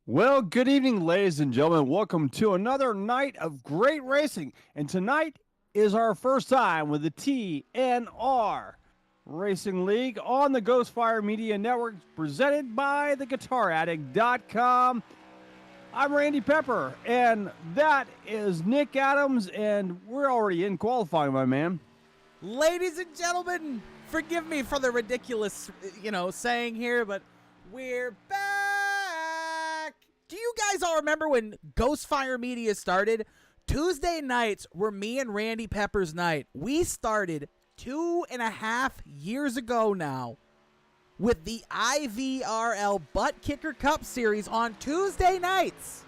Well, good evening, ladies and gentlemen. Welcome to another night of great racing. And tonight is our first time with the TNR Racing League on the Ghostfire Media Network, presented by theguitaraddict.com. I'm Randy Pepper, and that is Nick Adams, and we're already in qualifying, my man. Ladies and gentlemen, forgive me for the ridiculous, saying here, but we're back. Do you guys all remember when Ghostfire Media started? Tuesday nights were me and Randy Pepper's night. We started 2.5 years ago now with the IVRL Butt Kicker Cup Series on Tuesday nights.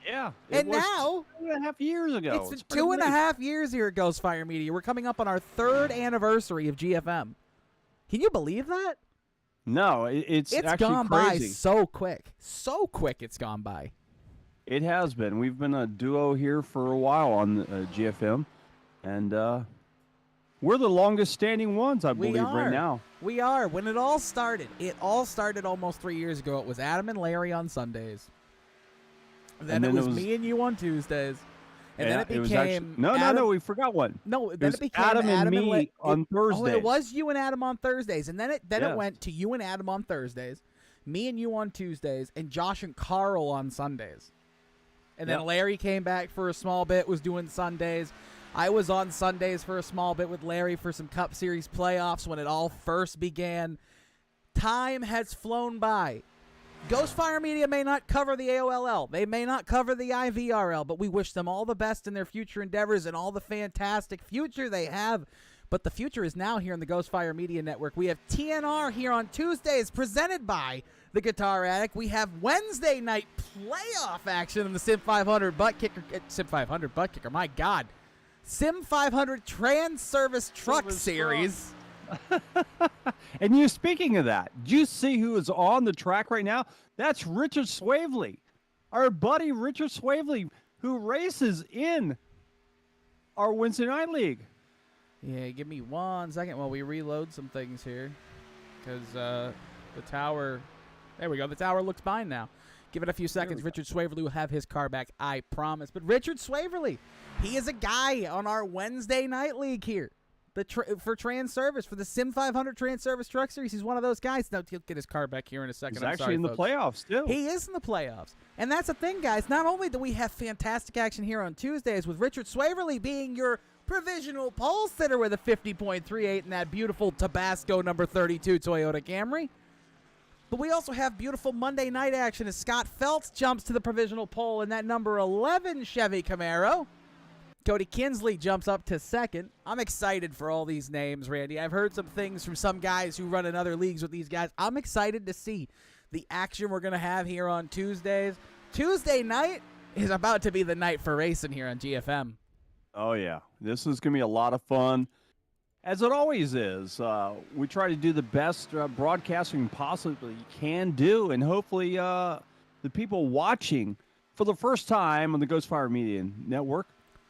Yeah. And now, 2.5 years ago. It's been 2.5 years here at Ghostfire Media. We're coming up on our 3rd anniversary of GFM. Can you believe that? No, it's actually gone crazy. by so quick. So quick it's gone by. It has been. We've been a duo here for a while on GFM, and we're the longest standing ones, I believe, right now. We are. When it all started almost 3 years ago. It was Adam and Larry on Sundays. Then it was me and you on Tuesdays. And then it became... No, we forgot one. No, then it became Adam and me on Thursdays. Oh, it was you and Adam on Thursdays. And then it went to you and Adam on Thursdays, me and you on Tuesdays, and Josh and Carl on Sundays. And then Larry came back for a small bit, was doing Sundays. I was on Sundays for a small bit with Larry for some Cup Series playoffs when it all first began. Time has flown by. Ghostfire Media may not cover the AOLL. They may not cover the IVRL, but we wish them all the best in their future endeavors and all the fantastic future they have. But the future is now here in the Ghostfire Media Network. We have TNR here on Tuesdays, presented by the Guitar Addict. We have Wednesday night playoff action in the Sim 500 Butt Kicker. Sim 500 Butt Kicker, my God. Sim 500 Trans Service Truck Series. And you, speaking of that, do you see who is on the track right now? That's Richard Swavely, our buddy Richard Swavely, who races in our Wednesday Night League. Yeah, give me 1 second while we reload some things here, because the tower, there we go, the tower looks fine now. Give it a few seconds. Richard Swaverly will have his car back, I promise. But Richard Swaverly, he is a guy on our Wednesday Night League here. For Trans Service, for the Sim 500 Trans Service Truck Series. He's one of those guys. Now, he'll get his car back here in a second. He's actually in the playoffs, too. He is in the playoffs. And that's the thing, guys. Not only do we have fantastic action here on Tuesdays with Richard Swaverly being your provisional pole sitter with a 50.38 in that beautiful Tabasco number 32 Toyota Camry, but we also have beautiful Monday night action as Scott Feltz jumps to the provisional pole in that number 11 Chevy Camaro. Cody Kinsley jumps up to second. I'm excited for all these names, Randy. I've heard some things from some guys who run in other leagues with these guys. I'm excited to see the action we're going to have here on Tuesdays. Tuesday night is about to be the night for racing here on GFM. Oh, yeah. This is going to be a lot of fun, as it always is. We try to do the best broadcasting possibly can do, and hopefully the people watching for the first time on the Ghostfire Media Network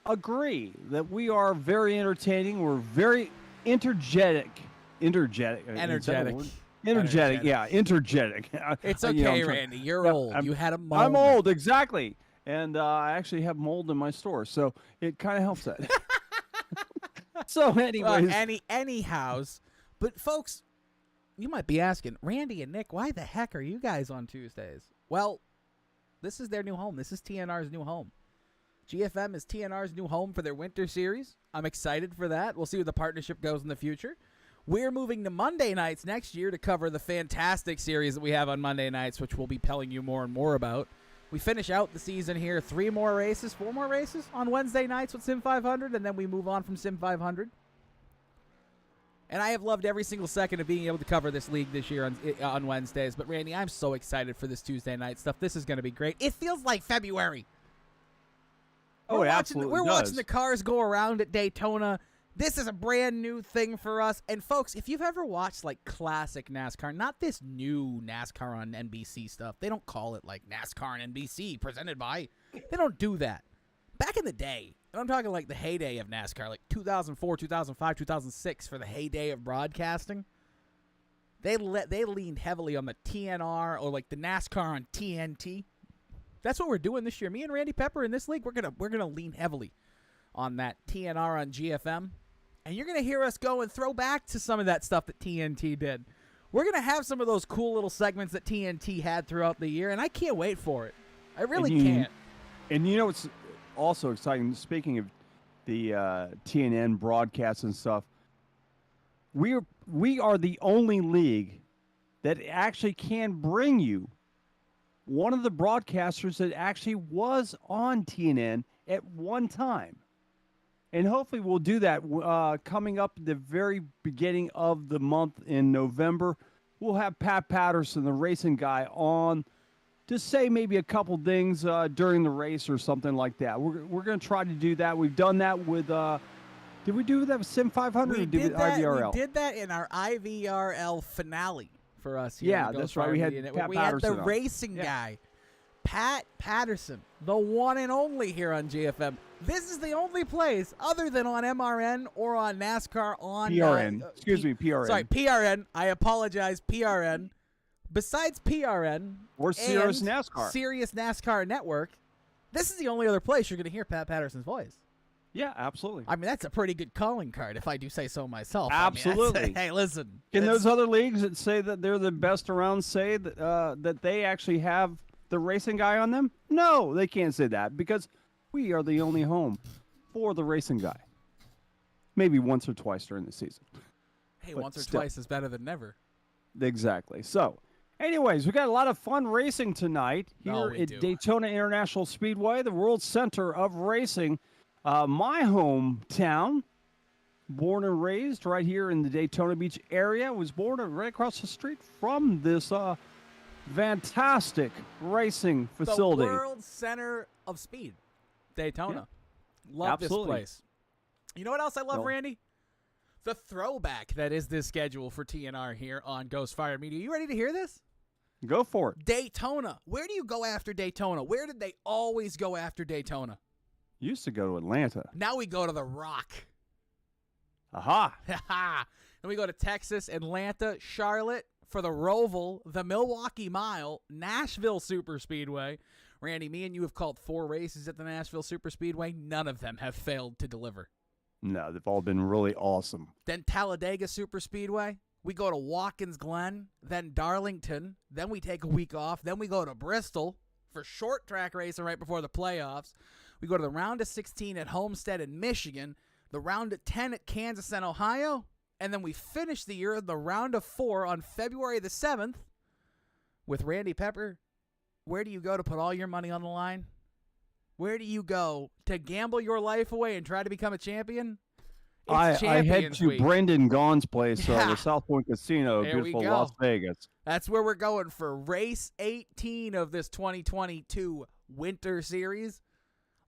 agree that we are very entertaining. We're very energetic. Energetic. Yeah, energetic. It's okay, Randy. You're old. You had a mold. I'm old, exactly. And I actually have mold in my store, so it kind of helps that. So anyways. Anyhows. But folks, you might be asking, Randy and Nick, why the heck are you guys on Tuesdays? Well, this is their new home. This is TNR's new home. GFM is TNR's new home for their winter series. I'm excited for that. We'll see where the partnership goes in the future. We're moving to Monday nights next year to cover the fantastic series that we have on Monday nights, which we'll be telling you more and more about. We finish out the season here, 4 more races on Wednesday nights with Sim 500, and then we move on from Sim 500. And I have loved every single second of being able to cover this league this year on Wednesdays. But, Randy, I'm so excited for this Tuesday night stuff. This is going to be great. It feels like February. We're watching the cars go around at Daytona. This is a brand new thing for us. And, folks, if you've ever watched, like, classic NASCAR, not this new NASCAR on NBC stuff. They don't call it, like, NASCAR on NBC presented by. They don't do that. Back in the day, and I'm talking like the heyday of NASCAR, like 2004, 2005, 2006 for the heyday of broadcasting, They leaned heavily on the TNR or like the NASCAR on TNT. That's what we're doing this year. Me and Randy Pepper in this league, we're gonna lean heavily on that TNR on GFM, and you're gonna hear us go and throw back to some of that stuff that TNT did. We're gonna have some of those cool little segments that TNT had throughout the year, and I can't wait for it. I really can't. And you know what's also exciting? Speaking of the TNN broadcasts and stuff, we are the only league that actually can bring you one of the broadcasters that actually was on TNN at one time. And hopefully we'll do that coming up at the very beginning of the month in November. We'll have Pat Patterson, the racing guy, on to say maybe a couple things during the race or something like that. We're going to try to do that. We've done that with did we do that with Sim 500 or did it IVRL? We did that in our IVRL finale for us here. Yeah, that's right. We had Pat Patterson had the racing guy, Pat Patterson, the one and only here on GFM. This is the only place other than on MRN or on NASCAR on PRN. PRN. Sorry, PRN. I apologize, PRN. Besides PRN or Sirius NASCAR. Sirius NASCAR Network, this is the only other place you're going to hear Pat Patterson's voice. Yeah, absolutely. I mean, that's a pretty good calling card, if I do say so myself. Absolutely. I mean, hey, listen. Can those other leagues that say that they're the best around say that they actually have the racing guy on them? No, they can't say that because we are the only home for the racing guy. Maybe once or twice during the season. Hey, but once or twice is better than never. Exactly. So, anyways, we got a lot of fun racing tonight here at Daytona International Speedway, the world center of racing. My hometown, born and raised right here in the Daytona Beach area, was born right across the street from this fantastic racing facility. The world center of speed, Daytona. Yeah. Love Absolutely. This place. You know what else I love, Randy? The throwback that is this schedule for TNR here on Ghost Fire Media. You ready to hear this? Go for it. Daytona. Where do you go after Daytona? Where did they always go after Daytona? Used to go to Atlanta. Now we go to the Rock. Aha. Then we go to Texas, Atlanta, Charlotte for the Roval, the Milwaukee Mile, Nashville Super Speedway. Randy, me and you have called 4 races at the Nashville Super Speedway. None of them have failed to deliver. No, they've all been really awesome. Then Talladega Super Speedway. We go to Watkins Glen, then Darlington. Then we take a week off. Then we go to Bristol for short track racing right before the playoffs. We go to the round of 16 at Homestead in Michigan, the round of 10 at Kansas and Ohio, and then we finish the year in the round of 4 on February the 7th with Randy Pepper. Where do you go to put all your money on the line? Where do you go to gamble your life away and try to become a champion? I head to Brendan Gaughan's place, the South Point Casino, beautiful Las Vegas. That's where we're going for race 18 of this 2022 Winter Series.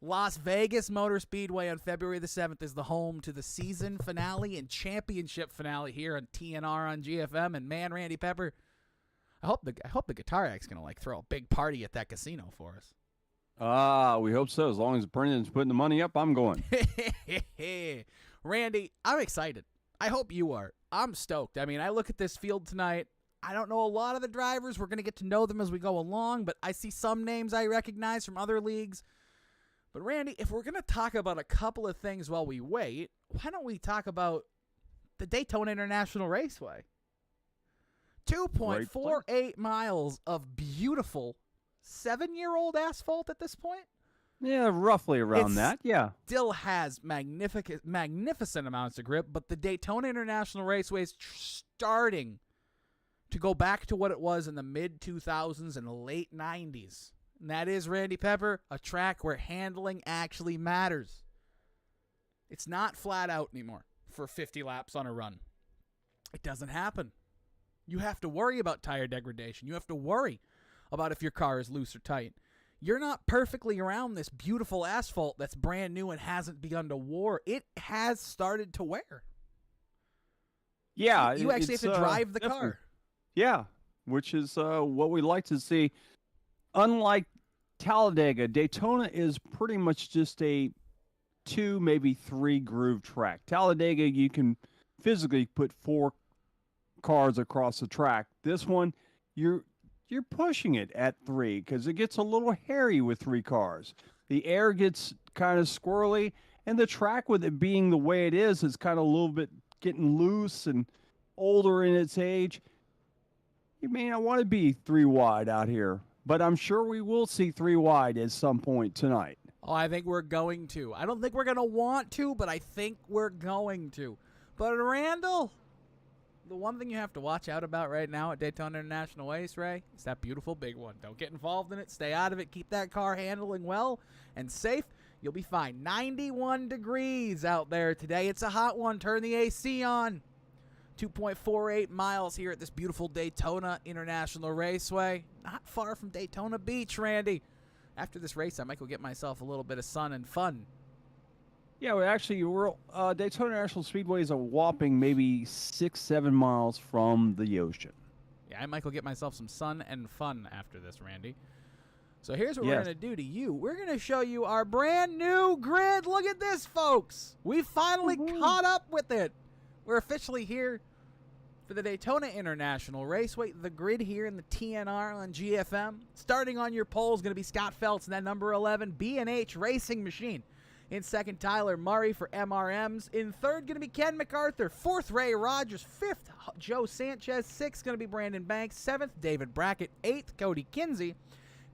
Las Vegas Motor Speedway on February the 7th is the home to the season finale and championship finale here on TNR on GFM. And man, Randy Pepper, I hope the Guitar Act's gonna throw a big party at that casino for us. We hope so. As long as Brendan's putting the money up, I'm going. Randy, I'm excited. I hope you are. I'm stoked. I mean, I look at this field tonight. I don't know a lot of the drivers. We're going to get to know them as we go along, but I see some names I recognize from other leagues. But, Randy, if we're going to talk about a couple of things while we wait, why don't we talk about the Daytona International Raceway? 2.48 miles of beautiful 7-year-old asphalt at this point. Yeah, roughly around that, yeah. Still has magnificent amounts of grip, but the Daytona International Raceway is starting to go back to what it was in the mid-2000s and late 90s. And that is, Randy Pepper, a track where handling actually matters. It's not flat out anymore for 50 laps on a run. It doesn't happen. You have to worry about tire degradation. You have to worry about if your car is loose or tight. You're not perfectly around this beautiful asphalt that's brand new and hasn't begun to wear. It has started to wear. Yeah. You actually have to drive the car. Yeah, which is what we like to see. Unlike Talladega, Daytona is pretty much just a 2, maybe 3 groove track. Talladega, you can physically put 4 cars across the track. This one, you're pushing it at 3 because it gets a little hairy with 3 cars. The air gets kind of squirrely, and the track, with it being the way it is kind of a little bit getting loose and older in its age. You may not want to be 3 wide out here, but I'm sure we will see 3 wide at some point tonight. Oh, I think we're going to. I don't think we're going to want to, but I think we're going to. But Randall, the one thing you have to watch out about right now at Daytona International Raceway is that beautiful big one. Don't get involved in it. Stay out of it. Keep that car handling well and safe. You'll be fine. 91 degrees out there today. It's a hot one. Turn the AC on. 2.48 miles here at this beautiful Daytona International Raceway. Not far from Daytona Beach, Randy. After this race, I might go get myself a little bit of sun and fun. Yeah, well, actually, Daytona International Speedway is a whopping maybe 6-7 miles from the ocean. Yeah, I might go get myself some sun and fun after this, Randy. So here's what we're going to do to you. We're going to show you our brand new grid. Look at this, folks. We finally caught up with it. We're officially here for the Daytona International Raceway. The grid here in the TNR on GFM. Starting on your pole is going to be Scott Phelps and that number 11 B&H Racing Machine. In second, Tyler Murray for MRMs. In third, going to be Ken MacArthur. Fourth, Ray Rogers. Fifth, Joe Sanchez. Sixth, going to be Brandon Banks. Seventh, David Brackett. Eighth, Cody Kinsey.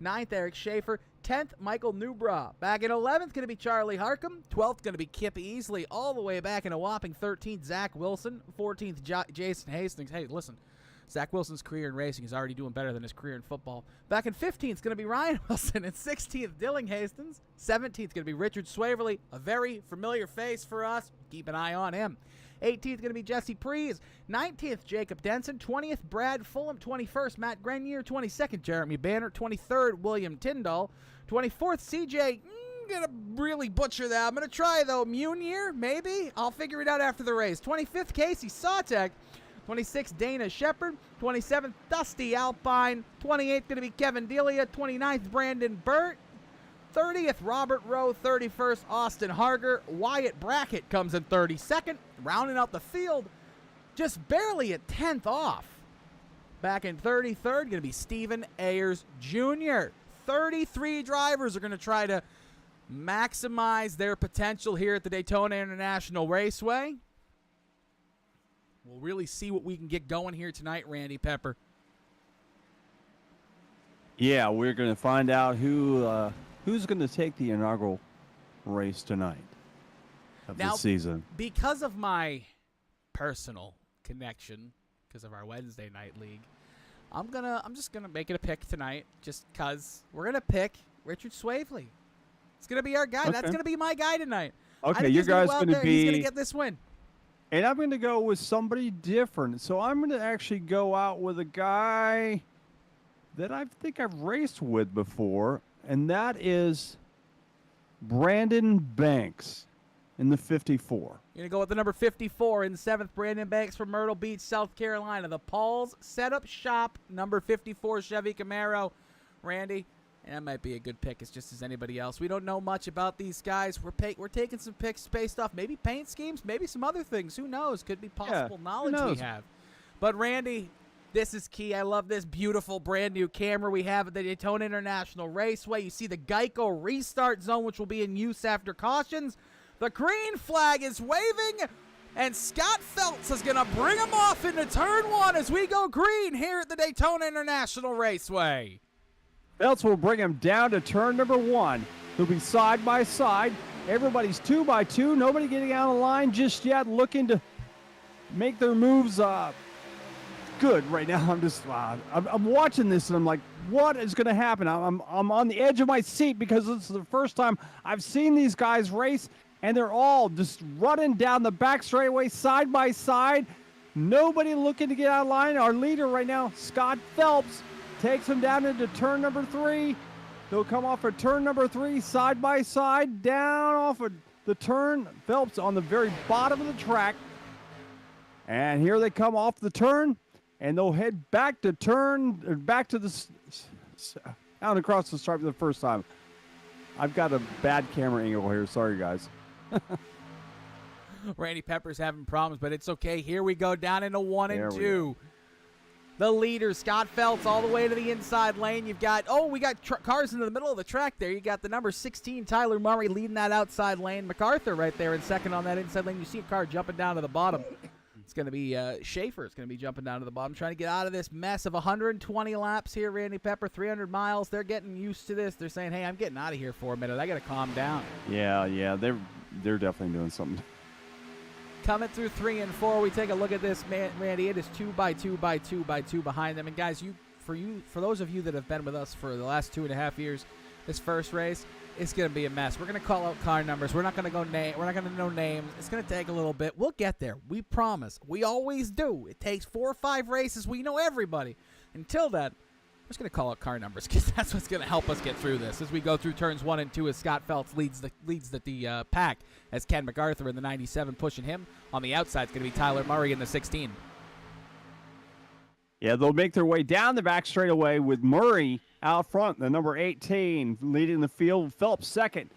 Ninth, Eric Schaefer. 10th, Michael Newbra. Back in 11th, going to be Charlie Harcum. 12th, going to be Kip Easley. All the way back in a whopping 13th, Zach Wilson. 14th, Jason Hastings. Hey, listen, Zach Wilson's career in racing is already doing better than his career in football. Back in 15th, it's going to be Ryan Wilson. And 16th, Dylan Hastings. 17th, going to be Richard Swaverly, a very familiar face for us. Keep an eye on him. 18th, going to be Jesse Prees. 19th, Jacob Denson. 20th, Brad Fulham. 21st, Matt Grenier. 22nd, Jeremy Banner. 23rd, William Tyndall. 24th, CJ. Going to really butcher that. I'm going to try, though. Munier, maybe? I'll figure it out after the race. 25th, Casey Sawtek. 26th, Dana Shepard. 27th, Dusty Alpine. 28th, going to be Kevin Delia. 29th, Brandon Burt. 30th, Robert Rowe. 31st, Austin Harger. Wyatt Brackett comes in 32nd. Rounding out the field, just barely a 10th off. Back in 33rd, going to be Stephen Ayers Jr. 33 drivers are going to try to maximize their potential here at the Daytona International Raceway. We'll really see what we can get going here tonight, Randy Pepper. Yeah, we're going to find out who's going to take the inaugural race tonight of the season. Because of my personal connection, because of our Wednesday night league, I'm just gonna make it a pick tonight, just because we're gonna pick Richard Swaveley. It's gonna be our guy. Okay. That's gonna be my guy tonight. Okay, your guy's gonna be. He's gonna get this win. And I'm gonna go with somebody different. So I'm gonna actually go out with a guy that I think I've raced with before, and that is Brandon Banks in the 54. You're going to go with the number 54 in 7th, Brandon Banks from Myrtle Beach, South Carolina. The Paul's Setup Shop, number 54 Chevy Camaro. Randy, that might be a good pick as just as anybody else. We don't know much about these guys. We're taking some picks based off maybe paint schemes, maybe some other things. Who knows? Could be possible knowledge we have. But, Randy, this is key. I love this beautiful brand new camera we have at the Daytona International Raceway. You see the Geico restart zone, which will be in use after cautions. The green flag is waving, and Scott Phelps is going to bring him off into turn 1 as we go green here at the Daytona International Raceway. Phelps will bring him down to turn number 1. They'll be side by side. Everybody's 2 by 2. Nobody getting out of line just yet, looking to make their moves good right now. I'm just I'm watching this and I'm like, what is going to happen? I'm on the edge of my seat because this is the first time I've seen these guys race, and they're all just running down the back straightaway side by side. Nobody looking to get out of line. Our leader right now, Scott Phelps, takes him down into turn number 3. They'll come off of turn number 3 side by side, down off of the turn. Phelps on the very bottom of the track. And here they come off the turn, and they'll head back to the out across the stripe for the first time. I've got a bad camera angle here. Sorry, guys. Randy Pepper's having problems, but it's okay. Here we go, down into 1 and 2. The leader, Scott Phelps, all the way to the inside lane. You've got, we got cars into the middle of the track there. You got the number 16, Tyler Murray, leading that outside lane. MacArthur right there in second on that inside lane. You see a car jumping down to the bottom. It's going to be Schaefer. It's going to be jumping down to the bottom, trying to get out of this mess of 120 laps here, Randy Pepper, 300 miles. They're getting used to this. They're saying, hey, I'm getting out of here for a minute. I got to calm down. Yeah, they're definitely doing something. Coming through 3 and 4, we take a look at this, Randy. It is 2 by 2 by 2 by 2 behind them. And guys, for those of you that have been with us for the last 2.5 years, this first race is going to be a mess. We're going to call out car numbers. We're not going to we're not going to know names. It's going to take a little bit. We'll get there. We promise. We always do. It takes 4 or 5 races. We know everybody. Until then, we're just going to call out car numbers because that's what's going to help us get through this as we go through turns 1 and 2 as Scott Phelps leads the pack as Ken MacArthur in the 97 pushing him. On the outside, it's going to be Tyler Murray in the 16. Yeah, they'll make their way down the back straightaway with Murray out front, the number 18 leading the field. Phelps second.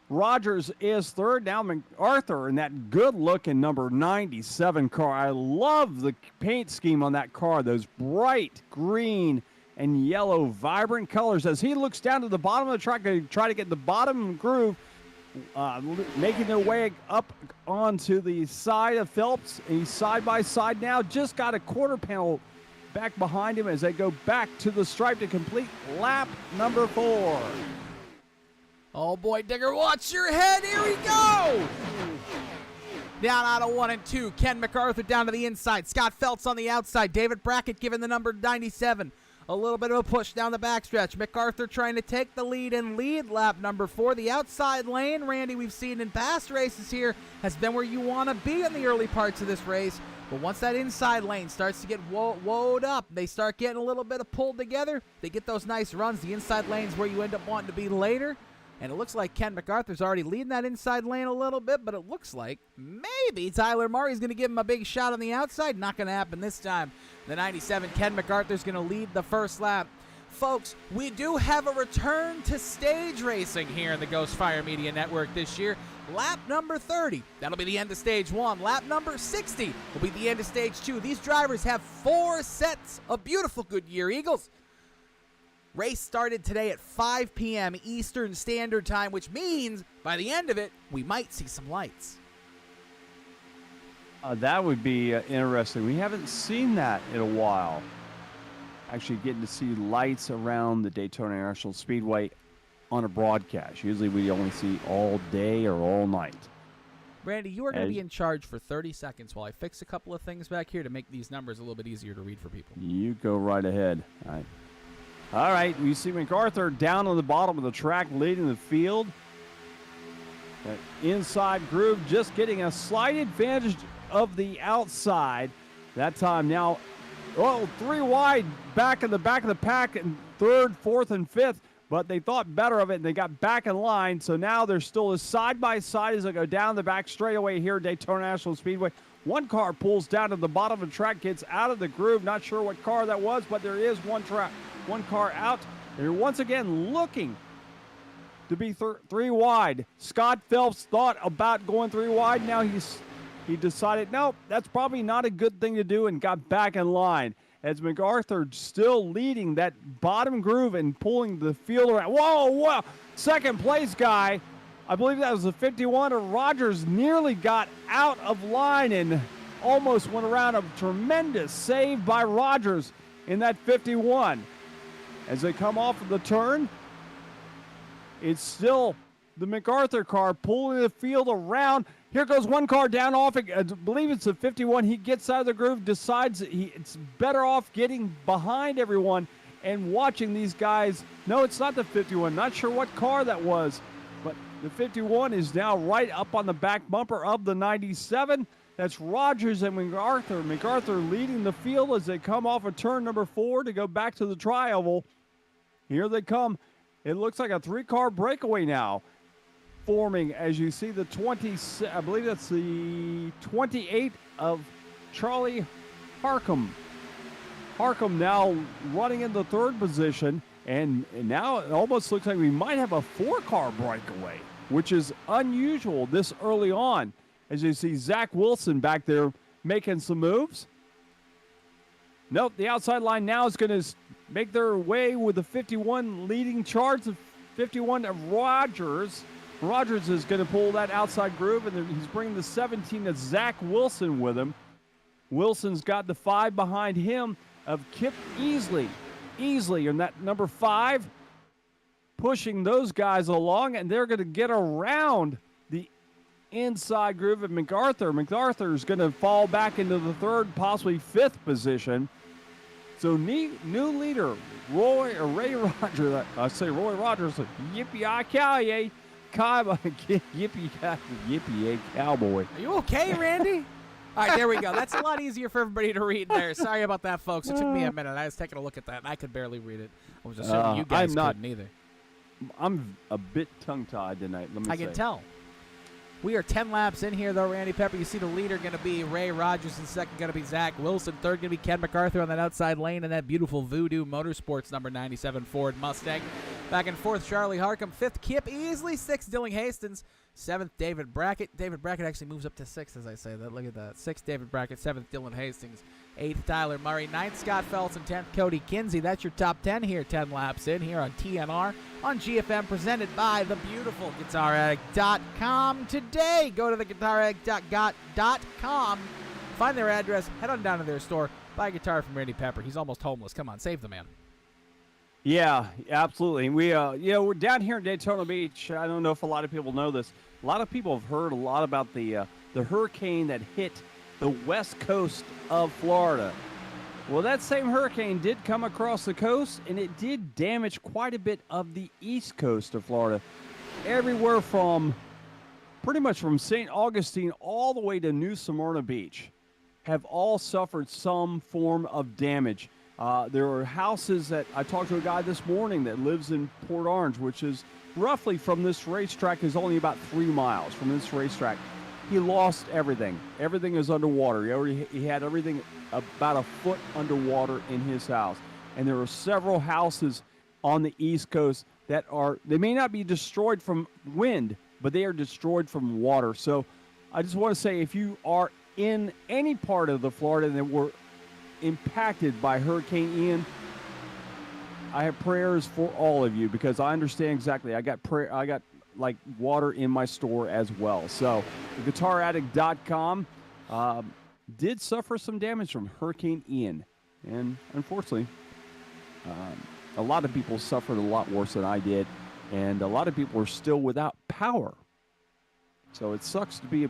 Rogers is third. Now MacArthur in that good-looking number 97 car. I love the paint scheme on that car, those bright green and yellow vibrant colors as he looks down to the bottom of the track to try to get the bottom groove, making their way up onto the side of Phelps. He's side by side now, just got a quarter panel back behind him as they go back to the stripe to complete lap number 4. Oh boy, Digger, watch your head. Here we go. Down out of 1 and 2. Ken MacArthur down to the inside. Scott Phelps on the outside. David Brackett giving the number 97 a little bit of a push down the backstretch. MacArthur trying to take the lead and lead lap number 4. The outside lane, Randy, we've seen in past races here, has been where you want to be in the early parts of this race. But once that inside lane starts to get woed up, they start getting a little bit of pulled together. They get those nice runs. The inside lane's where you end up wanting to be later. And it looks like Ken MacArthur's already leading that inside lane a little bit, but it looks like maybe Tyler Murray's going to give him a big shot on the outside. Not going to happen this time. The 97, Ken MacArthur's going to lead the first lap. Folks, we do have a return to stage racing here in the Ghost Fire Media Network this year. Lap number 30, that'll be the end of stage 1. Lap number 60 will be the end of stage 2. These drivers have 4 sets of beautiful Goodyear Eagles. Race started today at 5 p.m. Eastern Standard Time, which means by the end of it, we might see some lights. That would be interesting. We haven't seen that in a while. Actually getting to see lights around the Daytona International Speedway on a broadcast. Usually we only see all day or all night. Randy, you are going to be in charge for 30 seconds while I fix a couple of things back here to make these numbers a little bit easier to read for people. You go right ahead. All right, we see MacArthur down on the bottom of the track leading the field. That inside groove just getting a slight advantage of the outside. That time now, 3 wide back in the back of the pack in 3rd, 4th, and 5th. But they thought better of it, and they got back in line. So now they're still as side-by-side as they go down the back straightaway here at Daytona National Speedway. One car pulls down to the bottom of the track, gets out of the groove. Not sure what car that was, but there is one car out. They're once again looking to be 3 wide. Scott Phelps thought about going 3 wide. Now he decided, no, that's probably not a good thing to do, and got back in line. As MacArthur still leading that bottom groove and pulling the field around. Whoa. Second place guy, I believe that was the 51, and Rogers nearly got out of line and almost went around. A tremendous save by Rogers in that 51. As they come off of the turn, it's still the MacArthur car pulling the field around. Here goes one car down off. I believe it's the 51. He gets out of the groove, decides it's better off getting behind everyone and watching these guys. No, it's not the 51. Not sure what car that was, but the 51 is now right up on the back bumper of the 97. That's Rogers and MacArthur. MacArthur leading the field as they come off of turn number 4 to go back to the tri-oval. Here they come. It looks like a 3-car breakaway now forming as you see the 20, I believe that's the 28 of Charlie Harcum. Harcum now running in the 3rd position, and now it almost looks like we might have a 4-car breakaway, which is unusual this early on as you see Zach Wilson back there making some moves. Nope, the outside line now is going to make their way with the 51 leading charge of 51 of Rogers. Rogers is going to pull that outside groove, and he's bringing the 17 of Zach Wilson with him. Wilson's got the 5 behind him of Kip Easley. Easley in that number 5, pushing those guys along, and they're going to get around the inside groove of MacArthur. MacArthur is going to fall back into the 3rd, possibly 5th position. So new leader, Ray Rogers. I say Roy Rogers. Yippee-yi-cow-yay. Yippee-yay, cowboy. Are you okay, Randy? All right, there we go. That's a lot easier for everybody to read there. Sorry about that, folks. It took me a minute. I was taking a look at that, and I could barely read it. I was assuming you guys couldn't either. I'm a bit tongue-tied tonight, let me say. I can tell. We are 10 laps in here, though, Randy Pepper. You see the leader going to be Ray Rogers, and second going to be Zach Wilson. Third going to be Ken MacArthur on that outside lane, and that beautiful Voodoo Motorsports number 97 Ford Mustang. Back and forth, Charlie Harcum. 5th, Kip Easley. 6th, Dilling Hastings. 7th, David Brackett. David Brackett actually moves up to 6th, as I say that. Look at that. 6th, David Brackett. 7th, Dylan Hastings. 8th, Tyler Murray. 9th, Scott Phelps. And 10th, Cody Kinsey. That's your top 10 here. 10 laps in here on TNR on GFM, presented by the beautiful GuitarAddict.com. Today, go to the GuitarAddict.com. Find their address. Head on down to their store. Buy a guitar from Randy Pepper. He's almost homeless. Come on, save the man. Yeah, absolutely. We're down here in Daytona Beach. I don't know if a lot of people know this. A lot of people have heard a lot about the hurricane that hit the west coast of Florida. Well, that same hurricane did come across the coast, and it did damage quite a bit of the east coast of Florida. Everywhere from pretty much from St. Augustine all the way to New Smyrna Beach have all suffered some form of damage. There are houses that I talked to a guy this morning that lives in Port Orange, which is roughly from this racetrack is only about 3 miles from this racetrack. He lost everything. Everything is underwater. He had everything about a foot underwater in his house. And there are several houses on the East Coast that they may not be destroyed from wind, but they are destroyed from water. So I just want to say, if you are in any part of the Florida that were impacted by Hurricane Ian, I have prayers for all of you, because I understand exactly. I got like water in my store as well. So the GuitarAddict.com did suffer some damage from Hurricane Ian, and unfortunately a lot of people suffered a lot worse than I did, and a lot of people are still without power. So it sucks to be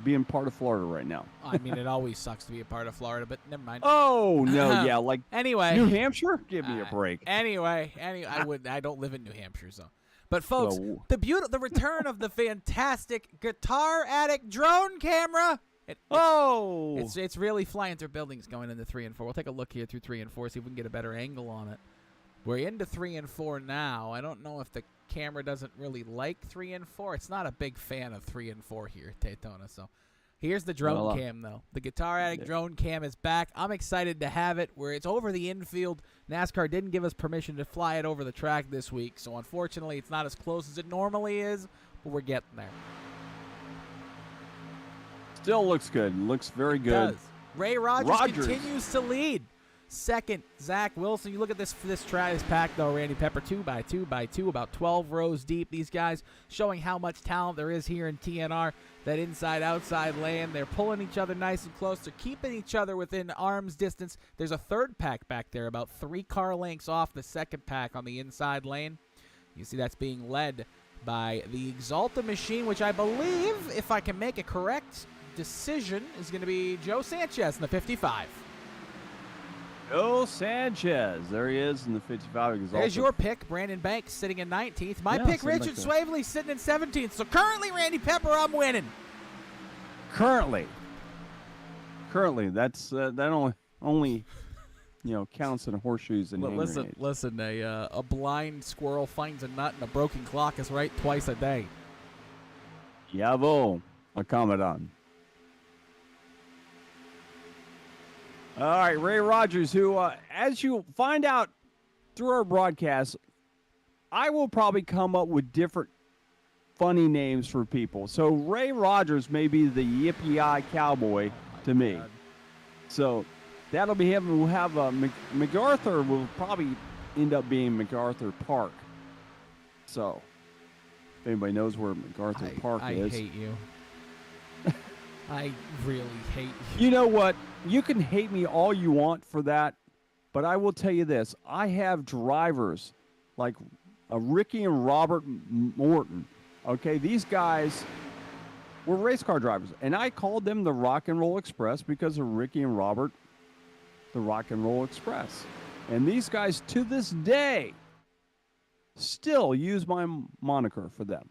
being part of Florida right now. I mean, it always sucks to be a part of Florida, but never mind. Oh, no, yeah, like anyway, New Hampshire? Give me a break. Anyway, I don't live in New Hampshire, so. But folks, the return of the fantastic Guitar Addict drone camera. It's really flying through buildings going into 3 and 4. We'll take a look here through 3 and 4, see if we can get a better angle on it. We're into 3 and 4 now. I don't know if the camera doesn't really like 3 and 4. It's not a big fan of 3 and 4 here at Daytona. So here's the drone cam, though. The Guitar Addict drone cam is back. I'm excited to have it where it's over the infield. NASCAR didn't give us permission to fly it over the track this week, so unfortunately it's not as close as it normally is, but we're getting there. Still looks good. Looks very good. It does. Ray Rogers continues to lead. Second, Zach Wilson. You look at this pack, though, Randy Pepper, 2 by 2 by 2, about 12 rows deep. These guys showing how much talent there is here in TNR. That inside-outside lane, they're pulling each other nice and close. They're keeping each other within arm's distance. There's a third pack back there, about 3 car lengths off the second pack on the inside lane. You see that's being led by the Exalta machine, which I believe, if I can make a correct decision, is going to be Joe Sanchez in the 55. Joe Sanchez. There he is in the 55 Exalta. There's your pick, Brandon Banks, sitting in 19th. My pick, Richard Swavely, sitting in 17th. So currently, Randy Pepper, I'm winning. Currently, that's that only counts in horseshoes and hand grenades. Listen. A blind squirrel finds a nut, and a broken clock is right twice a day. Jawohl, a Commandant. All right, Ray Rogers, who, as you find out through our broadcast, I will probably come up with different funny names for people. So Ray Rogers may be the yippee-yi cowboy to me. God. So that'll be him. We'll have MacArthur will probably end up being MacArthur Park. So if anybody knows where MacArthur Park is. I hate you. I really hate you. You know what? You can hate me all you want for that, but I will tell you this. I have drivers like Ricky and Robert Morton. Okay, these guys were race car drivers, and I called them the Rock and Roll Express because of Ricky and Robert, the Rock and Roll Express. And these guys, to this day, still use my moniker for them.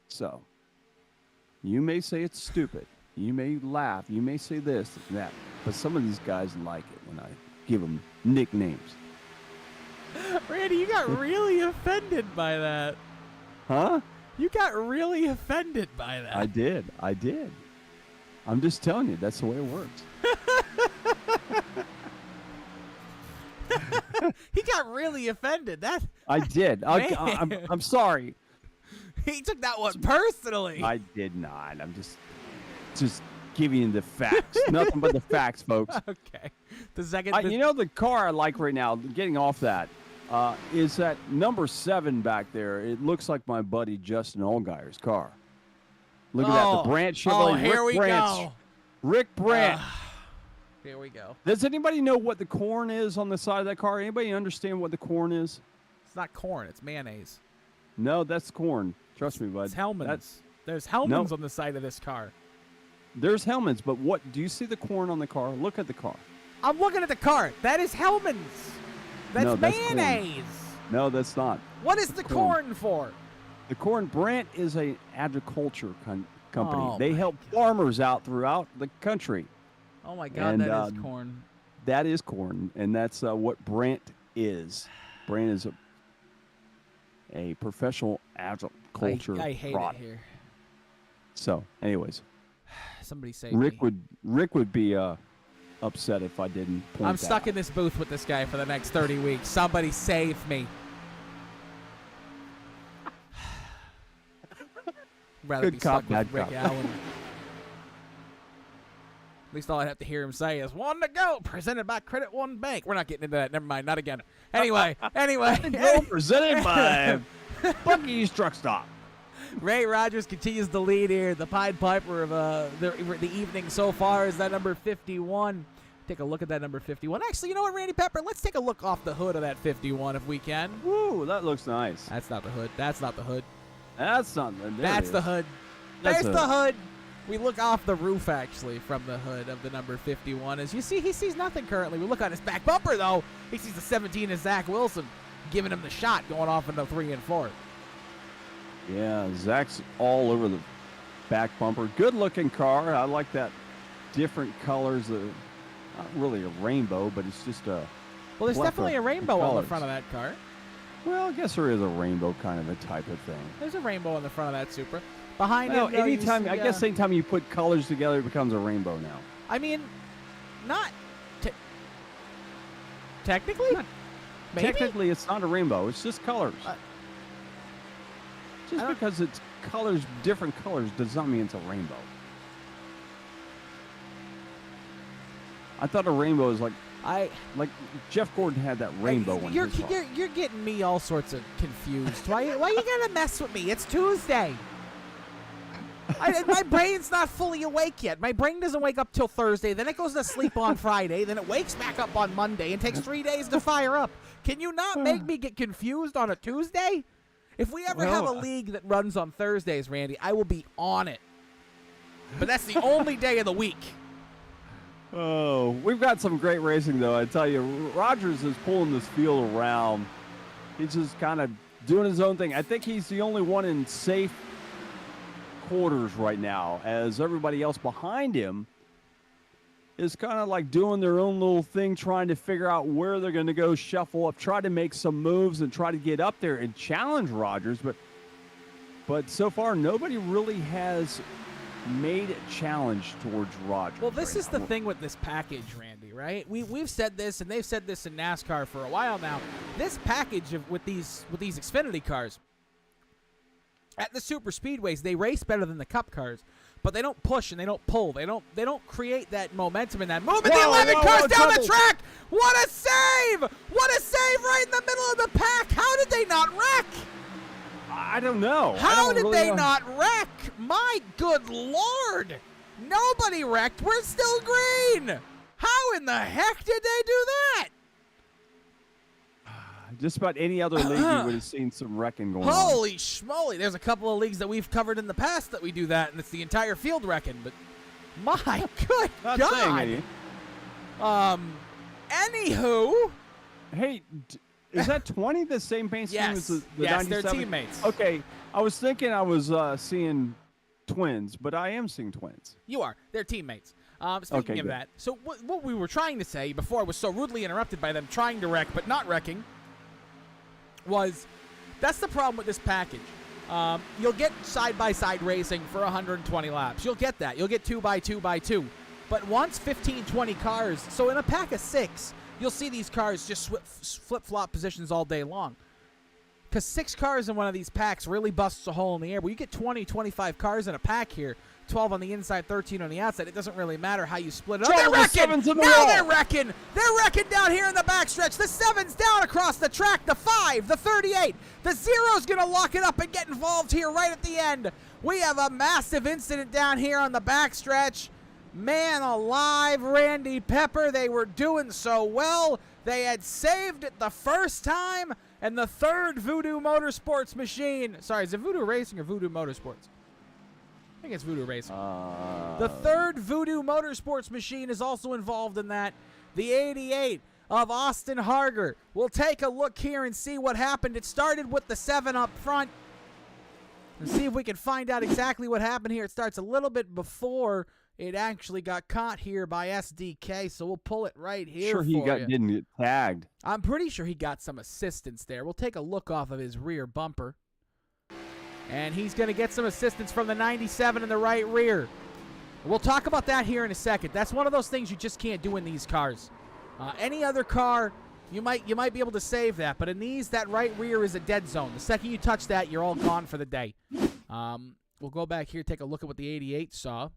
So you may say it's stupid. You may laugh. You may say this and that. But some of these guys like it when I give them nicknames. Randy, you got really offended by that. Huh? You got really offended by that. I did. I'm just telling you, that's the way it works. He got really offended. I did. I'm sorry. He took that one personally. I did not. I'm just giving you the facts. Nothing but the facts, folks. Okay. The second. You know the car I like right now, getting off that, is that number 7 back there. It looks like my buddy Justin Allgaier's car. Look at that. The Brandt Chevrolet. Oh, here we go. Rick Brandt. Here we go. Does anybody know what the corn is on the side of that car? Anybody understand what the corn is? It's not corn. It's mayonnaise. No, that's corn. Trust me, bud. It's Hellman's. There's Hellman's on the side of this car. There's Hellman's, but what? Do you see the corn on the car? Look at the car. I'm looking at the car. That is Hellman's. That's mayonnaise. Corn. No, that's not. What is the corn for? The corn. Brandt is an agriculture company. Oh, they help farmers out throughout the country. Oh my God, that is corn. That is corn, and that's what Brandt is. Brandt is a professional agriculture I hate product. it here. So, anyways, somebody say Rick would be upset if I didn't point I'm stuck in this booth with this guy for the next 30 weeks. Somebody save me. Rather Good be cop, stuck bad with Rick cop. Allen. At least all I have to hear him say is "one to go," presented by Credit One Bank. We're not getting into that. Never mind. Not again. Anyway. Presented by Bucky's Truck Stop. Ray Rogers continues to lead here. The Pied Piper of the evening so far is that number 51. Take a look at that number 51. Actually, you know what, Randy Pepper? Let's take a look off the hood of that 51 if we can. Woo, that looks nice. That's not the hood. That's not the hood. That's not. That's the hood. There's the hood. We look off the roof, actually, from the hood of the number 51. As you see, he sees nothing currently. We look on his back bumper, though. He sees the 17 of Zach Wilson giving him the shot going off into 3 and 4. Yeah, Zach's all over the back bumper. Good-looking car. I like that different colors. Not really a rainbow, but it's just a Well, there's definitely a rainbow on the front of that car. Well, I guess there is a rainbow kind of a type of thing. There's a rainbow on the front of that Supra. Behind well, him, though, anytime I guess anytime you put colors together, it becomes a rainbow now. I mean, not technically. Maybe? Technically, it's not a rainbow. It's just colors. Just because it's colors, different colors, does not mean it's a rainbow. I thought a rainbow is like Jeff Gordon had that rainbow one. You're getting me all sorts of confused. Why you gonna mess with me? It's Tuesday. My brain's not fully awake yet. My brain doesn't wake up till Thursday. Then it goes to sleep on Friday. Then it wakes back up on Monday and takes 3 days to fire up. Can you not make me get confused on a Tuesday? If we ever have a league that runs on Thursdays, Randy, I will be on it. But that's the only day of the week. Oh, we've got some great racing, though. I tell you, Rogers is pulling this field around. He's just kind of doing his own thing. I think he's the only one in safe quarters right now, as everybody else behind him is kind of like doing their own little thing, trying to figure out where they're going to go, shuffle up, try to make some moves and try to get up there and challenge Rogers. But so far, nobody really has made a challenge towards Rogers. Well, this is the thing with this package, Randy, right? We've said this, and they've said this in NASCAR for a while now. This package with these Xfinity cars, At the super speedways, they race better than the Cup cars, but they don't push and they don't pull. They don't create that momentum and that movement. The 11 cars down the track. What a save! What a save right in the middle of the pack. How did they not wreck? I don't know. How did they not wreck? My good Lord. Nobody wrecked. We're still green. How in the heck did they do that? Just about any other league, you would have seen some wrecking going on. Holy schmoly. There's a couple of leagues that we've covered in the past that we do that, and it's the entire field wrecking. But my good Not God. saying any. Anywho. Hey, is that 20 the same paint scheme Yes. as the Yes, 97? they're teammates. Okay, I was thinking I was seeing twins, but I am seeing twins. You are. They're teammates. Speaking of that, so what we were trying to say before I was so rudely interrupted by them trying to wreck but not wrecking was that's the problem with this package. You'll get side-by-side racing for 120 laps. You'll get that. You'll get 2x2x2. But once 15, 20 cars, so in a pack of 6, you'll see these cars just flip-flop positions all day long. Because 6 cars in one of these packs really busts a hole in the air. Well, you get 20, 25 cars in a pack here, 12 on the inside, 13 on the outside. It doesn't really matter how you split it up. They're wrecking! Now they're wrecking! They're wrecking down here in the backstretch. The 7's down across the track. The 5, the 38. The 0's going to lock it up and get involved here right at the end. We have a massive incident down here on the backstretch. Man alive, Randy Pepper. They were doing so well. They had saved it the first time, and the third Voodoo Motorsports machine. Sorry, is it Voodoo Racing or Voodoo Motorsports? I think it's Voodoo Racing. The third Voodoo Motorsports machine is also involved in that. The 88 of Austin Harger. We'll take a look here and see what happened. It started with the 7 up front. And see if we can find out exactly what happened here. It starts a little bit before it actually got caught here by SDK, so we'll pull it right here. Didn't get tagged. I'm pretty sure he got some assistance there. We'll take a look off of his rear bumper. And he's going to get some assistance from the 97 in the right rear. We'll talk about that here in a second. That's one of those things you just can't do in these cars. Any other car, you might be able to save that. But in these, that right rear is a dead zone. The second you touch that, you're all gone for the day. We'll go back here, take a look at what the 88 saw.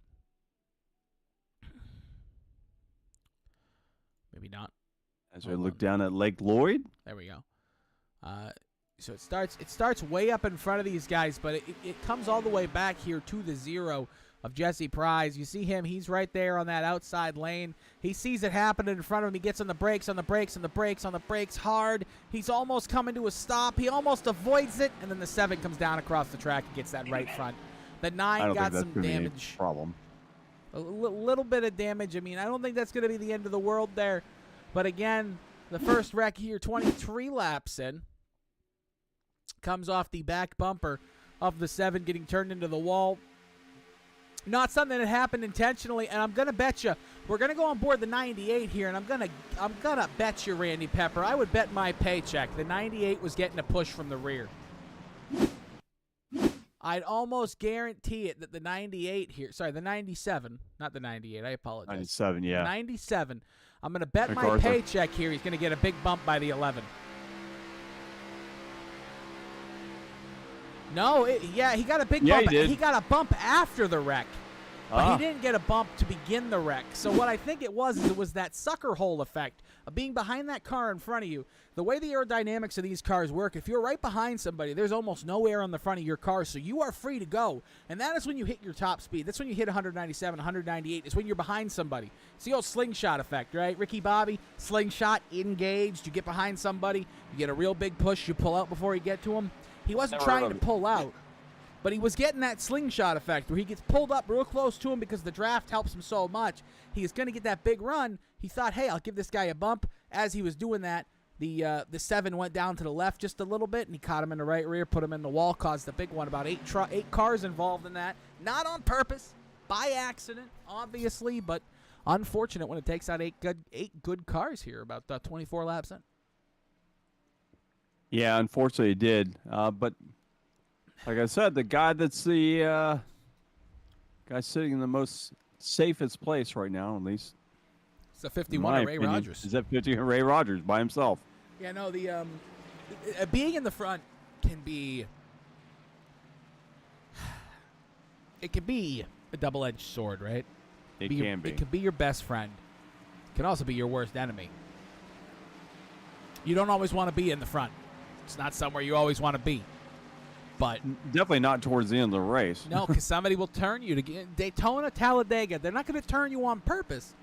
Maybe not. As we look down at Lake Lloyd. There we go. So it starts way up in front of these guys, but it comes all the way back here to the 0 of Jesse Prize. You see him. He's right there on that outside lane. He sees it happen in front of him. He gets on the brakes, on the brakes, on the brakes, on the brakes hard. He's almost coming to a stop. He almost avoids it, and then the 7 comes down across the track and gets that right front. The 9 got some damage. Problem. A little bit of damage. I mean, I don't think that's going to be the end of the world there. But again, the first wreck here, 23 laps in, comes off the back bumper of the 7 getting turned into the wall. Not something that happened intentionally, and I'm going to bet you we're going to go on board the 98 here, and I'm going to bet you, Randy Pepper, I would bet my paycheck the 98 was getting a push from the rear. I'd almost guarantee it that the 98 here, sorry, the 97, not the 98, I apologize. 97, yeah. 97. I'm going to bet my paycheck here he's going to get a big bump by the 11. No, he got a big bump. He got a bump after the wreck. But he didn't get a bump to begin the wreck. So what I think it was that sucker hole effect of being behind that car in front of you. The way the aerodynamics of these cars work, if you're right behind somebody, there's almost no air on the front of your car, so you are free to go. And that is when you hit your top speed. That's when you hit 197, 198. It's when you're behind somebody. It's the old slingshot effect, right? Ricky Bobby, slingshot, engaged. You get behind somebody. You get a real big push. You pull out before you get to him. He wasn't trying to pull out, but he was getting that slingshot effect where he gets pulled up real close to him because the draft helps him so much. He is going to get that big run. He thought, hey, I'll give this guy a bump. As he was doing that, the 7 went down to the left just a little bit, and he caught him in the right rear, put him in the wall, caused a big one. About 8 cars involved in that. Not on purpose, by accident, obviously, but unfortunate when it takes out 8 good cars here, about 24 laps in. Yeah, unfortunately it did. But like I said, the guy that's the guy sitting in the most safest place right now, at least. It's a 51 Ray Rogers. Is that 51 Ray Rogers by himself? Yeah, no, the being in the front can be it can be a double-edged sword, right? It can be. It can be your best friend. It can also be your worst enemy. You don't always want to be in the front. It's not somewhere you always want to be. But definitely not towards the end of the race. No, because somebody will turn you to get Daytona, Talladega. They're not going to turn you on purpose,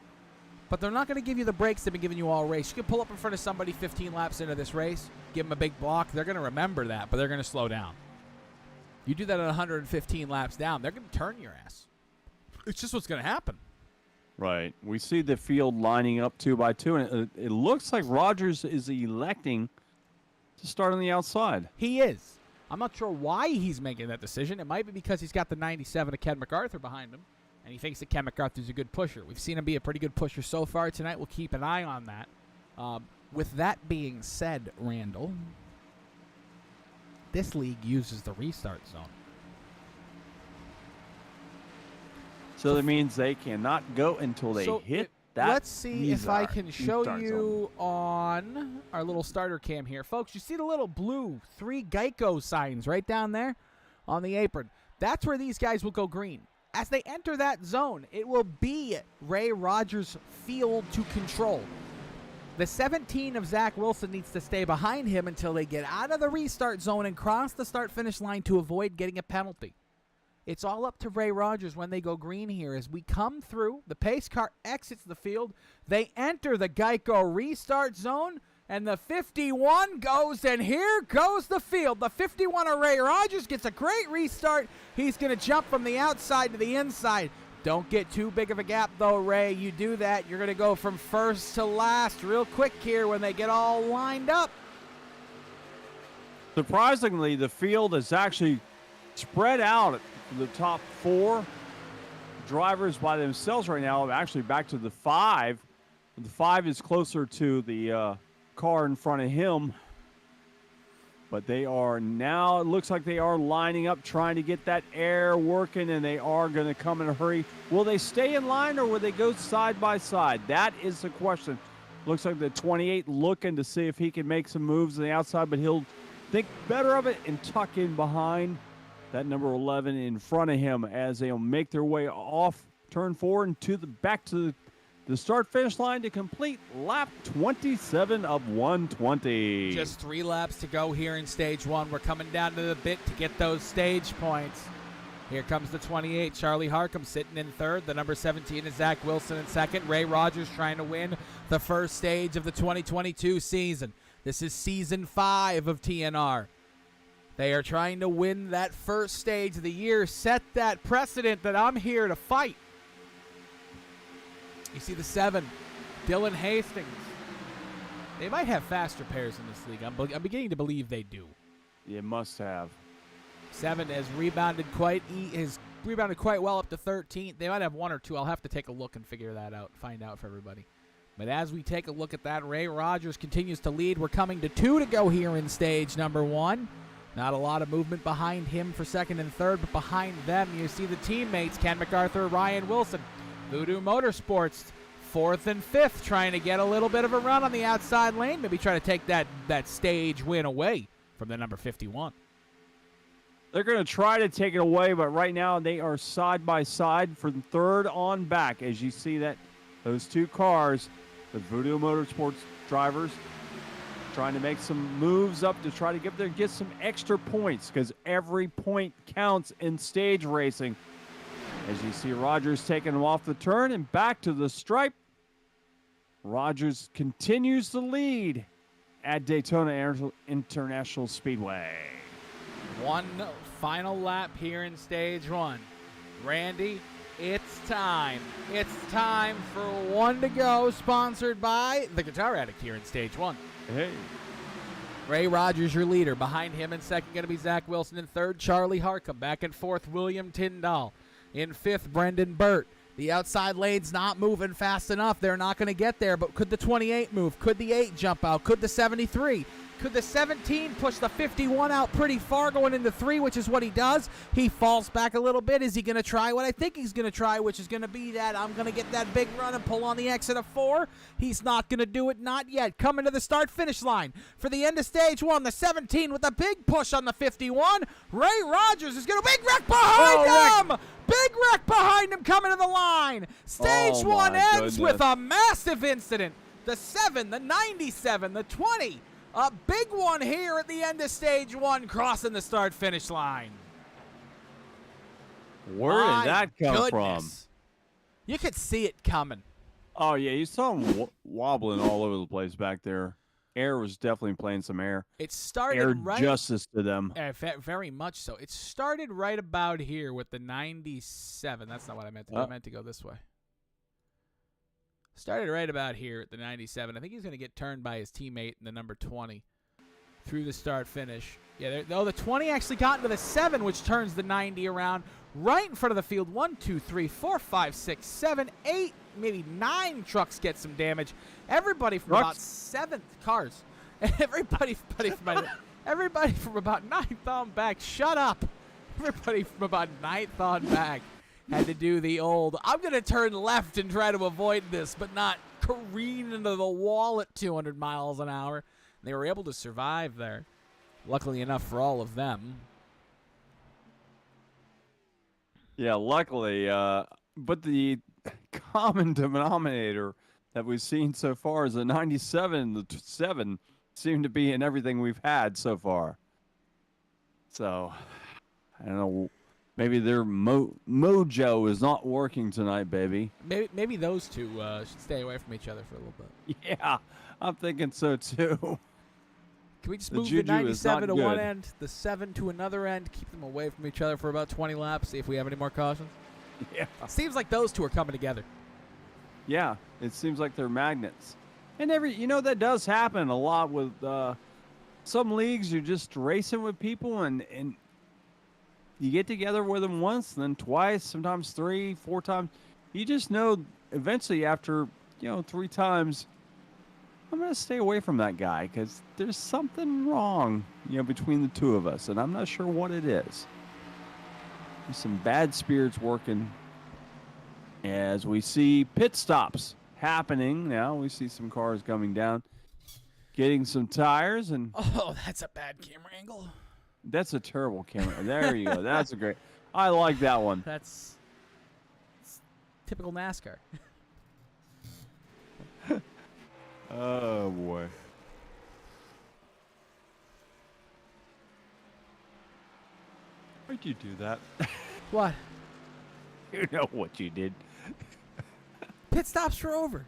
but they're not going to give you the breaks they've been giving you all race. You can pull up in front of somebody 15 laps into this race, give them a big block. They're going to remember that, but they're going to slow down. You do that at 115 laps down, they're going to turn your ass. It's just what's going to happen. Right. We see the field lining up 2 by 2, and it looks like Rogers is electing to start on the outside. He is. I'm not sure why he's making that decision. It might be because he's got the 97 of Ken MacArthur behind him, and he thinks that Ken MacArthur's a good pusher. We've seen him be a pretty good pusher so far tonight. We'll keep an eye on that. With that being said, Randall, this league uses the restart zone. So that means they cannot go until they hit that. Let's see if I can show you on our little starter cam here. Folks, you see the little blue 3 Geico signs right down there on the apron. That's where these guys will go green. As they enter that zone, it will be Ray Rogers' field to control. The 17 of Zach Wilson needs to stay behind him until they get out of the restart zone and cross the start-finish line to avoid getting a penalty. It's all up to Ray Rogers when they go green here. As we come through, the pace car exits the field. They enter the Geico restart zone, and the 51 goes, and here goes the field. The 51 of Ray Rogers gets a great restart. He's going to jump from the outside to the inside. Don't get too big of a gap, though, Ray. You do that, you're going to go from first to last real quick here when they get all lined up. Surprisingly, the field is actually spread out. The top 4 drivers by themselves right now, actually back to the 5. The 5 is closer to the car in front of him. But they are now, it looks like they are lining up, trying to get that air working, and they are going to come in a hurry. Will they stay in line, or will they go side by side? That is the question. Looks like the 28 looking to see if he can make some moves on the outside, but he'll think better of it and tuck in behind that number 11 in front of him as they'll make their way off turn 4 and to the back to the start-finish line to complete lap 27 of 120. Just 3 laps to go here in stage 1. We're coming down to the bit to get those stage points. Here comes the 28, Charlie Harcum sitting in third. The number 17 is Zach Wilson in second. Ray Rogers trying to win the first stage of the 2022 season. This is season 5 of TNR. They are trying to win that first stage of the year, set that precedent that I'm here to fight. You see the 7, Dylan Hastings. They might have faster pairs in this league. I'm beginning to believe they do. You must have. 7 has rebounded quite well up to 13th. They might have 1 or 2. I'll have to take a look and figure that out, find out for everybody. But as we take a look at that, Ray Rogers continues to lead. We're coming to 2 to go here in stage number 1. Not a lot of movement behind him for second and third, but behind them you see the teammates, Ken MacArthur, Ryan Wilson. Voodoo Motorsports, 4th and 5th, trying to get a little bit of a run on the outside lane, maybe try to take that stage win away from the number 51. They're going to try to take it away, but right now they are side by side from third on back. As you see that those 2 cars, the Voodoo Motorsports drivers, trying to make some moves up to try to get some extra points, because every point counts in stage racing. As you see Rogers taking them off the turn and back to the stripe. Rogers continues to lead at Daytona International Speedway. 1 final lap here in stage 1. Randy, it's time. It's time for 1 to go, sponsored by the Guitar Addict here in stage 1. Hey. Ray Rogers, your leader. Behind him in second, going to be Zach Wilson. In third, Charlie Harcum. Back and forth, William Tyndall. In fifth, Brendan Burt. The outside lane's not moving fast enough. They're not going to get there, but could the 28 move? Could the 8 jump out? Could the 73? Could the 17 push the 51 out pretty far going into 3, which is what he does? He falls back a little bit. Is he going to try what I think he's going to try, which is going to be that I'm going to get that big run and pull on the exit of 4? He's not going to do it, not yet. Coming to the start-finish line for the end of stage 1, the 17 with a big push on the 51. Ray Rogers is going to big wreck behind him! Big wreck behind him coming to the line. Stage 1 ends with a massive incident. The 7, the 97, the 20. A big one here at the end of stage 1, crossing the start-finish line. Where did that come from? You could see it coming. Oh, yeah, you saw him wobbling all over the place back there. Air was definitely playing some air. It started air justice to them. Very much so. It started right about here with the 97. That's not what I meant to do. I meant to go this way. Started right about here at the 97. I think he's going to get turned by his teammate in the number 20 through the start-finish. Yeah, the 20 actually got into the 7, which turns the 90 around right in front of the field. 1, 2, 3, 4, 5, 6, 7, 8, maybe 9 trucks get some damage. Everybody from about 7th cars. Everybody from about 9th on back. Shut up. Everybody from about 9th on back had to do the old, I'm going to turn left and try to avoid this, but not careen into the wall at 200 miles an hour. They were able to survive there, luckily enough for all of them. Yeah, luckily. But the common denominator that we've seen so far is the 97 and the 7 seem to be in everything we've had so far. So, I don't know. Maybe their mojo is not working tonight, baby. Maybe those two should stay away from each other for a little bit. Yeah, I'm thinking so too. Can we just move the 97 to one end, the 7 to another end, keep them away from each other for about 20 laps, see if we have any more cautions? Yeah. Seems like those two are coming together. Yeah, it seems like they're magnets. And that does happen a lot with some leagues. You're just racing with people and you get together with them once, then twice, sometimes 3, 4 times. You just know eventually after, 3 times, I'm going to stay away from that guy because there's something wrong, between the two of us, and I'm not sure what it is. There's some bad spirits working as we see pit stops happening now. We see some cars coming down, getting some tires. Oh, that's a bad camera angle. That's a terrible camera. There you go. That's a great. I like that one. That's typical NASCAR. Oh, boy. Why'd you do that? What? You know what you did. Pit stops are over.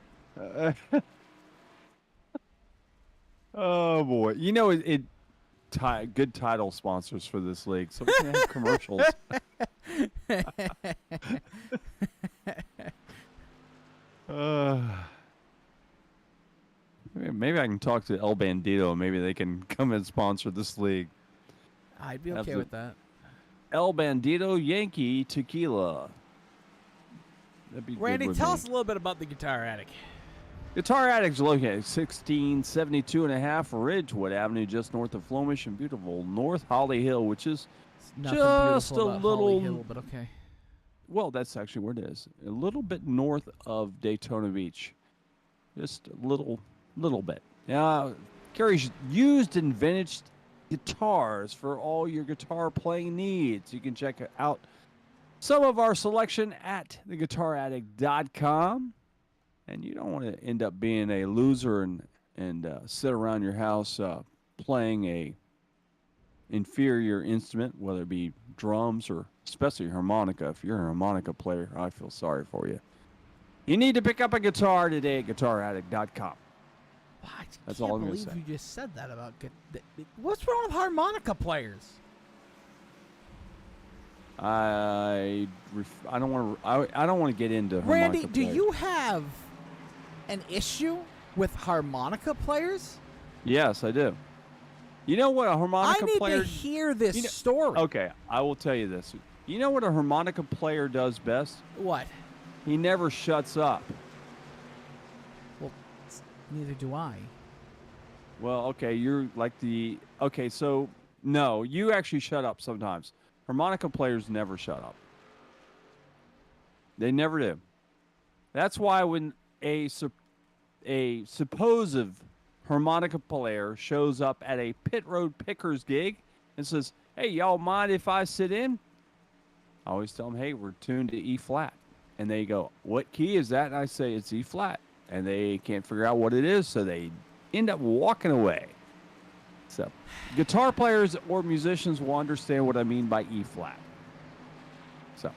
Oh, boy. Good title sponsors for this league, so we can have commercials. Maybe I can talk to El Bandito. Maybe they can come and sponsor this league. I'd be okay with that. El Bandito Yankee Tequila. That'd be Randy, good tell us a little bit about the Guitar Attic. Guitar Attic's located at 1672 and a half Ridgewood Avenue, just north of Flomish in beautiful North Holly Hill, which is just a little. Holly Hill, but okay. Well, that's actually where it is. A little bit north of Daytona Beach. Just a little bit. Carries used and vintage guitars for all your guitar playing needs. You can check out some of our selection at theguitarattic.com. And you don't want to end up being a loser and sit around your house playing a inferior instrument, whether it be drums or especially harmonica. If you're a harmonica player, I feel sorry for you. You need to pick up a guitar today at guitarattic.com. That's all I'm going to say. I can't believe you just said that about what's wrong with harmonica players? I don't want to get into harmonica Randy, do players. you have an issue with harmonica players? Yes, I do. You know what a harmonica player... I need to hear this story. Okay, I will tell you this. You know what a harmonica player does best? What? He never shuts up. Well, neither do I. Well, okay, you're like the okay. So no, you actually shut up sometimes. Harmonica players never shut up. They never do. That's why when a supposed harmonica player shows up at a pit road pickers gig and says, "Hey, y'all mind if I sit in?" I always tell them, "Hey, we're tuned to E flat," and they go, "What key is that?" And I say, "It's E flat," and they can't figure out what it is, so they end up walking away. So, guitar players or musicians will understand what I mean by E flat. So,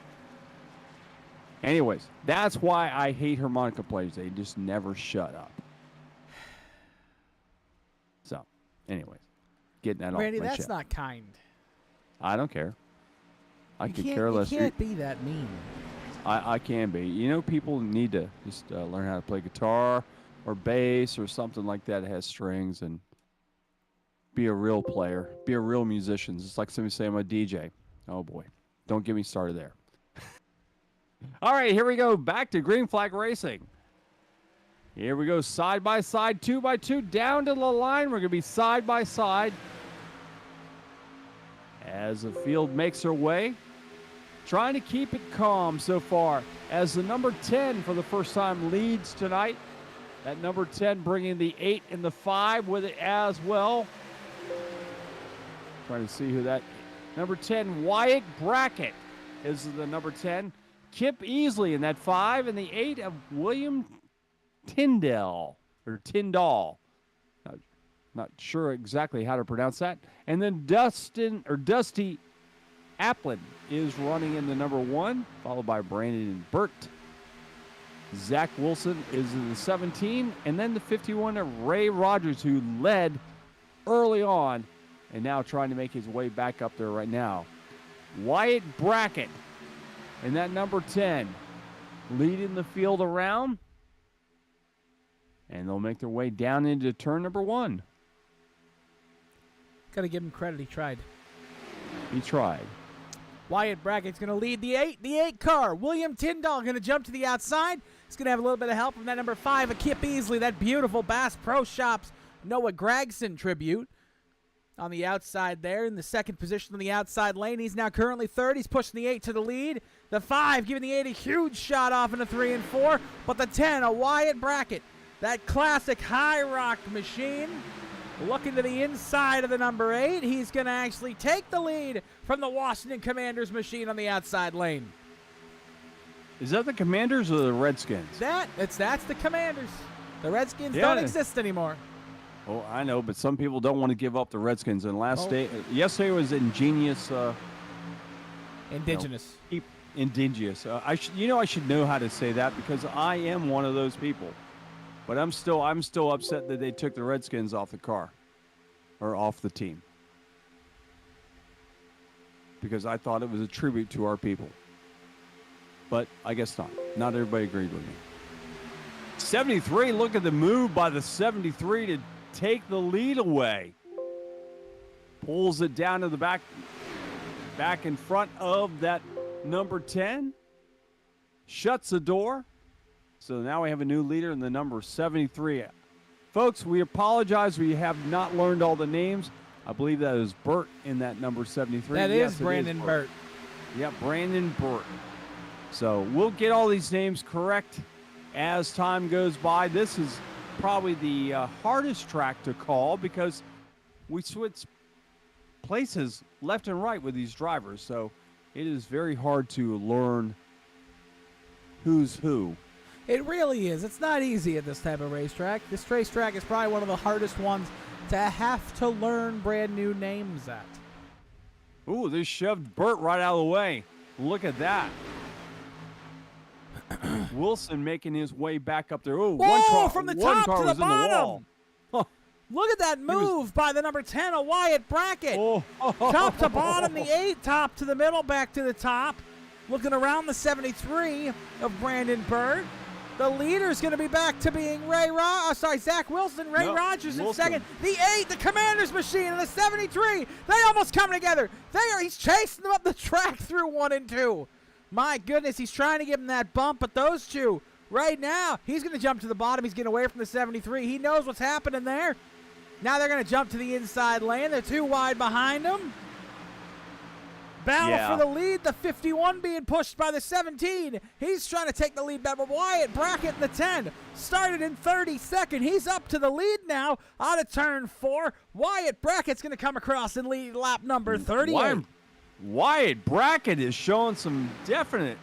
anyways, that's why I hate harmonica players. They just never shut up. So, anyways, getting that Randy, off my that's chest. not kind. I don't care. I You could can't- care less. You can't be that mean. I can be. You know, people need to just learn how to play guitar or bass or something like that. It has strings and be a real player, be a real musician. It's like somebody saying I'm a DJ. Oh boy, don't get me started there. All right, here we go. Back to green flag racing. Here we go, side by side, 2x2, down to the line. We're going to be side by side as the field makes her way. Trying to keep it calm so far as the number 10 for the first time leads tonight. That number 10 bringing the 8 and the 5 with it as well. Trying to see who that number 10, Wyatt Brackett, is the number 10. Kip Easley in that 5 and the 8 of William Tyndall. Not sure exactly how to pronounce that. And then Dusty Applin is running in the number 1, followed by Brandon Burt. Zach Wilson is in the 17, and then the 51 of Ray Rogers, who led early on and now trying to make his way back up there right now. Wyatt Brackett and that number 10 leading the field around, and they'll make their way down into turn number 1. Got to give him credit. He tried. He tried. Wyatt Brackett's going to lead the 8. The 8 car. William Tyndall going to jump to the outside. He's going to have a little bit of help from that number 5 of Kip Easley, that beautiful Bass Pro Shops Noah Gregson tribute. On the outside there, in the second position on the outside lane. He's now currently third. He's pushing the 8 to the lead. The 5 giving the 8 a huge shot off into 3 and 4. But the 10, a Wyatt Brackett, that classic high rock machine. Looking to the inside of the number 8. He's going to actually take the lead from the Washington Commanders machine on the outside lane. Is that the Commanders or the Redskins? That's the Commanders. The Redskins don't exist anymore. Oh, I know, but some people don't want to give up the Redskins. And yesterday was Indigenous. Indigenous. I should know how to say that because I am one of those people. But I'm still upset that they took the Redskins off the car or off the team because I thought it was a tribute to our people. But I guess not. Not everybody agreed with me. 73. Look at the move by the 73 to take the lead away. Pulls it down to the back in front of that number 10. Shuts the door. So now we have a new leader in the number 73. Folks, we apologize. We have not learned all the names. I believe that is Burt in that number 73. That is Brandon Burt. Yeah, Brandon Burt. So we'll get all these names correct as time goes by. This is probably the hardest track to call because we switch places left and right with these drivers. So it is very hard to learn who's who. It really is. It's not easy at this type of racetrack. This racetrack is probably one of the hardest ones to have to learn brand new names at. Ooh, they shoved Burt right out of the way. Look at that. Wilson making his way back up there. Ooh, whoa, from the top to the bottom. Look at that move by the number 10, a Wyatt Brackett. Oh. Top to bottom, the 8, top to the middle, back to the top. Looking around the 73 of Brandon Burt. The leader's going to be back to being Zach Wilson. Rogers in second. The 8, the Commanders machine, and the 73. They almost come together. He's chasing them up the track through 1 and 2. My goodness, he's trying to give him that bump, but those two, right now, he's going to jump to the bottom. He's getting away from the 73. He knows what's happening there. Now they're going to jump to the inside lane. They're too wide behind them. Battle for the lead. The 51 being pushed by the 17. He's trying to take the lead back. But Wyatt Brackett in the 10 started in 32nd. He's up to the lead now out of turn 4. Wyatt Brackett's going to come across and lead lap number 38. Wyatt Brackett is showing some definite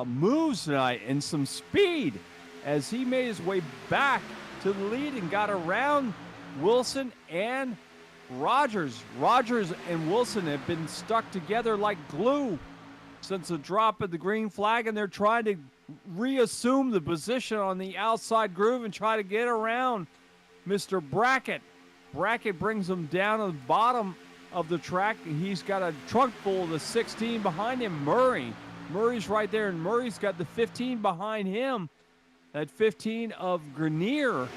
moves tonight and some speed as he made his way back to the lead and got around Wilson and Rogers. Rogers and Wilson have been stuck together like glue since the drop of the green flag, and they're trying to reassume the position on the outside groove and try to get around Mr. Brackett. Brackett brings him down to the bottom of the track. He's got a trunk full of the 16 behind him. Murray's right there, and Murray's got the 15 behind him. That 15 of Grenier.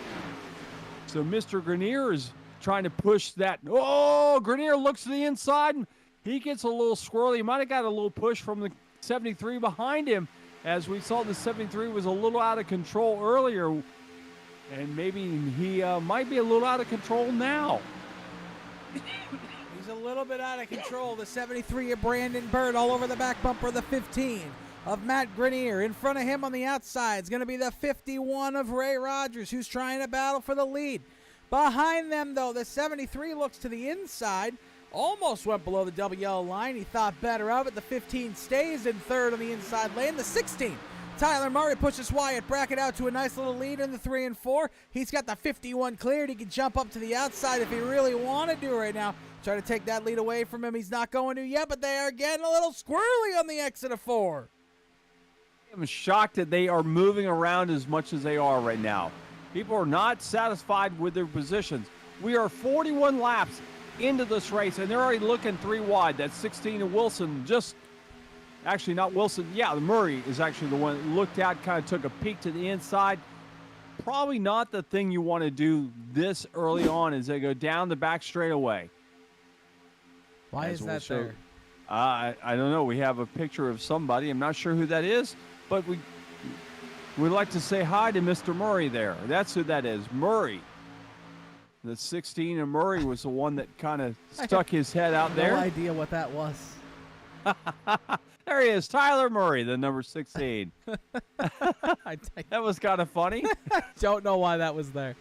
So Mr. Grenier is trying to push that. Oh, Grenier looks to the inside, and he gets a little squirrely. He might have got a little push from the 73 behind him, as we saw the 73 was a little out of control earlier, and maybe he might be a little out of control now. He's a little bit out of control. The 73 of Brandon Bird all over the back bumper. The 15 of Matt Grenier. In front of him on the outside is going to be the 51 of Ray Rogers, who's trying to battle for the lead. Behind them, though, the 73 looks to the inside. Almost went below the double yellow line. He thought better of it. The 15 stays in third on the inside lane. The 16, Tyler Murray, pushes Wyatt Brackett out to a nice little lead in the 3 and 4. He's got the 51 cleared. He can jump up to the outside if he really wanted to right now. Try to take that lead away from him. He's not going to yet, but they are getting a little squirrely on the exit of 4. I'm shocked that they are moving around as much as they are right now. People are not satisfied with their positions. We are 41 laps into this race, and they're already looking 3 wide. That's 16 of Wilson. Actually, not Wilson. Yeah, Murray is actually the one that looked out, kind of took a peek to the inside. Probably not the thing you want to do this early on as they go down the back straightaway. Why is that there? I don't know. We have a picture of somebody. I'm not sure who that is, but we'd like to say hi to Mr. Murray there. That's who that is, Murray. The 16 of Murray was the one that kind of stuck his head out there. No idea what that was. There he is, Tyler Murray, the number 16. That was kind of funny. Don't know why that was there.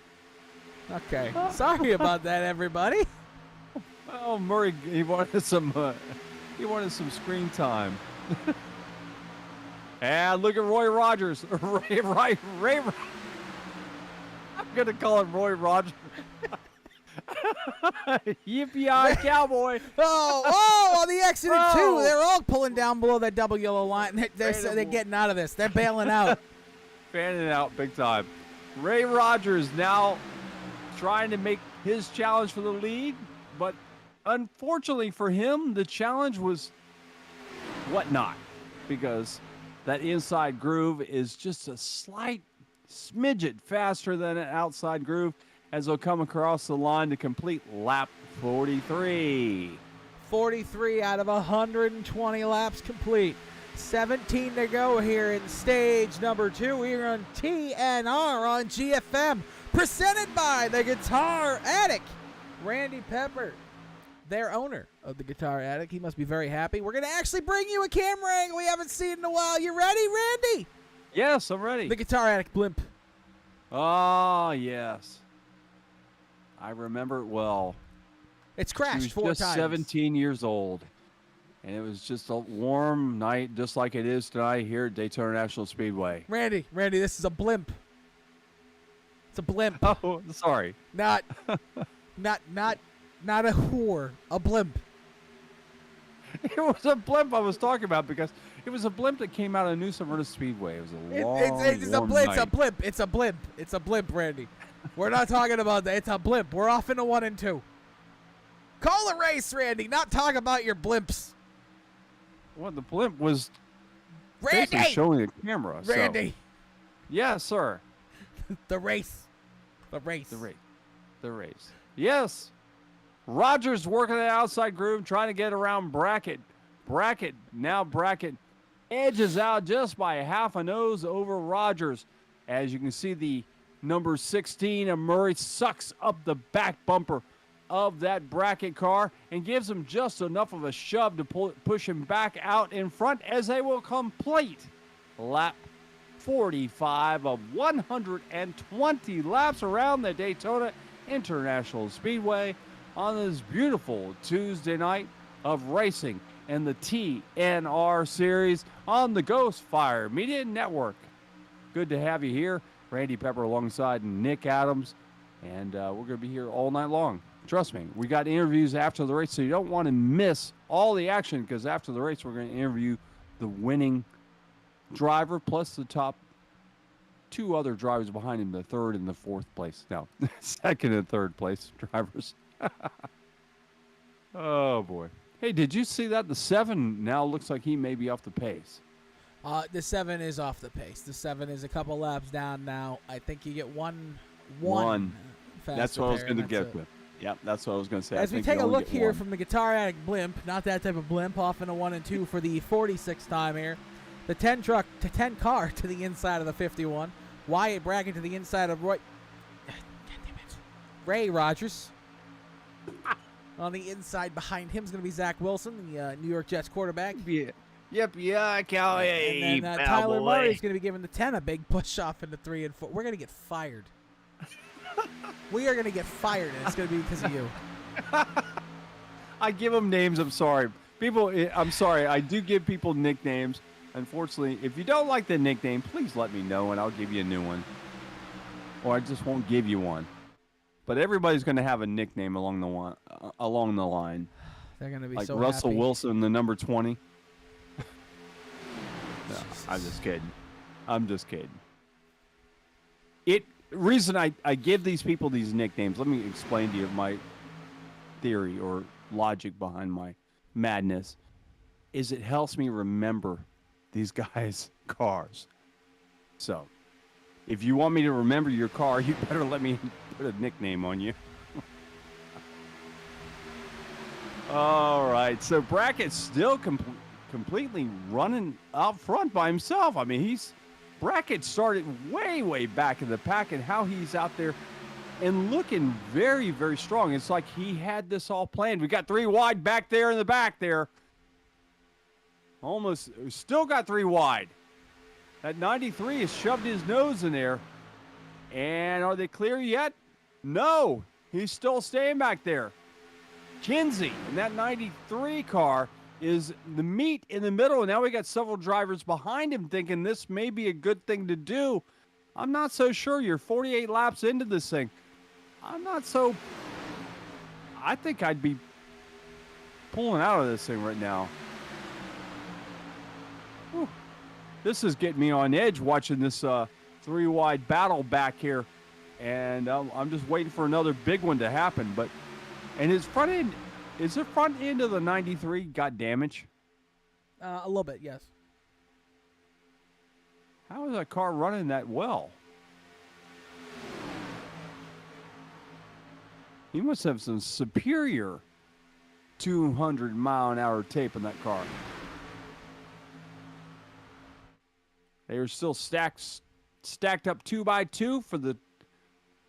Okay. Sorry about that, everybody. Oh, Murray, he wanted some screen time. And look at Roy Rogers. Ray. I'm going to call him Roy Rogers. Yippee cowboy. Oh, on the exit of 2. They're all pulling down below that double yellow line. They're getting out of this. They're bailing out. Fanning out big time. Ray Rogers now trying to make his challenge for the lead, but unfortunately for him, the challenge was whatnot, because that inside groove is just a slight smidget faster than an outside groove as they'll come across the line to complete lap 43. 43 out of 120 laps complete. 17 to go here in stage number 2. We're on TNR on GFM, presented by the Guitar Attic. Randy Pepper, their owner of the Guitar Attic. He must be very happy. We're going to actually bring you a camera angle we haven't seen in a while. You ready, Randy? Yes, I'm ready. The Guitar Attic blimp. Oh, yes. I remember it well. It's crashed 4 times. She was just 17 years old, and it was just a warm night, just like it is tonight here at Daytona National Speedway. Randy, this is a blimp. It's a blimp. Oh, sorry. Not a whore. A blimp. It was a blimp I was talking about because it was a blimp that came out of New Smyrna Speedway. It was a long, warm night. It's a blimp. It's a blimp. It's a blimp, Randy. We're not talking about that. It's a blimp. We're off into 1 and 2. Call a race, Randy. Not talk about your blimps. Well, the blimp was Randy showing the camera. Randy. So. Yes, sir. The race. Yes. Rogers working the outside groove, trying to get around Brackett. Brackett edges out just by half a nose over Rogers. As you can see, the Number 16, and Murray sucks up the back bumper of that bracket car and gives him just enough of a shove to push him back out in front as they will complete lap 45 of 120 laps around the Daytona International Speedway on this beautiful Tuesday night of racing in the TNR series on the Ghost Fire Media Network. Good to have you here. Randy Pepper alongside Nick Adams, and we're going to be here all night long. Trust me, we got interviews after the race, so you don't want to miss all the action, because after the race, we're going to interview the winning driver plus the top two other drivers behind him, the third and the fourth place. No, second and third place drivers. Oh, boy. Hey, did you see that? The 7 now looks like he may be off the pace. The 7 is off the pace. The 7 is a couple laps down now. I think you get one. That's what I was going to get with. Yep, that's what I was going to say. As we take a look here from the Guitar Addict blimp, not that type of blimp, off in a 1 and 2 for the 46th time here. The 10 car to the inside of the 51. Wyatt Bracken to the inside of Ray Rogers. On the inside behind him is going to be Zach Wilson, the New York Jets quarterback. Yeah. Yep, yeah, Callie. And then Tyler Murray is going to be giving the 10 a big push off into 3 and 4. We're going to get fired. We are going to get fired, and it's going to be because of you. I give them names. I'm sorry. I'm sorry. I do give people nicknames. Unfortunately, if you don't like the nickname, please let me know, and I'll give you a new one. Or I just won't give you one. But everybody's going to have a nickname along the line. They're going to be like so Russell happy. Wilson, the number 20. No, I'm just kidding. Reason I give these people these nicknames, let me explain to you my theory or logic behind my madness, is it helps me remember these guys' cars. So, if you want me to remember your car, you better let me put a nickname on you. All right, so Brackett's still completely running out front by himself. I mean, Brackett started way back in the pack, and how he's out there and looking very, very strong. It's like he had this all planned. We got 3 wide back there in the back there. Almost, still got 3 wide. That 93 has shoved his nose in there. And are they clear yet? No, he's still staying back there. Kinsey in that 93 car is the meat in the middle, and now we got several drivers behind him thinking this may be a good thing to do. I'm not so sure. You're 48 laps into this thing. I think I'd be pulling out of this thing right now. Whew. This is getting me on edge watching this 3-wide battle back here, and I'm just waiting for another big one to happen. And his front end. Is the front end of the 93 got damage? A little bit, yes. How is that car running that well? He must have some superior 200-mile-an-hour tape in that car. They are still stacked up 2 by 2 for the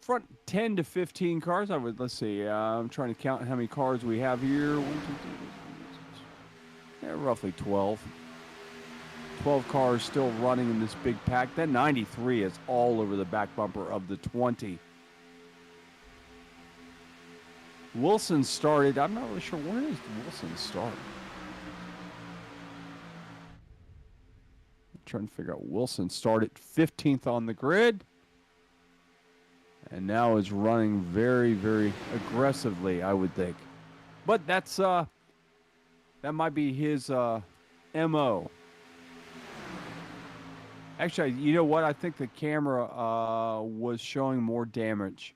front 10 to 15 cars. Let's see. I'm trying to count how many cars we have here. 1, 2, 3, 4, 5, 6. Roughly 12. 12 cars still running in this big pack. That 93 is all over the back bumper of the 20. Wilson started. I'm not really sure. Where does Wilson start? I'm trying to figure out. Wilson started 15th on the grid. And now is running very, very aggressively, I would think. But that's that might be his MO. Actually, you know what? I think the camera was showing more damage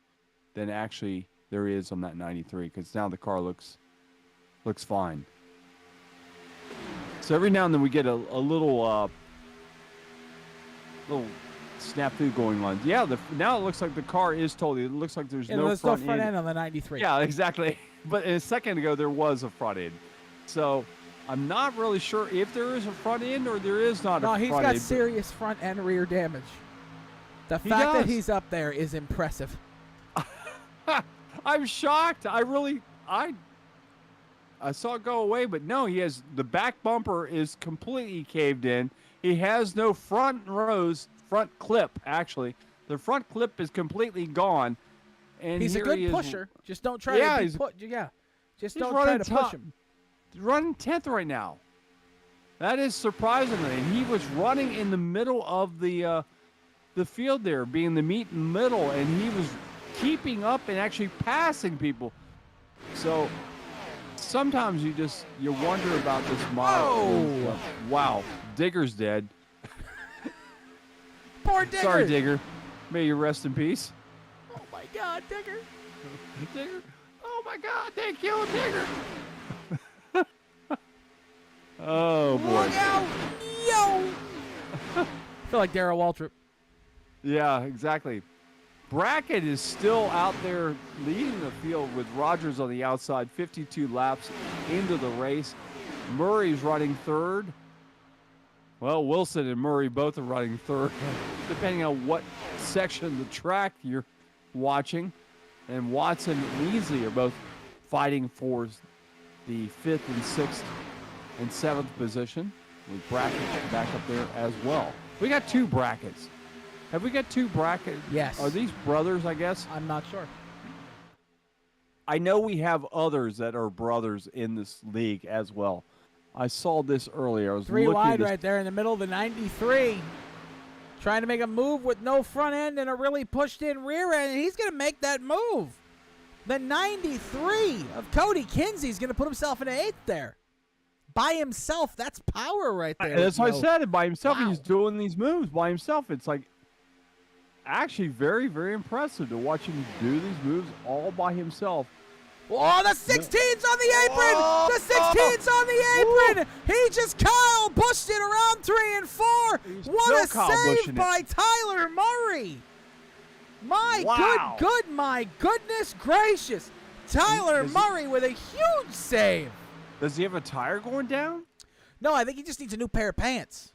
than actually there is on that 93, because now the car looks fine. So every now and then we get a little snafu going on. Yeah, now it looks like the car is totally. It looks like there's no front end on the 93. Yeah, exactly. But a second ago there was a front end, so I'm not really sure if there is a front end or there is not. No, a front end. he's got serious front and rear damage. The fact that he's up there is impressive. I'm shocked. I saw it go away, but no, he has the back bumper is completely caved in. He has no front clip, actually. The front clip is completely gone. And he's a good pusher. Just don't try to Just don't try to push him. He's running 10th right now. That is surprisingly. And he was running in the middle of the field there, being the meet in the middle, and he was keeping up and actually passing people. So sometimes you wonder about this model. Oh. Wow, Digger's dead. Poor Digger. Sorry, Digger. May you rest in peace. Oh my God, Digger. Digger. Oh my God, they killed Digger. Oh boy. Look out, yo. I feel like Darrell Waltrip. Yeah, exactly. Brackett is still out there leading the field with Rogers on the outside, 52 laps into the race. Murray's running third. Well, Wilson and Murray both are running third, depending on what section of the track you're watching. And Watson and Easley are both fighting for the 5th and 6th and 7th position, with Brackett back up there as well. We got 2 brackets. Have we got 2 brackets? Yes. Are these brothers, I guess? I'm not sure. I know we have others that are brothers in this league as well. I saw this earlier. I was 3 looking wide right there in the middle of the 93. Trying to make a move with no front end and a really pushed in rear end, and he's going to make that move. The 93 of Cody Kinsey's going to put himself in 8th there. By himself, that's power right there. That's what I said. By himself, Wow. He's doing these moves by himself. It's like actually very, very impressive to watch him do these moves all by himself. Oh, the 16's on the apron! The 16's on the apron! He just Kyle Bushed it around 3 and 4. What a save by Tyler Murray! My goodness gracious! Tyler Murray with a huge save. Does he have a tire going down? No, I think he just needs a new pair of pants.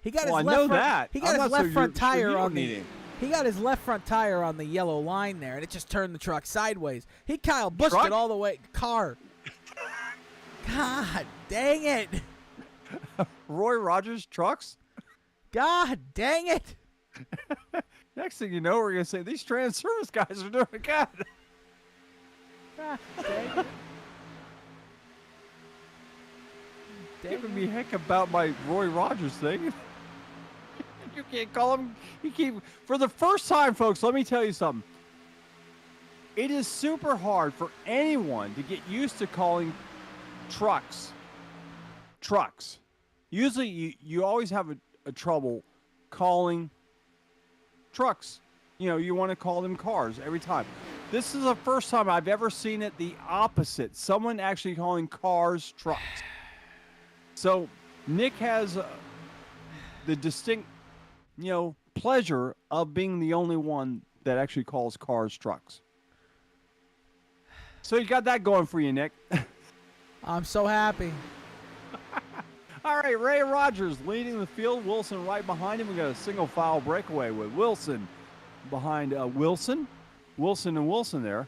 He got his I left know front, that. He got his left front tire on the. it. He got his left front tire on the yellow line there, and it just turned the truck sideways. He Kyle Bushed it all the way. Car. God dang it. Roy Rogers trucks? God dang it. Next thing you know, we're going to say, these trans service guys are doing good. God dang it. Giving me heck about my Roy Rogers thing. You can't call him. For the first time, folks, let me tell you something. It is super hard for anyone to get used to calling trucks. Usually, you always have a trouble calling trucks. You know, you want to call them cars every time. This is the first time I've ever seen it the opposite. Someone actually calling cars trucks. So Nick has the distinct, pleasure of being the only one that actually calls cars trucks. So you got that going for you, Nick. I'm so happy. All right, Ray Rogers leading the field. Wilson right behind him. We got a single file breakaway with Wilson behind Wilson and Wilson there.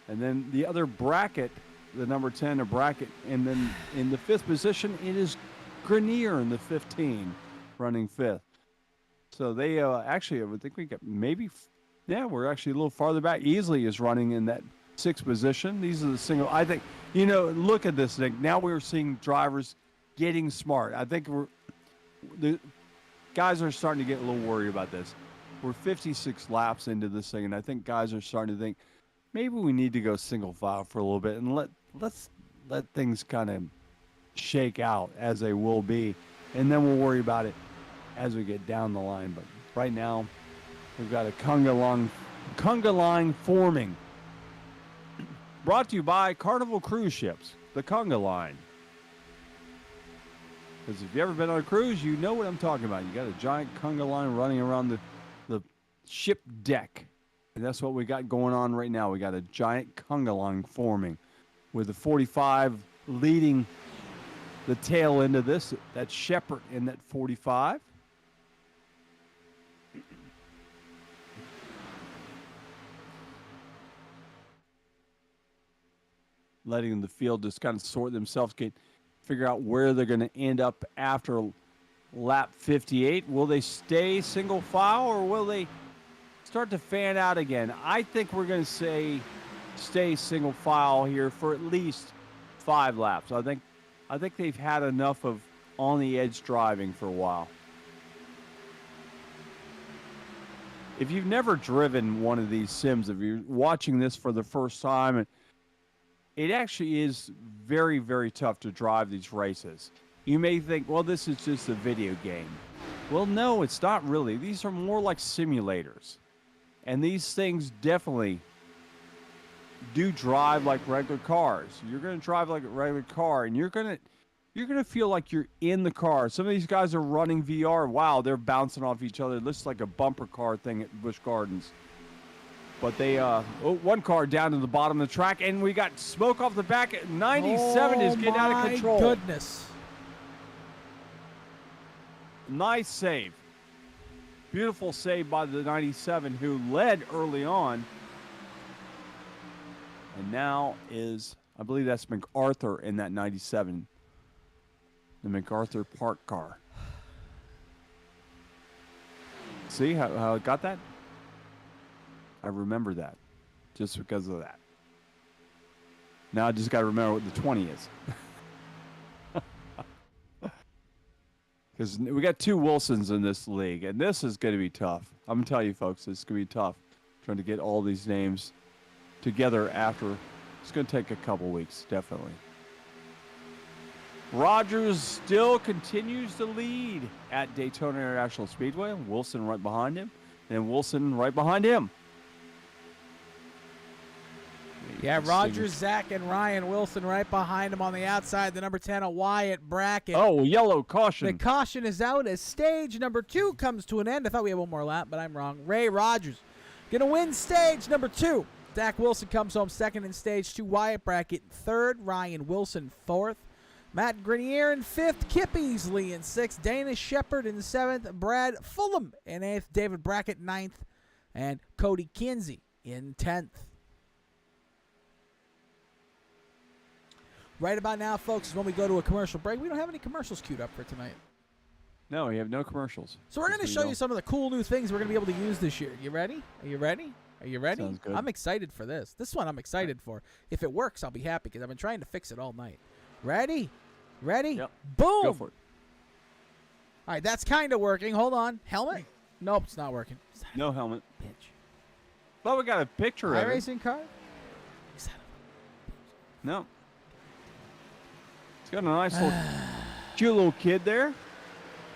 And then the other bracket, the number 10, a bracket. And then in the 5th position, it is Grenier in the 15, running 5th. So they actually, I think we got we're actually a little farther back. Easley is running in that 6th position. These are the single. I think, look at this, Nick. Now we're seeing drivers getting smart. I think the guys are starting to get a little worried about this. We're 56 laps into this thing, and I think guys are starting to think maybe we need to go single file for a little bit and let things kind of shake out as they will be, and then we'll worry about it as we get down the line. But right now, we've got a conga line forming. Brought to you by Carnival Cruise Ships, the conga line. Because if you've ever been on a cruise, you know what I'm talking about. You got a giant conga line running around the ship deck. And that's what we got going on right now. We got a giant conga line forming with the 45 leading the tail end of this. That's Shepard in that 45. letting the field just kind of sort themselves, figure out where they're going to end up after lap 58. Will they stay single file or will they start to fan out again? I think we're going to stay single file here for at least 5 laps. I think they've had enough of on the edge driving for a while. If you've never driven one of these sims, if you're watching this for the first time, it actually is very, very tough to drive these races. You may think, well, this is just a video game. Well, no, it's not really. These are more like simulators. And these things definitely do drive like regular cars. You're going to drive like a regular car, and you're going to feel like you're in the car. Some of these guys are running VR. Wow, they're bouncing off each other. It looks like a bumper car thing at Busch Gardens. But they, one car down to the bottom of the track, and we got smoke off the back. 97 is getting out of control. Oh, my goodness. Nice save. Beautiful save by the 97, who led early on. And now is, I believe that's MacArthur in that 97. The MacArthur Park car. See how it got that? I remember that just because of that. Now I just got to remember what the 20 is. Because we got 2 Wilsons in this league, and this is going to be tough. I'm going to tell you, folks, it's going to be tough trying to get all these names together after. It's going to take a couple weeks, definitely. Rogers still continues to lead at Daytona International Speedway. Wilson right behind him, and Wilson right behind him. Yeah, Rogers, Zach, and Ryan Wilson right behind him on the outside. The number 10, a Wyatt Brackett. Oh, yellow caution. The caution is out as stage number 2 comes to an end. I thought we had one more lap, but I'm wrong. Ray Rogers going to win stage number 2. Zach Wilson comes home second in stage 2. Wyatt Brackett third. Ryan Wilson fourth. Matt Grenier in 5th. Kip Easley in 6th. Dana Shepard in 7th. Brad Fulham in 8th. David Brackett 9th. And Cody Kinsey in 10th. Right about now, folks, is when we go to a commercial break. We don't have any commercials queued up for tonight. No, we have no commercials. So we're going to show you some of the cool new things we're going to be able to use this year. You ready? Are you ready? Are you ready? Sounds good. I'm excited for this. This one I'm excited for. If it works, I'll be happy because I've been trying to fix it all night. Ready? Ready? Yep. Boom! Go for it. All right, that's kind of working. Hold on. Helmet? Nope, it's not working. No helmet. Bitch. But we got a picture of it. iRacing car? No. It's got a nice little, cute little kid there.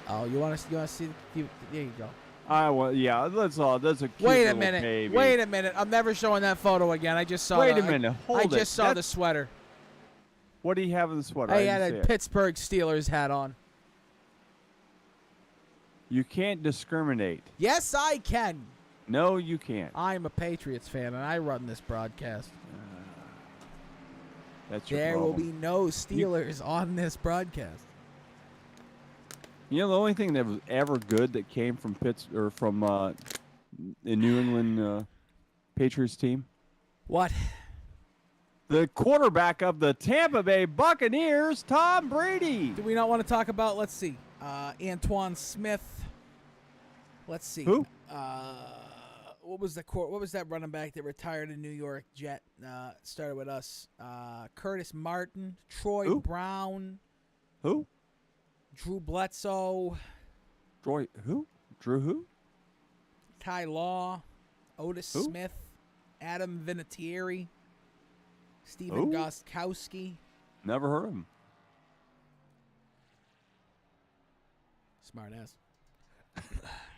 Oh, you want to see? There you go. Yeah, that's all. That's a cute Wait a little minute. baby. Wait a minute. I'm never showing that photo again. I just saw. Wait a minute. Hold it. I just saw the sweater. What do you have in the sweater? He had a Pittsburgh Steelers hat on. You can't discriminate. Yes, I can. No, you can't. I'm a Patriots fan, and I run this broadcast. That's your There problem. will be no Steelers on this broadcast. You know, the only thing that was ever good that came from the New England Patriots team? What? The quarterback of the Tampa Bay Buccaneers, Tom Brady. Do we not want to talk about, let's see, Antoine Smith. Let's see. Who? What was that running back that retired in New York Jet? Started with us. Curtis Martin, Troy Who? Brown. Who? Drew Bledsoe. Who? Drew who? Ty Law. Otis Who? Smith. Adam Vinatieri. Stephen Who? Gostkowski. Never heard of him. Smart ass.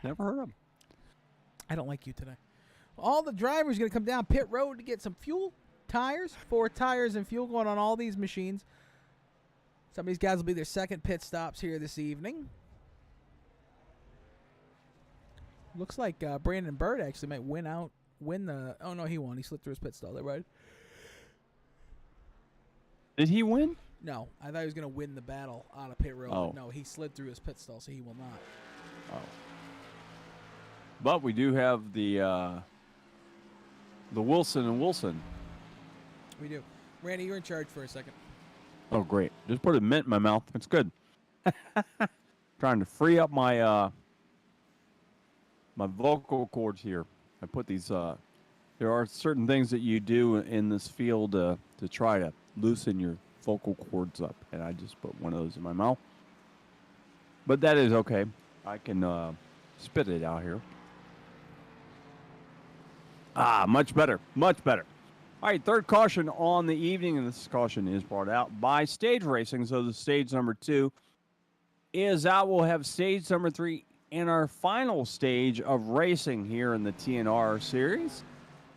Never heard of him. I don't like you today. All the drivers going to come down pit road to get some fuel, tires, 4 tires and fuel going on all these machines. Some of these guys will be their second pit stops here this evening. Looks like Brandon Bird actually might win the. Oh no, he won. He slipped through his pit stall. There, right? Did he win? No, I thought he was going to win the battle out of pit road. Oh. But no, he slid through his pit stall, so he will not. Oh. But we do have the Wilson and Wilson. We do. Randy, you're in charge for a second. Oh, great. Just put a mint in my mouth. It's good. Trying to free up my my vocal cords here. I put these. There are certain things that you do in this field to try to loosen your vocal cords up, and I just put one of those in my mouth. But that is okay. I can spit it out here. Much better. Much better. All right, third caution on the evening, and this caution is brought out by Stage Racing. So the stage number 2 is out. We'll have stage number 3 in our final stage of racing here in the TNR series.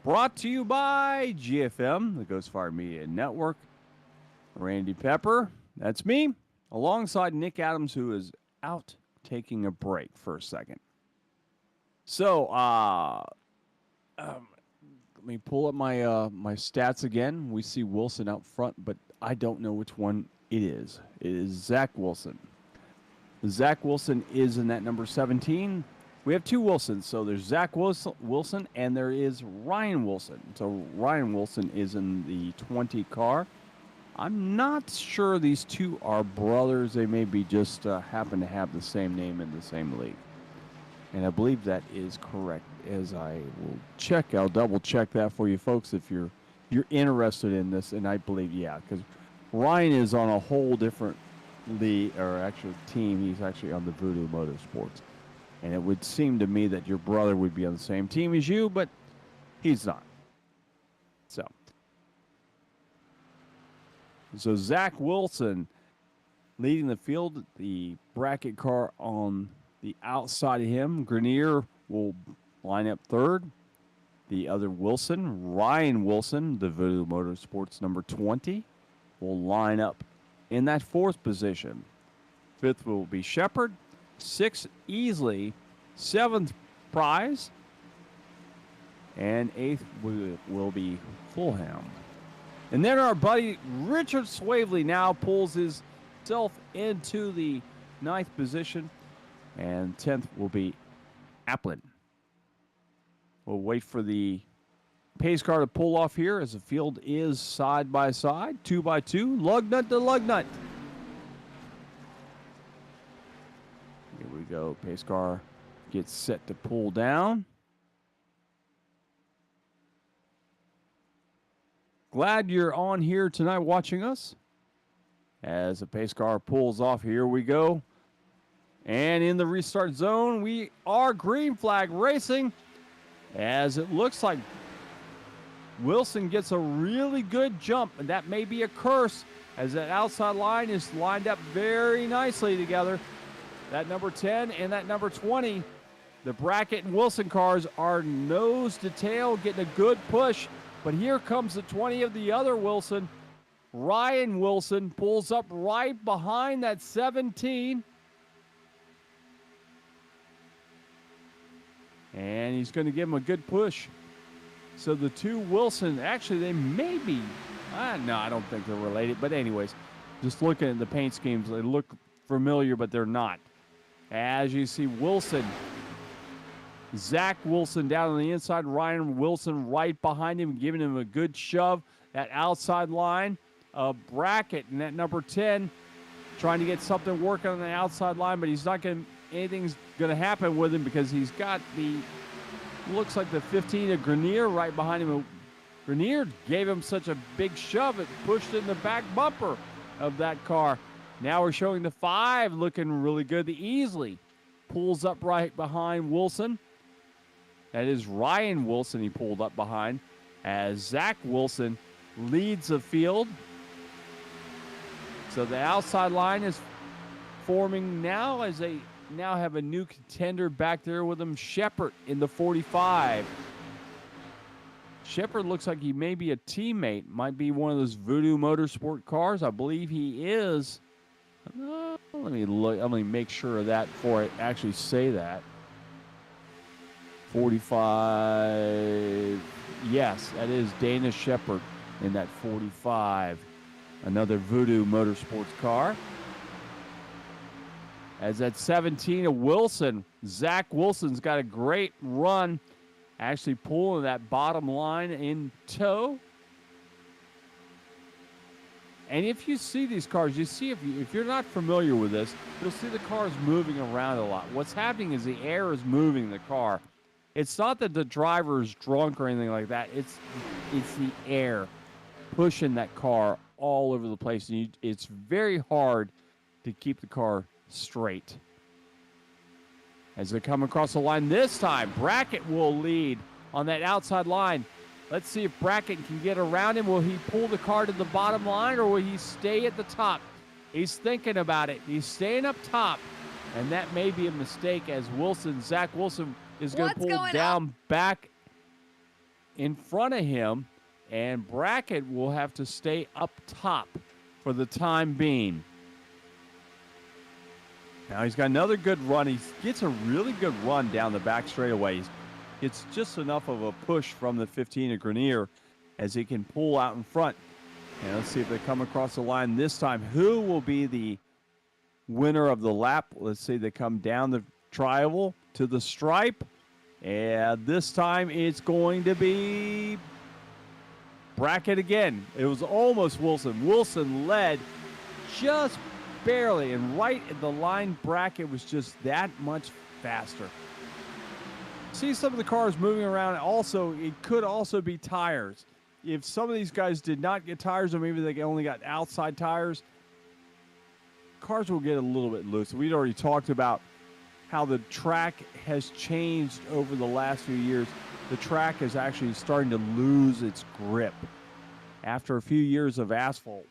Brought to you by GFM, the Ghost Fire Media Network. Randy Pepper, that's me, alongside Nick Adams, who is out taking a break for a second. So, let me pull up my my stats again. We see Wilson out front, but I don't know which one it is. It is Zach Wilson. Zach Wilson is in that number 17. We have two Wilsons, so there's Zach Wilson and there is Ryan Wilson. So Ryan Wilson is in the 20 car. I'm not sure these two are brothers. They may be just happen to have the same name in the same league. And I believe that is correct. As I will check, I'll double check that for you folks if you're interested in this. And I believe, yeah, because Ryan is on a whole different league, or actual team. He's actually on the Voodoo Motorsports. And it would seem to me that your brother would be on the same team as you, but he's not. So Zach Wilson leading the field, the bracket car on the outside of him. Grenier will line up third. The other Wilson, Ryan Wilson, the Voodoo Motorsports number 20, will line up in that fourth position. Fifth will be Shepard. Sixth, Easley. Seventh, Prize. And eighth will be Fulham. And then our buddy Richard Swavely now pulls himself into the ninth position. And 10th will be Applin. We'll wait for the pace car to pull off here as the field is side by side, 2 by 2, lug nut to lug nut. Here we go. Pace car gets set to pull down. Glad you're on here tonight watching us. As the pace car pulls off, here we go. And in the restart zone, we are green flag racing. As it looks like Wilson gets a really good jump, and that may be a curse as that outside line is lined up very nicely together. That number 10 and that number 20, the Brackett and Wilson cars are nose to tail, getting a good push. But here comes the 20 of the other Wilson. Ryan Wilson pulls up right behind that 17. And he's going to give him a good push. So the two Wilson, actually, they may be, no, I don't think they're related. But anyways, just looking at the paint schemes, they look familiar, but they're not. As you see, Wilson, Zach Wilson down on the inside, Ryan Wilson right behind him, giving him a good shove. That outside line of Brackett and that number 10, trying to get something working on the outside line, but he's not going to, anything's going to happen with him because he's got the, looks like the 15 of Grenier right behind him. Grenier gave him such a big shove, it pushed in the back bumper of that car. Now we're showing the 5 looking really good. The Easley pulls up right behind Wilson. That is Ryan Wilson he pulled up behind as Zach Wilson leads the field. So the outside line is forming now as they now have a new contender back there with them, Shepard in the 45. Shepard looks like he may be a teammate, might be one of those Voodoo Motorsport cars. I believe he is. Let me look. Let me make sure of that before I actually say that. 45. Yes, that is Dana Shepard in that 45. Another Voodoo Motorsports car. As that 17 of Wilson, Zach Wilson's got a great run, actually pulling that bottom line in tow. And if you see these cars, you see if you're not familiar with this, you'll see the cars moving around a lot. What's happening is the air is moving the car. It's not that the driver is drunk or anything like that. It's the air pushing that car all over the place. And it's very hard to keep the car straight. As they come across the line this time, Brackett will lead on that outside line. Let's see if Brackett can get around him. Will he pull the car to the bottom line, or will he stay at the top? He's thinking about it. He's staying up top, and that may be a mistake as Zach Wilson is going to pull down back in front of him, and Brackett will have to stay up top for the time being. Now he's got another good run. He gets a really good run down the back straightaways. It's just enough of a push from the 15 of Grenier as he can pull out in front. And let's see if they come across the line this time. Who will be the winner of the lap? Let's see, they come down the tri-oval to the stripe. And this time it's going to be Brackett again. It was almost Wilson. Wilson led just barely, and right at the line, Brackett was just that much faster. See some of the cars moving around. Also, it could also be tires. If some of these guys did not get tires, or maybe they only got outside tires, cars will get a little bit loose. We'd already talked about how the track has changed over the last few years. The track is actually starting to lose its grip. After a few years of asphalt,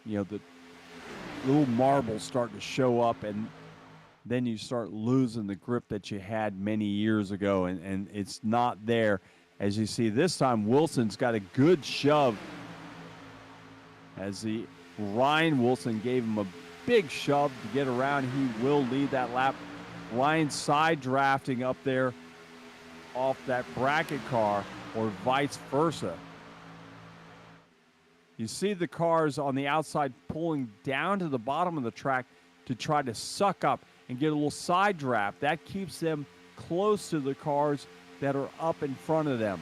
the little marbles start to show up, and then you start losing the grip that you had many years ago, and it's not there. As you see this time, Wilson's got a good shove. As Ryan Wilson gave him a big shove to get around. He will lead that lap. Ryan side drafting up there off that Brackett car, or vice versa. You see the cars on the outside pulling down to the bottom of the track to try to suck up and get a little side draft. That keeps them close to the cars that are up in front of them.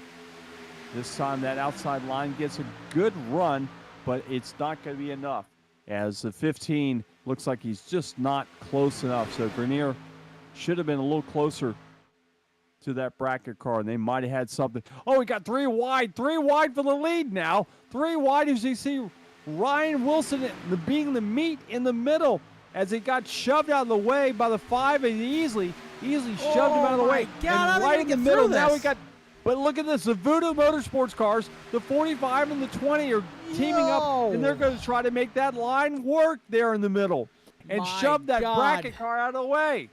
This time that outside line gets a good run, but it's not going to be enough, as the 15 looks like he's just not close enough. So Grenier should have been a little closer to that Brackett car, and they might have had something. Oh, we got 3 wide for the lead now. 3 wide as you see Ryan Wilson being the meat in the middle, as he got shoved out of the way by the 5, and easily shoved him out of the way. God, and right in the middle, now we got, but look at this, the Voodoo Motorsports cars, the 45 and the 20 are teaming up, and they're going to try to make that line work there in the middle and shove that Brackett car out of the way.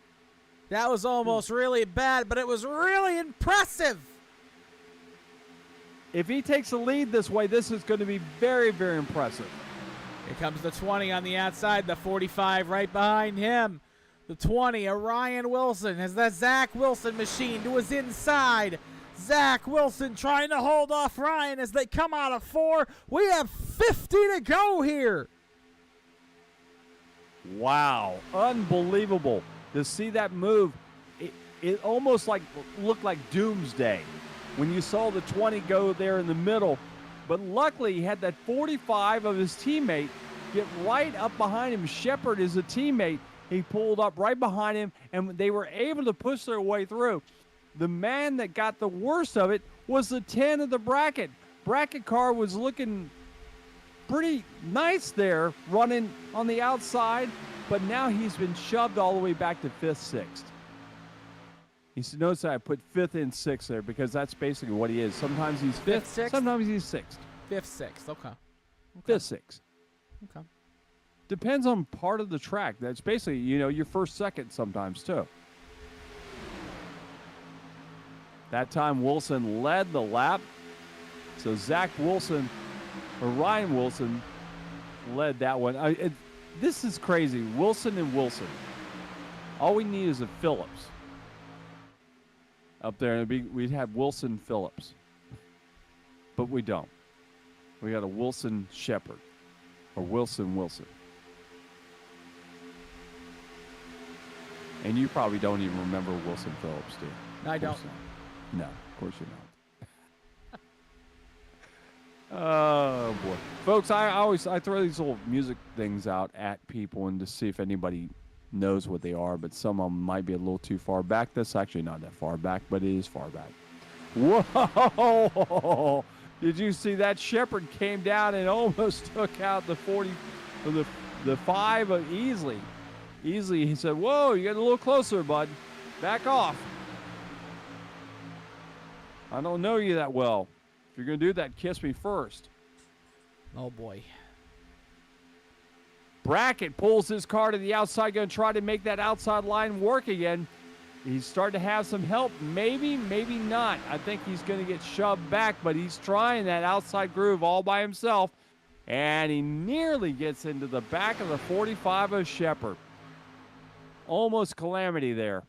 That was almost really bad, but it was really impressive. If he takes the lead this way, this is going to be very, very impressive. Here comes the 20 on the outside, the 45 right behind him. The 20, Ryan Wilson, has the Zach Wilson machine to his inside. Zach Wilson trying to hold off Ryan as they come out of 4. We have 50 to go here. Wow, unbelievable to see that move. It almost looked like doomsday when you saw the 20 go there in the middle. But luckily, he had that 45 of his teammate get right up behind him. Shepard is a teammate. He pulled up right behind him, and they were able to push their way through. The man that got the worst of it was the 10 of the Brackett. Brackett car was looking pretty nice there, running on the outside, but now he's been shoved all the way back to 5th, 6th. He said, notice that I put 5th and 6th there because that's basically what he is. Sometimes he's 5th, 6th? sometimes he's 6th. 5th, 6th, okay. 5th, 6th. Okay. Depends on part of the track. That's basically, your first, second sometimes too. That time Wilson led the lap. So Zach Wilson, or Ryan Wilson, led that one. This is crazy. Wilson and Wilson. All we need is a Phillips. Up there, we'd have Wilson Phillips. But we don't. We got a Wilson Shepard. Or Wilson. And you probably don't even remember Wilson Phillips, do you? No, I don't. No, of course you don't. Oh boy, folks! I throw these little music things out at people and to see if anybody knows what they are, but some of them might be a little too far back. That's actually not that far back, but it is far back. Whoa! Did you see that? Shepherd came down and almost took out the 40, the 5 easily. Easily, he said, "Whoa, you got a little closer, bud. Back off. I don't know you that well. If you're going to do that, kiss me first." Oh, boy. Brackett pulls his car to the outside, going to try to make that outside line work again. He's starting to have some help. Maybe, maybe not. I think he's going to get shoved back, but he's trying that outside groove all by himself. And he nearly gets into the back of the 45 of Shepherd. Almost calamity there.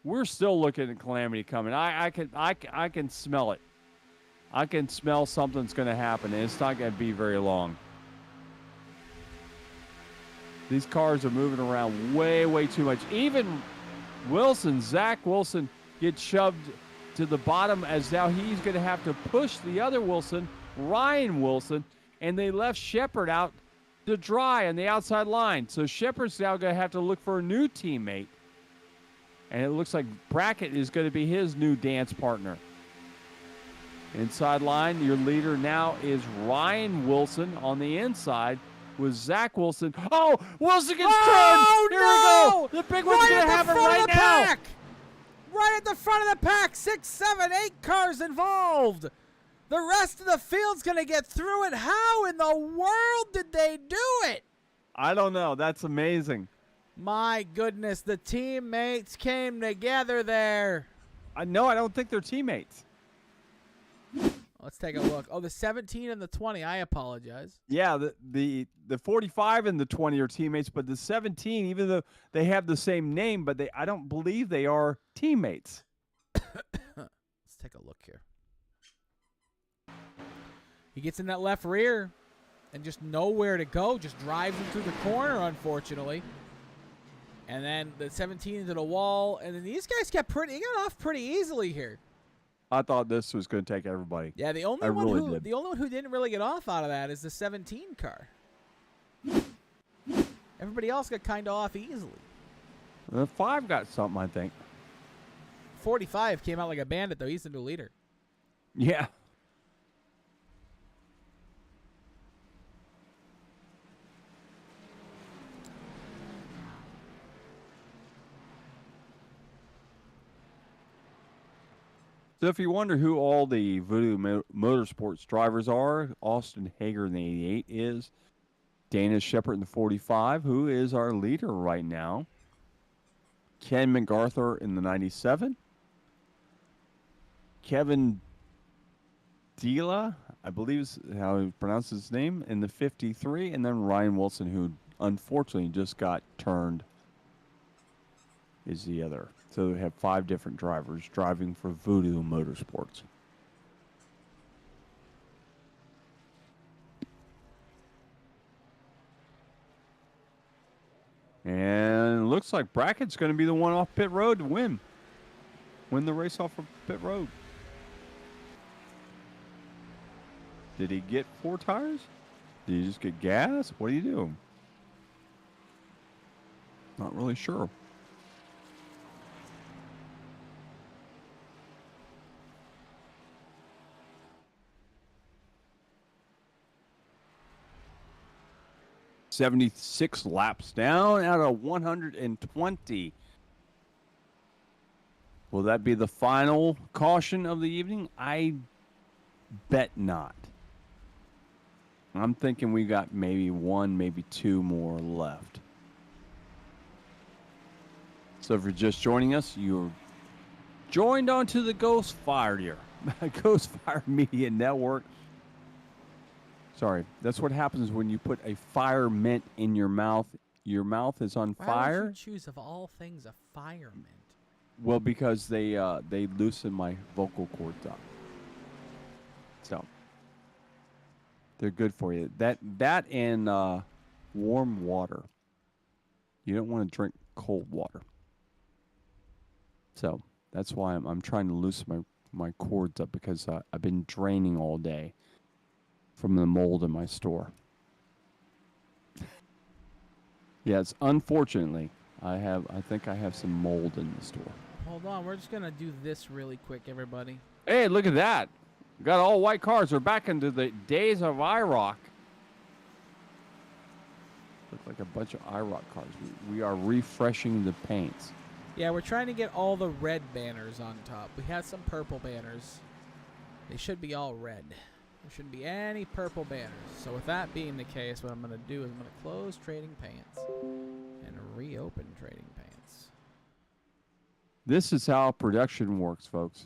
We're still looking at calamity coming. I can smell it. I can smell something's going to happen, and it's not going to be very long. These cars are moving around way, way too much. Even Wilson, Zach Wilson, gets shoved to the bottom as now he's going to have to push the other Wilson, Ryan Wilson, and they left Shepherd out to dry on the outside line. So Shepherd's now going to have to look for a new teammate. And it looks like Brackett is going to be his new dance partner. Inside line, your leader now is Ryan Wilson on the inside with Zach Wilson. Oh, Wilson gets turned. Here we go. The big one's going to happen right now. Pack. Right at the front of the pack. 6, 7, 8 cars involved. The rest of the field's going to get through it. How in the world did they do it? I don't know. That's amazing. My goodness, the teammates came together there. No, I don't think they're teammates. Let's take a look. Oh, the 17 and the 20. I apologize. Yeah, the 45 and the 20 are teammates, but the 17, even though they have the same name, but I don't believe they are teammates. Let's take a look here. He gets in that left rear and just nowhere to go. Just drives him through the corner, unfortunately. And then the 17 into the wall. And then these guys got off pretty easily here. I thought this was going to take everybody. Yeah, the only one who didn't really get off out of that is the 17 car. Everybody else got kind of off easily. The 5 got something, I think. 45 came out like a bandit, though. He's the new leader. Yeah. So if you wonder who all the Voodoo Motorsports drivers are, Austin Hager in the 88 is. Dana Shepherd in the 45, who is our leader right now. Ken MacArthur in the 97. Kevin Dila, I believe is how he pronounces his name, in the 53. And then Ryan Wilson, who unfortunately just got turned, is the other. So we have 5 different drivers driving for Voodoo Motorsports. And it looks like Brackett's going to be the one off pit road to win the race off of pit road. Did he get 4 tires? Did he just get gas? What do you do? Not really sure. $76 laps down out of 120. Will that be the final caution of the evening? I bet not. I'm thinking we got maybe 1, maybe 2 more left. So if you're just joining us, you're joined onto the Ghost Fire Media Network. Sorry, that's what happens when you put a fire mint in your mouth. Your mouth is on fire. Why would you choose of all things a fire mint? Well, because they loosen my vocal cords up. So they're good for you. That and warm water. You don't want to drink cold water. So that's why I'm trying to loosen my cords up, because I've been draining all day from the mold in my store. Yes, unfortunately, I think I have some mold in the store. Hold on, we're just gonna do this really quick, everybody. Hey, look at that! We got all white cars. We're back into the days of IROC. Look like a bunch of IROC cars. We are refreshing the paints. Yeah, we're trying to get all the red banners on top. We had some purple banners. They should be all red. There shouldn't be any purple banners. So with that being the case, what I'm going to do is I'm going to close Trading Paints and reopen Trading Paints. This is how production works, folks.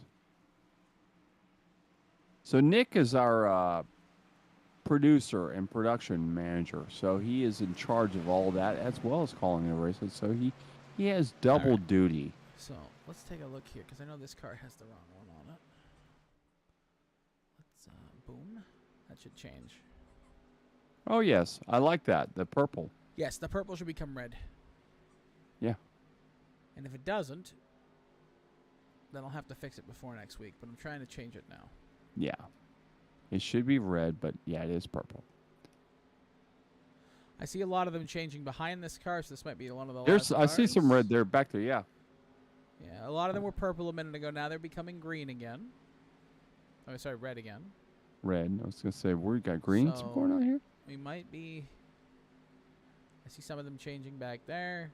So Nick is our producer and production manager. So he is in charge of all that as well as calling the races. So he has double duty. So let's take a look here because I know this car has the wrong one on it. Let's boom. That should change. Oh yes, I like that. The purple. Yes, the purple should become red. Yeah. And if it doesn't, then I'll have to fix it before next week. But I'm trying to change it now. Yeah. It should be red, but yeah, it is purple. I see a lot of them changing behind this car, so this might be one of the last I see some red there back there, yeah. Yeah, a lot of them were purple a minute ago. Now they're becoming green again. Oh, sorry, red again. Red. I was going to say, we got greens going on here? We might be... I see some of them changing back there.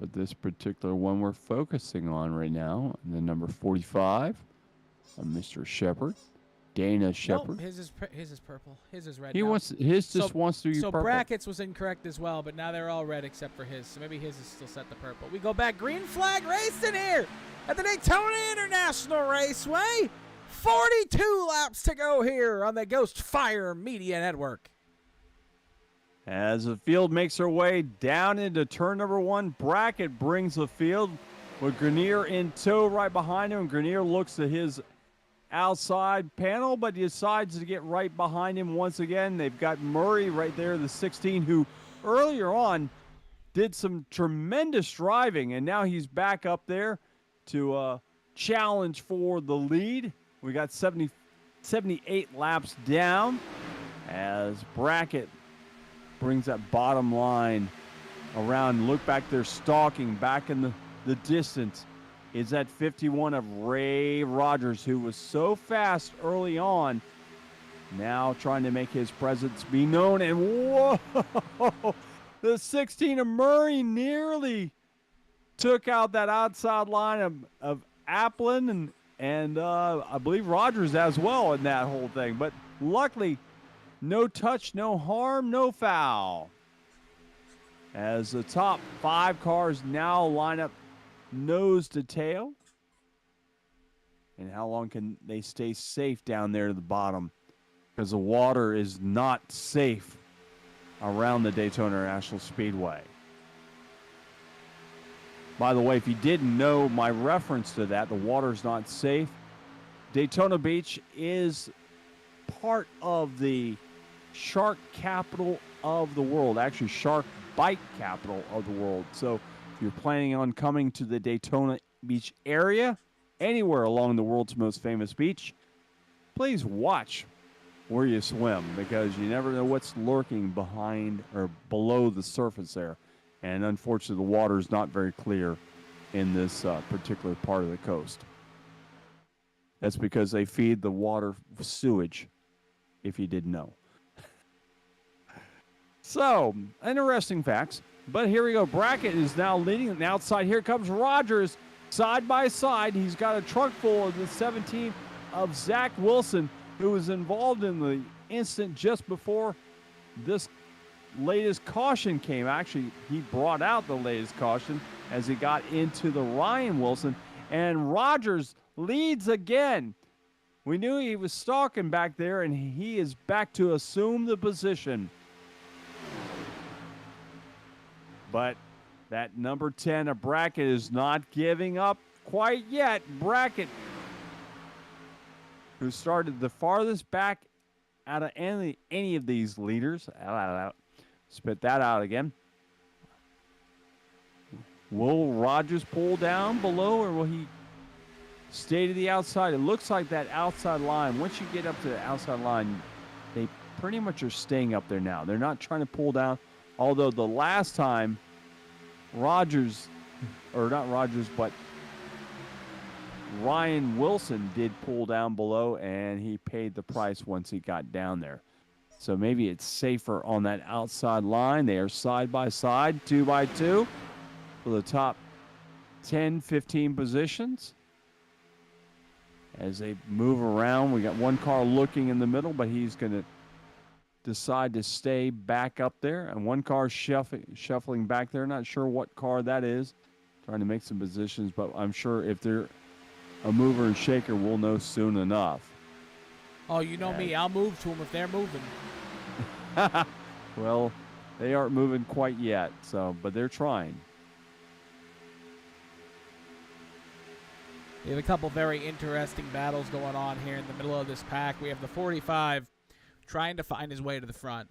But this particular one we're focusing on right now, the number 45, Mr. Shepard, Dana Shepard. Nope, his is purple. His is red. He now. wants wants to be purple. So brackets was incorrect as well, but now they're all red except for his. So maybe his is still set to purple. We go back green flag racing here at the Daytona International Raceway. 42 laps to go here on the Ghost Fire Media Network. As the field makes her way down into turn number 1, Brackett brings the field with Grenier in tow right behind him. Grenier looks to his outside panel, but decides to get right behind him once again. They've got Murray right there, the 16, who earlier on did some tremendous driving, and now he's back up there to challenge for the lead. We got 78 laps down as Brackett brings that bottom line around. Look back there, stalking back in the distance is that 51 of Ray Rogers, who was so fast early on, now trying to make his presence be known. And whoa, the 16 of Murray nearly took out that outside line of Applin and I believe Rogers as well in that whole thing. But luckily, no touch, no harm, no foul. As the top 5 cars now line up nose to tail. And how long can they stay safe down there to the bottom? Because the water is not safe around the Daytona International Speedway. By the way, if you didn't know my reference to that, the water's not safe. Daytona Beach is part of the shark capital of the world. Actually, shark bite capital of the world. So if you're planning on coming to the Daytona Beach area, anywhere along the world's most famous beach, please watch where you swim, because you never know what's lurking behind or below the surface there. And unfortunately, the water is not very clear in this particular part of the coast. That's because they feed the water sewage, if you didn't know. So, interesting facts. But here we go. Brackett is now leading on the outside. Here comes Rogers side by side. He's got a truck full of the 17 of Zach Wilson, who was involved in the incident just before this latest caution came. Actually, he brought out the latest caution as he got into the Ryan Wilson. And Rogers leads again. We knew he was stalking back there, and he is back to assume the position. But that number 10 of Brackett is not giving up quite yet. Brackett, who started the farthest back out of any of these leaders. Spit that out again. Will Rogers pull down below, or will he stay to the outside. It looks like that outside line, once you get up to the outside line, they pretty much are staying up there now. They're not trying to pull down, although the last time Rogers, or not Rogers, but Ryan Wilson did pull down below, and he paid the price once he got down there. So maybe it's safer on that outside line. They are side by side, 2 by 2 for the top 10, 15 positions. As they move around, we got one car looking in the middle, but he's going to decide to stay back up there. And one car shuffling back there. Not sure what car that is. Trying to make some positions, but I'm sure if they're a mover and shaker, we'll know soon enough. Oh, you know me. I'll move to them if they're moving. Well, they aren't moving quite yet, but they're trying. We have a couple very interesting battles going on here in the middle of this pack. We have the 45 trying to find his way to the front.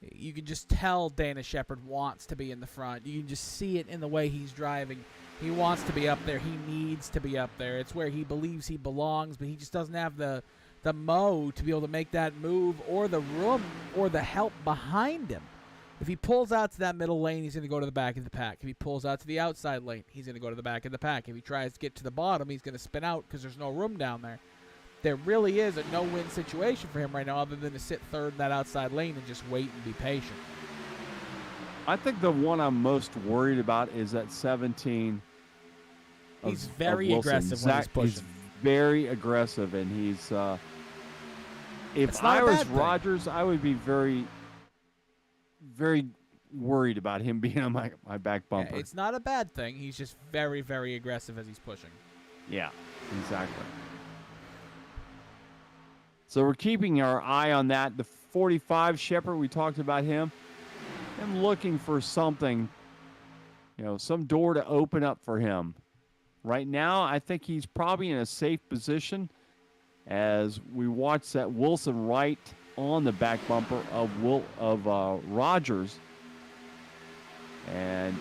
You can just tell Dana Shepard wants to be in the front. You can just see it in the way he's driving. He wants to be up there. He needs to be up there. It's where he believes he belongs, but he just doesn't have the mo to be able to make that move or the room or the help behind him. If he pulls out to that middle lane, he's going to go to the back of the pack. If he pulls out to the outside lane, he's going to go to the back of the pack. If he tries to get to the bottom, he's going to spin out because there's no room down there. There really is a no-win situation for him right now other than to sit third in that outside lane and just wait and be patient. I think the one I'm most worried about is that 17. He's very aggressive when he's pushing. He's very aggressive, and he's if I was Rogers, I would be very, very worried about him being on my back bumper. Yeah, it's not a bad thing. He's just very, very aggressive as he's pushing. Yeah, exactly. So we're keeping our eye on that. The 45 Shepard, we talked about him. I'm looking for something, some door to open up for him. Right now, I think he's probably in a safe position as we watch that Wilson right on the back bumper of Rogers. And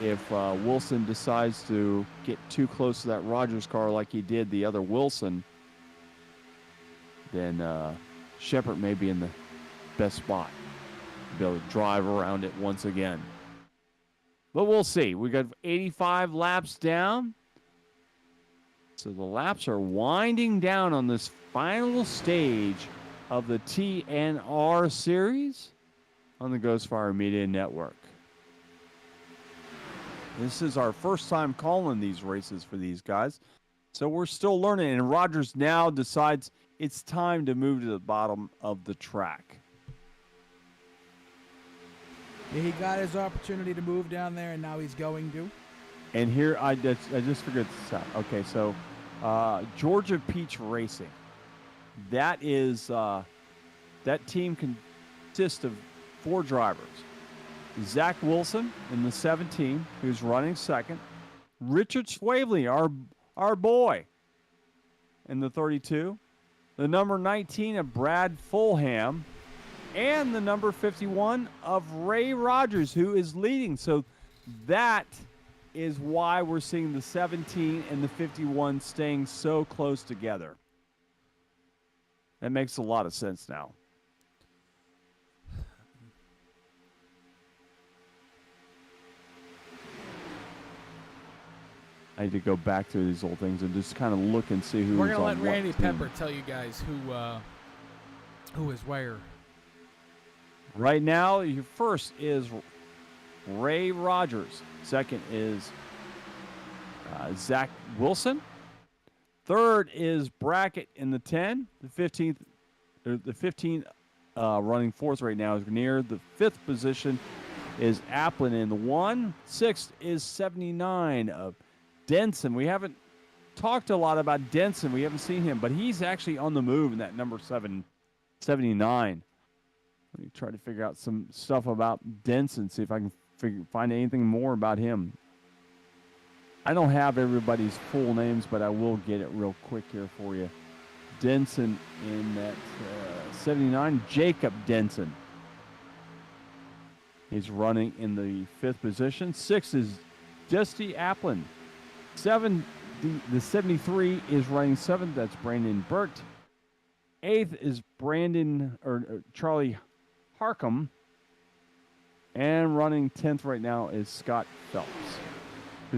if Wilson decides to get too close to that Rogers car like he did the other Wilson, then Shepard may be in the best spot to be able to drive around it once again. But we'll see. We got 85 laps down. So the laps are winding down on this final stage of the TNR series on the Ghostfire Media Network. This is our first time calling these races for these guys. So we're still learning. And Rogers now decides it's time to move to the bottom of the track. Yeah, he got his opportunity to move down there, and now he's going to. And here, I just figured this out. Okay, so Georgia Peach Racing. That is, that team consists of 4 drivers. Zach Wilson in the 17, who's running second. Richard Swavely, our boy, in the 32. The number 19 of Brad Fulham. And the number 51 of Ray Rogers, who is leading. So that is why we're seeing the 17 and the 51 staying so close together. That makes a lot of sense now. I need to go back through these old things and just kind of look and see who's on what team. We're going to let Randy Pepper tell you guys who is where. Right now, your first is Ray Rogers. Second is Zach Wilson. Third is Brackett in the 10. The 15 running fourth right now is Grenier. The 5th position is Applin in the 1. 6th is 79 of Denson. We haven't talked a lot about Denson. We haven't seen him, but he's actually on the move in that number 79. Let me try to figure out some stuff about Denson, see if I can find anything more about him. I don't have everybody's full names, but I will get it real quick here for you. Denson in that 79, Jacob Denson. He's running in the 5th position. 6 is Dusty Applin. 7, The 73 is running 7th. That's Brandon Burt. 8th is Charlie Harcum. And running 10th right now is Scott Phelps.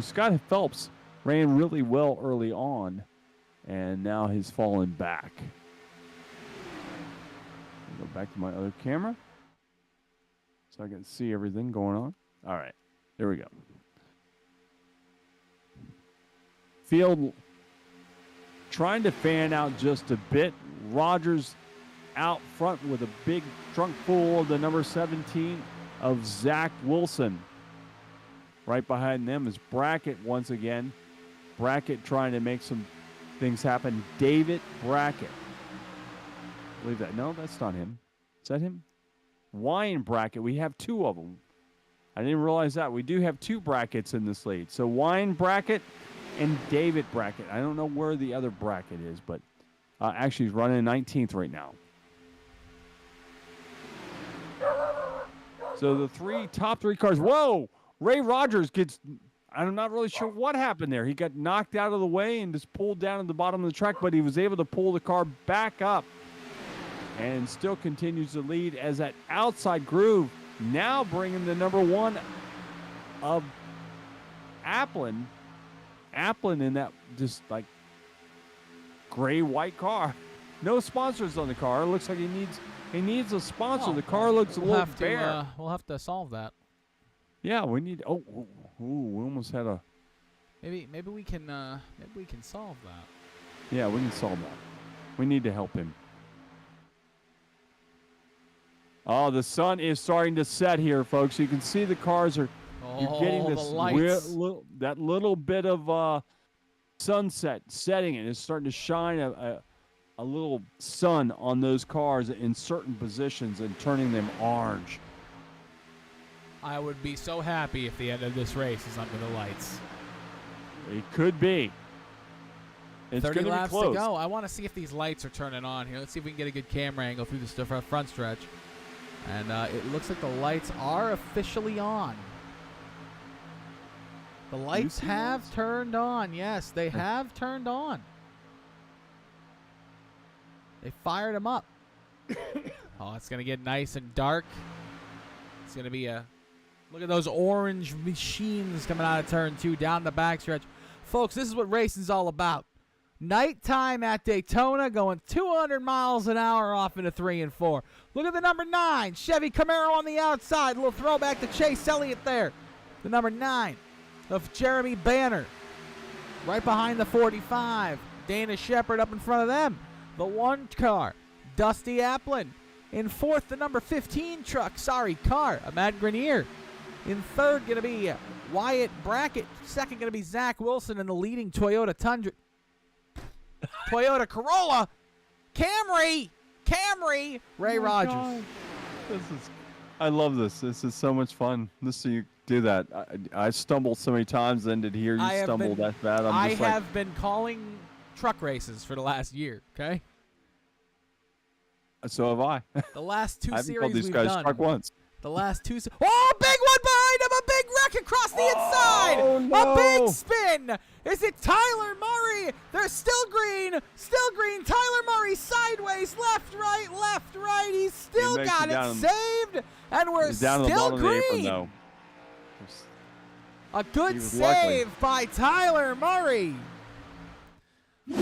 Scott Phelps ran really well early on, and now he's fallen back. Go back to my other camera so I can see everything going on. All right, there we go. Field trying to fan out just a bit. Rogers out front with a big trunk full of the number 17 of Zach Wilson. Right behind them is Brackett once again. Brackett trying to make some things happen. David Brackett. Believe that. No, that's not him. Is that him? Wine Brackett. We have 2 of them. I didn't realize that. We do have 2 Brackets in this lead. So Wine Brackett and David Brackett. I don't know where the other Brackett is, but actually he's running 19th right now. So the top three cars. Whoa! Ray Rogers gets, I'm not really sure what happened there. He got knocked out of the way and just pulled down at the bottom of the track, but he was able to pull the car back up and still continues to lead as that outside groove now bringing the number 1 of Applin. Applin in that just like gray-white car. No sponsors on the car. It looks like he needs a sponsor. The car looks a little bare. We'll have to solve that. Yeah, we need. Oh, we almost had a. Maybe we can solve that. Yeah, we can solve that. We need to help him. Oh, the sun is starting to set here, folks. You can see the cars are. You're getting this that little bit of sunset setting, and it's starting to shine a little sun on those cars in certain positions and turning them orange. I would be so happy if the end of this race is under the lights. It could be. It's 30 laps to go. I want to see if these lights are turning on here. Let's see if we can get a good camera angle through this front stretch. And it looks like the lights are officially on. The lights have turned on. Yes, they have turned on. They fired them up. Oh, it's going to get nice and dark. It's going to be a... Look at those orange machines coming out of turn 2 down the backstretch. Folks, this is what racing's all about. Nighttime at Daytona going 200 miles an hour off into 3 and 4. Look at the number 9, Chevy Camaro on the outside. A little throwback to Chase Elliott there. The number 9 of Jeremy Banner. Right behind the 45. Dana Shepard up in front of them. The 1 car, Dusty Applin. In 4th, the number 15 car, Ahmad Grenier. In 3rd, going to be Wyatt Brackett. 2nd, going to be Zach Wilson in the leading Toyota Tundra. Toyota Corolla. Camry. Ray Rogers. I love this. This is so much fun. Listen to you do that. I stumbled so many times, then to hear you stumble that bad. I have been calling truck races for the last year, okay? So have I. The last 2 I haven't series called these we've guys done. truck once. The last 2 Oh, big one behind him! A big wreck across the inside! Oh, no. A big spin! Is it Tyler Murray? They're still green! Tyler Murray sideways, left, right. He's still got it saved, and we're still green. Apron, though. A good save by Tyler Murray.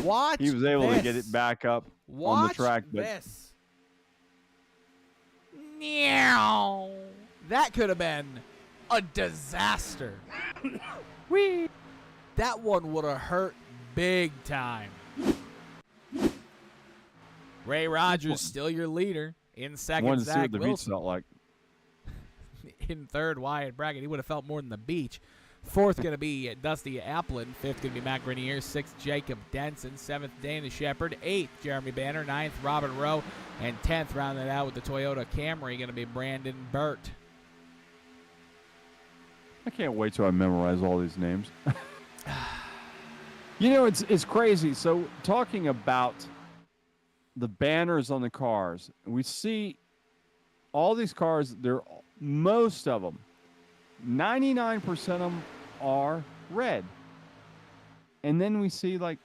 Watch He was able to get it back up on the track. This. Meow. That could have been a disaster. Whee. That one would have hurt big time. Ray Rogers still your leader. In 2nd, wanted to Zach see what the Wilson. beach felt like. In 3rd, Wyatt Brackett. He would have felt more than the beach. 4th going to be Dusty Applin. 5th going to be Matt Grenier. 6th, Jacob Denson. 7th, Dana Shepard. 8th, Jeremy Banner. 9th, Robert Rowe. And 10th, rounding it out with the Toyota Camry, going to be Brandon Burt. I can't wait till I memorize all these names. You know, it's crazy. So talking about the banners on the cars, we see all these cars, most of them, 99% of them are red. and then we see like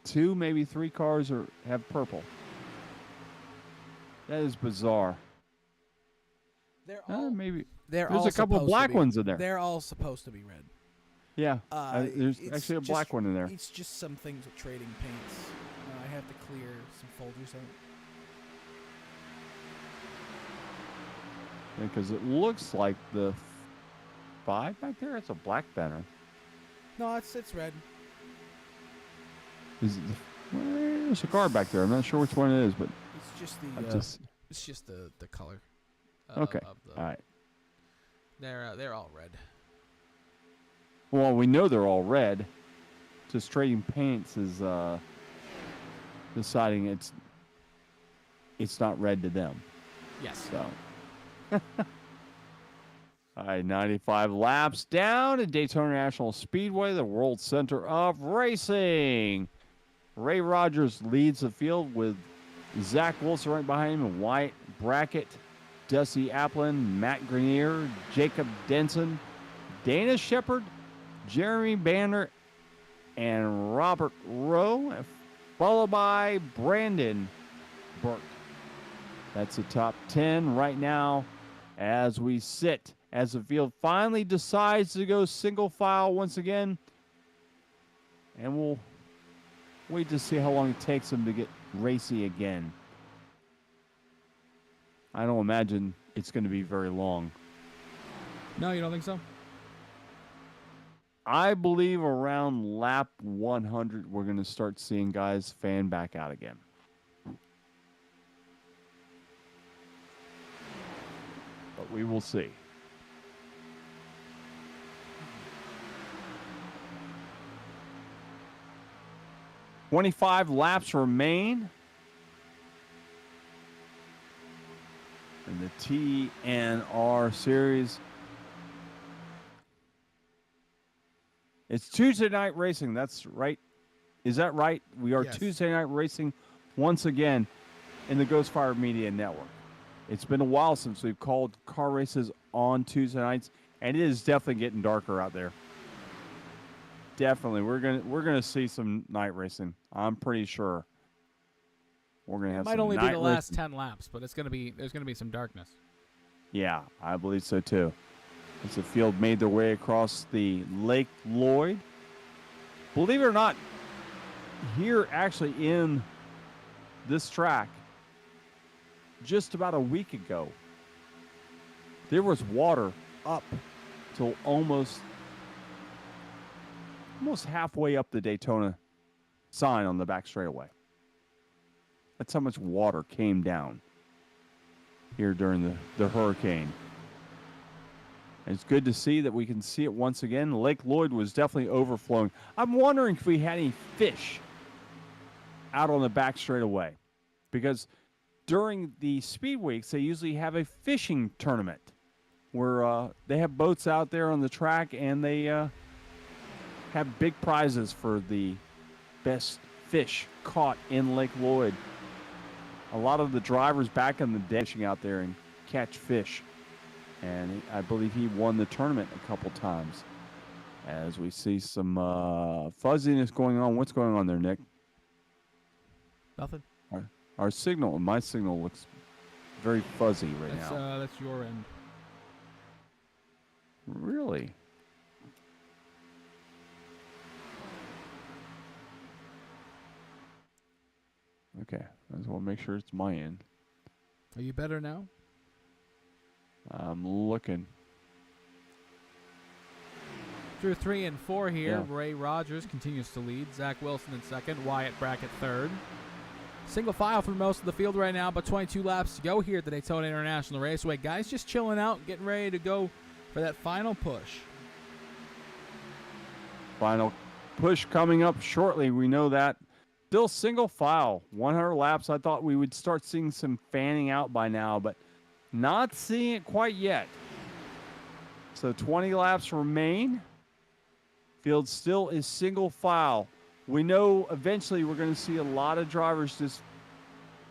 2, maybe 3 cars have purple. That is bizarre. Maybe there's a couple of black ones in there. They're all supposed to be red. Yeah, there's actually a black one in there. It's just some things with trading paints. I have to clear some folders out. Because it looks like the 5 back there, it's a black banner. No, it's red. There's a car back there. I'm not sure which one it is, but it's just the color. Okay. All right. They're all red. Well, we know they're all red. Just trading paints is deciding it's not red to them. Yes. So. All right, 95 laps down at Daytona National Speedway, the World Center of Racing. Ray Rogers leads the field with Zach Wilson right behind him, and Wyatt Brackett, Dusty Applin, Matt Grenier, Jacob Denson, Dana Shepard, Jeremy Banner, and Robert Rowe, followed by Brandon Burke. That's the top 10 right now as we sit, as the field finally decides to go single file once again. And we'll wait to see how long it takes them to get racy again. I don't imagine it's going to be very long. No, you don't think so? I believe around lap 100, we're going to start seeing guys fan back out again. But we will see. "25 laps remain in the TNR series. It's Tuesday night racing. That's right. Is that right? We are Tuesday night racing once again in the Ghostfire Media Network. It's been a while since we've called car races on Tuesday nights, and it is definitely getting darker out there. Definitely, we're gonna see some night racing. I'm pretty sure we're gonna have. It might only be the last 10 laps, but there's gonna be some darkness. Yeah, I believe so too. As the field made their way across the Lake Lloyd. Believe it or not, here actually in this track, just about a week ago, there was water up till almost halfway up the Daytona sign on the back straightaway. That's how much water came down here during the hurricane. And it's good to see that we can see it once again. Lake Lloyd was definitely overflowing. I'm wondering if we had any fish out on the back straightaway, because during the speed weeks, they usually have a fishing tournament where they have boats out there on the track, and they have big prizes for the best fish caught in Lake Lloyd. A lot of the drivers back in the day fishing out there and catch fish. And I believe he won the tournament a couple times. As we see some fuzziness going on. What's going on there, Nick? Nothing. Our signal, my signal looks very fuzzy right now. That's your end. Really? Okay, I just want to make sure it's my end. Are you better now? I'm looking. Through 3 and 4 here, yeah. Ray Rogers continues to lead. Zach Wilson in second. Wyatt Brackett third. Single file for most of the field right now, but 22 laps to go here at the Daytona International Raceway. Guys just chilling out, getting ready to go for that final push. Final push coming up shortly. We know that. Still single file. 100 laps. I thought we would start seeing some fanning out by now, but not seeing it quite yet. So 20 laps remain. Field still is single file. We know eventually we're going to see a lot of drivers just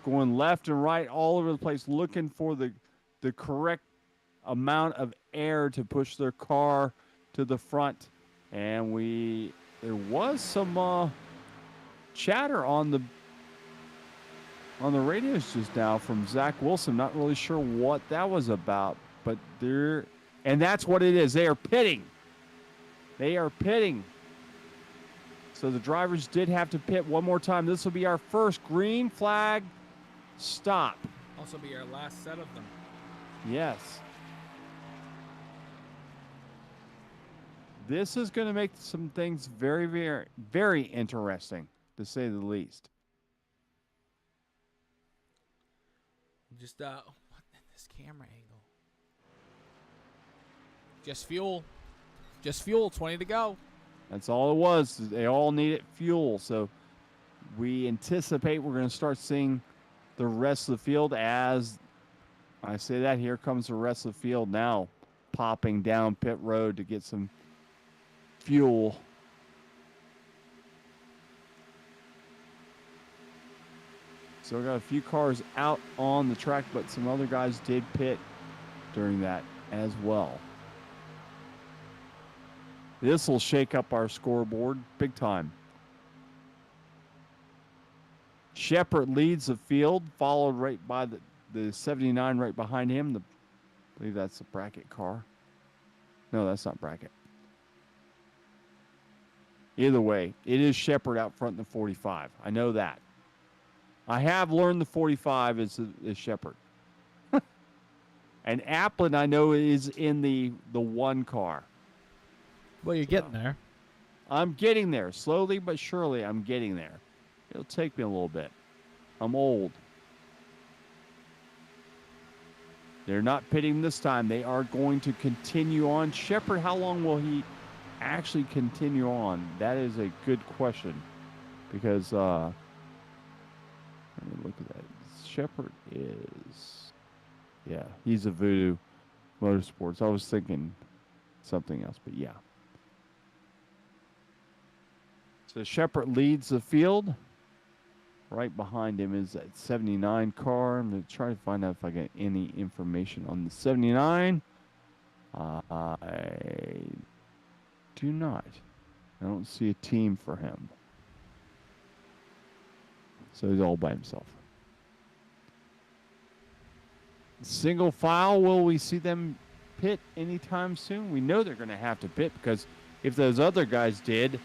going left and right all over the place, looking for the correct amount of air to push their car to the front. And we there was some chatter on the radios just now from Zach Wilson. Not really sure what that was about, but and that's what it is. They are pitting. They are pitting. So the drivers did have to pit one more time. This will be our first green flag stop. Also be our last set of them. Yes. This is going to make some things very, very, very interesting, to say the least. Just, what in this camera angle? Just fuel. Just fuel, 20 to go. That's all it was. They all needed fuel. So we anticipate we're going to start seeing the rest of the field. As I say that, here comes the rest of the field now, popping down pit road to get some fuel. So we got a few cars out on the track, but some other guys did pit during that as well. This will shake up our scoreboard big time. Shepard leads the field, followed right by the 79 right behind him. I believe that's the bracket car. No, that's not bracket. Either way, it is Shepard out front in the 45. I know that. I have learned the 45 is Shepard. And Applin, I know, is in the one car. Well, you're getting there. I'm getting there. Slowly but surely, I'm getting there. It'll take me a little bit. I'm old. They're not pitting this time. They are going to continue on. Shepard, how long will he actually continue on? That is a good question. Because, let me look at that. Shepard is, yeah, he's a Voodoo Motorsports. I was thinking something else, but yeah. So Shepard leads the field. Right behind him is that 79 car. I'm going to try to find out if I get any information on the 79. I do not. I don't see a team for him. So he's all by himself. Single file, will we see them pit anytime soon? We know they're going to have to pit, because if those other guys did,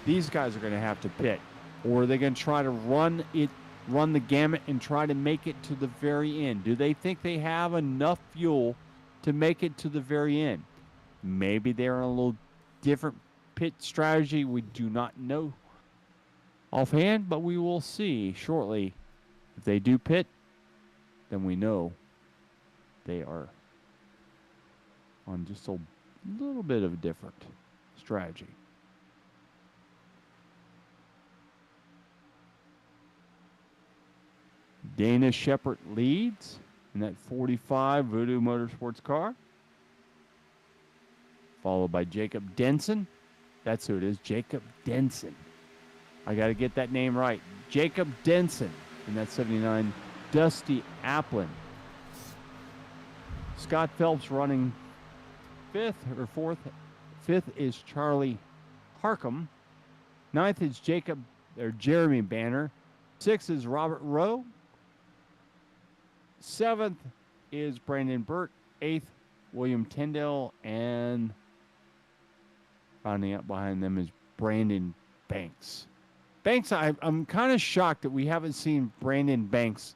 these guys are going to have to pit. Or are they going to try to run the gamut and try to make it to the very end? Do they think they have enough fuel to make it to the very end? Maybe they're on a little different pit strategy. We do not know offhand, but we will see shortly. If they do pit, then we know they are on just a little bit of a different strategy. Dana Shepard leads in that 45 Voodoo Motorsports car. Followed by Jacob Denson. That's who it is, Jacob Denson. I got to get that name right. Jacob Denson in that 79 Dusty Applin. Scott Phelps running fifth or fourth. Fifth is Charlie Harcum. Ninth is Jeremy Banner. Sixth is Robert Rowe. Seventh is Brandon Burt. Eighth, William Tyndall. And rounding up behind them is Brandon Banks. Banks, I'm kind of shocked that we haven't seen Brandon Banks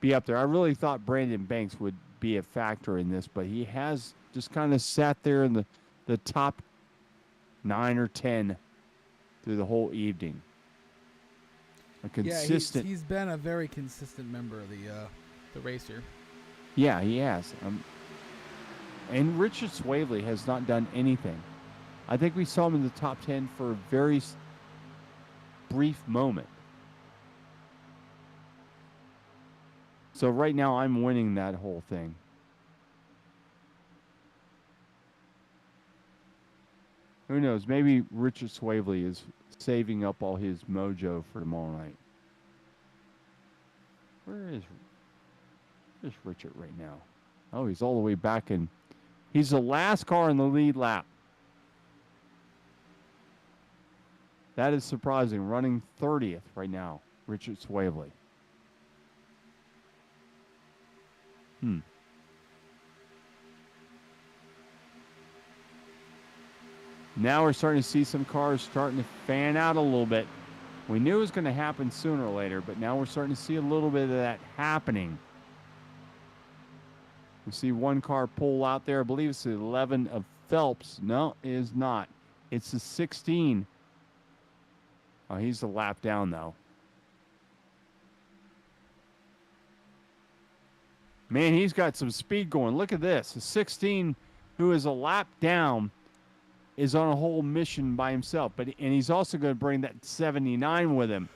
be up there. I really thought Brandon Banks would be a factor in this, but he has just kind of sat there in the top 9 or 10 through the whole evening. A consistent. Yeah, he's been a very consistent member of the racer. Yeah, he has. And Richard Swavely has not done anything. I think we saw him in the top 10 for a very brief moment. So right now I'm winning that whole thing. Who knows? Maybe Richard Swavely is saving up all his mojo for tomorrow night. Where's Richard right now? Oh, he's all the way back in. He's the last car in the lead lap. That is surprising. Running 30th right now, Richard Swavely. Now we're starting to see some cars starting to fan out a little bit. We knew it was going to happen sooner or later, but now we're starting to see a little bit of that happening. We see one car pull out there. I believe it's the 11 of Phelps. No, it is not. It's the 16. Oh, he's a lap down, though. Man, he's got some speed going. Look at this. The 16, who is a lap down, is on a whole mission by himself. And he's also going to bring that 79 with him.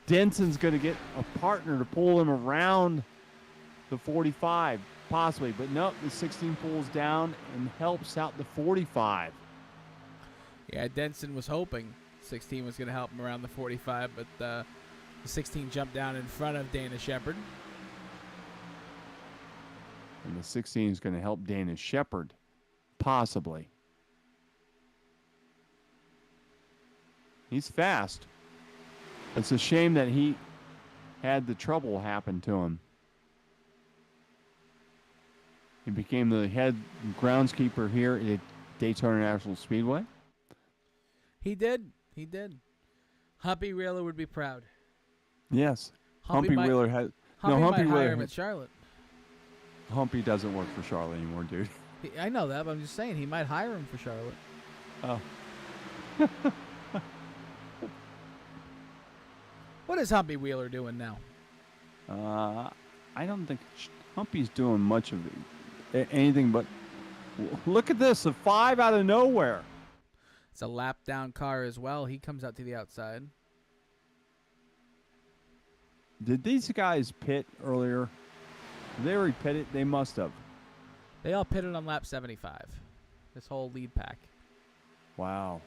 Denson's going to get a partner to pull him around the 45, possibly. But nope, the 16 pulls down and helps out the 45. Yeah, Denson was hoping 16 was going to help him around the 45, but the 16 jumped down in front of Dana Shepard. And the 16 is going to help Dana Shepard, possibly. He's fast. It's a shame that he had the trouble happen to him. He became the head groundskeeper here at Daytona National Speedway. He did. He did. Humpy Wheeler would be proud. Yes. Humpy Wheeler has... Humpy might hire him at Charlotte. Humpy doesn't work for Charlotte anymore, dude. I know that, but I'm just saying he might hire him for Charlotte. Oh. What is Humpy Wheeler doing now? I don't think Humpy's doing much of anything but... Look at this, a 5 out of nowhere. It's a lap down car as well. He comes out to the outside. Did these guys pit earlier? Did they already pitted? They must have. They all pitted on lap 75. This whole lead pack. Wow.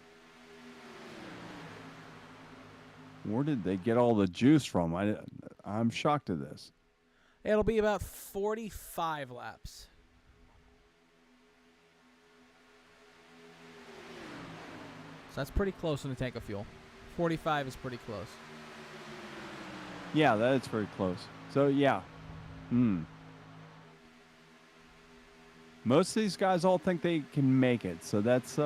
Where did they get all the juice from? I'm shocked at this. It'll be about 45 laps. So that's pretty close in the tank of fuel. 45 is pretty close. Yeah, that's very close. So, yeah. Most of these guys all think they can make it. So that's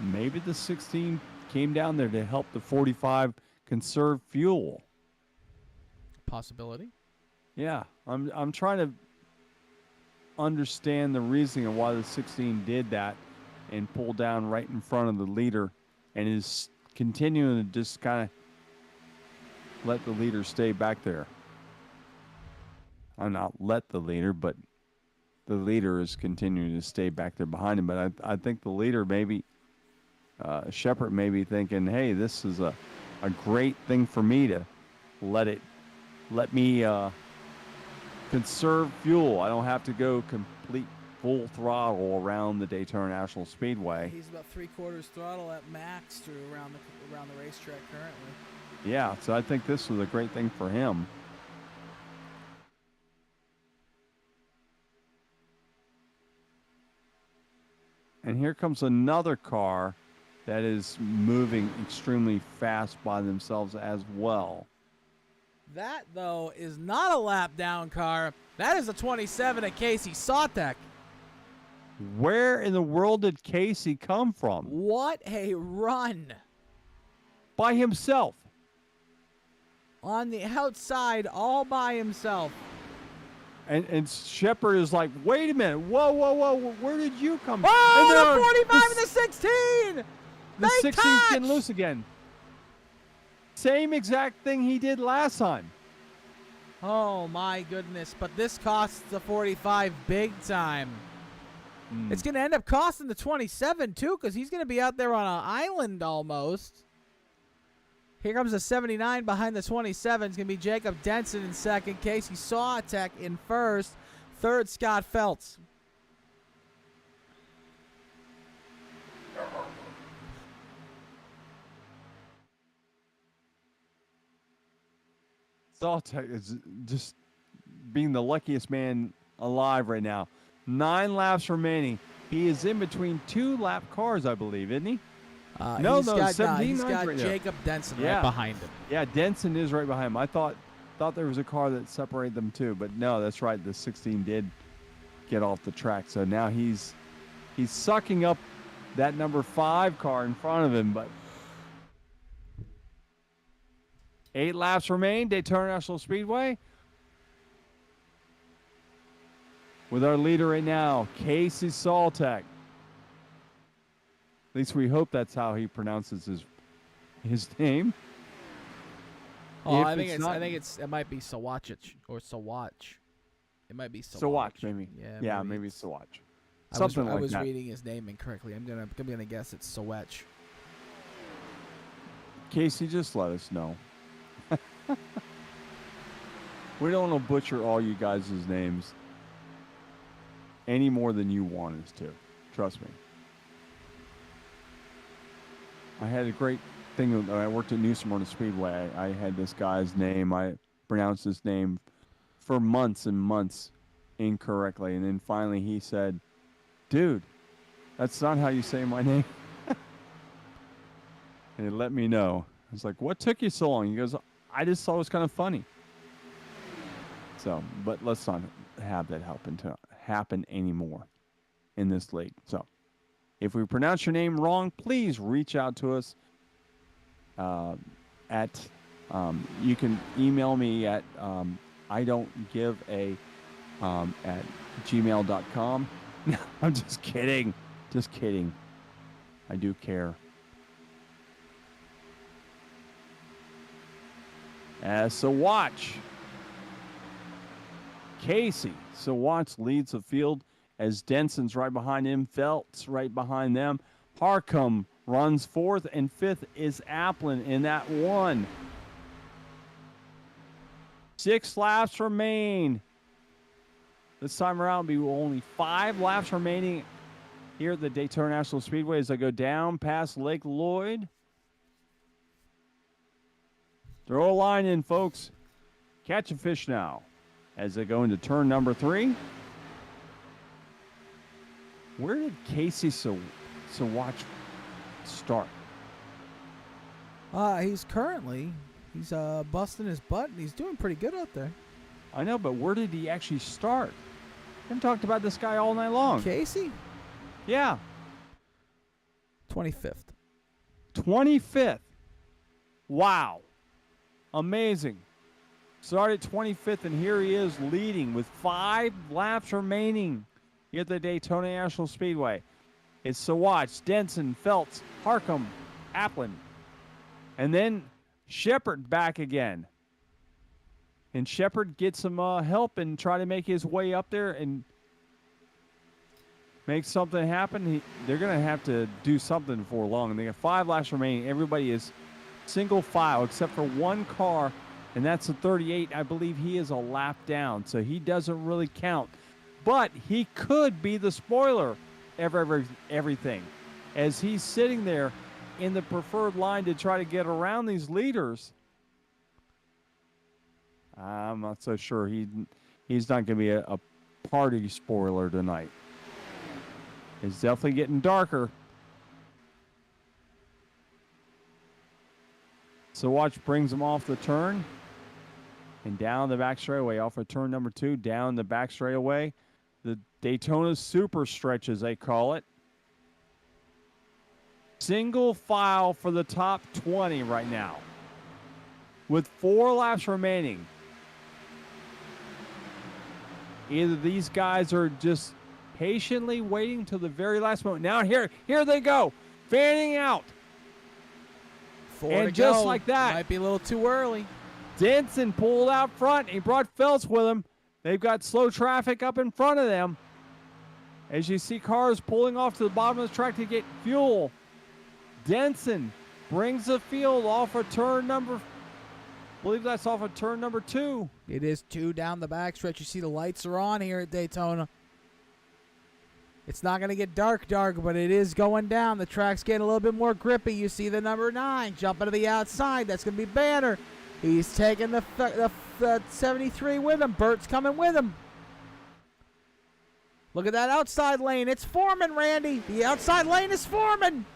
maybe the 16 came down there to help the 45 conserve fuel. Possibility. Yeah, I'm trying to understand the reasoning of why the 16 did that and pulled down right in front of the leader and is continuing to just kind of let the leader stay back there. I'm not let the leader, but the leader is continuing to stay back there behind him. But I think the leader maybe, Shepard may be thinking, hey, this is a great thing for me to let me conserve fuel. I don't have to go complete full throttle around the Daytona National Speedway. He's about 3/4 throttle at max through around the racetrack currently. Yeah, so I think this was a great thing for him. And here comes another car that is moving extremely fast by themselves as well. That, though, is not a lap down car. That is a 27 at Casey Sawtek. Where in the world did Casey come from? What a run. By himself. On the outside, all by himself. And Shepard is like, wait a minute. Whoa, where did you come from? Oh, the 45 and the 16. The 16's getting loose again. Same exact thing he did last time. Oh, my goodness. But this costs the 45 big time. It's going to end up costing the 27, too, because he's going to be out there on an island almost. Here comes the 79 behind the 27. It's going to be Jacob Denson in second. Casey Sawtek in first. Third, Scott Feltz. Sawtek is just being the luckiest man alive right now. 9 laps remaining. He is in between 2 lap cars, I believe, isn't he? He's got 79's right there. Jacob Denson right behind him. Yeah, Denson is right behind him. I thought there was a car that separated them too, but no, that's right. The 16 did get off the track, so now he's sucking up that number 5 car in front of him. But 8 laps remain, Daytona National Speedway. With our leader right now, Casey Saltek. At least we hope that's how he pronounces his name. Oh, I think it might be Sawacic or Sawatch. It might be Sawatch, maybe. Yeah, maybe Sawatch. I was reading his name incorrectly. I'm gonna guess it's Sawatch. Casey, just let us know. We don't want to butcher all you guys' names any more than you want us to. Trust me. I had a great thing when I worked at New Smyrna Speedway. I had this guy's name. I pronounced his name for months and months incorrectly. And then finally he said, "Dude, that's not how you say my name." And he let me know. I was like, "What took you so long?" He goes, "I just thought it was kind of funny." So, but let's not have that happen anymore in this league. So, if we pronounce your name wrong, please reach out to us you can email me at at gmail.com. No, I'm just kidding. Just kidding. I do care. So watch. Casey Sawatch leads the field as Denson's right behind him. Felt's right behind them. Harcum runs 4th, and 5th is Applin in that one. 6 laps remain. This time around, will be only 5 laps remaining here at the Daytona National Speedway as I go down past Lake Lloyd. Throw a line in, folks. Catch a fish now as they go into turn number 3. Where did Casey Sawatch start? He's busting his butt, and he's doing pretty good out there. I know, but where did he actually start? I haven't talked about this guy all night long. Casey? Yeah. 25th. 25th. Wow. Amazing. Started 25th, and here he is leading with 5 laps remaining here at the Daytona National Speedway. It's Sawatch, Denson, Feltz, Harcum, Applin, and then Shepard back again. And Shepard gets some help and try to make his way up there and make something happen. They're going to have to do something before long. And they got 5 laps remaining. Everybody is single file except for one car, and that's the 38. I believe he is a lap down, so he doesn't really count. But he could be the spoiler of everything, as he's sitting there in the preferred line to try to get around these leaders. I'm not so sure. He's not going to be a party spoiler tonight. It's definitely getting darker. So watch brings him off the turn and down the back straightaway, off of turn number 2, down the back straightaway. The Daytona Super Stretch, as they call it. Single file for the top 20 right now, with 4 laps remaining. Either these guys are just patiently waiting till the very last moment. Now here they go, fanning out. 4 and to just go. like that, Might be a little too early. Denson pulled out front. He brought Phelps with him. They've got slow traffic up in front of them. As you see cars pulling off to the bottom of the track to get fuel. Denson brings the field off of turn number, I believe that's off of turn number 2. It is 2 down the backstretch. You see the lights are on here at Daytona. It's not going to get dark, but it is going down. The track's getting a little bit more grippy. You see the number 9 jumping to the outside. That's going to be Banner. He's taking the 73 with him. Bert's coming with him. Look at that outside lane. It's Foreman, Randy. The outside lane is Foreman.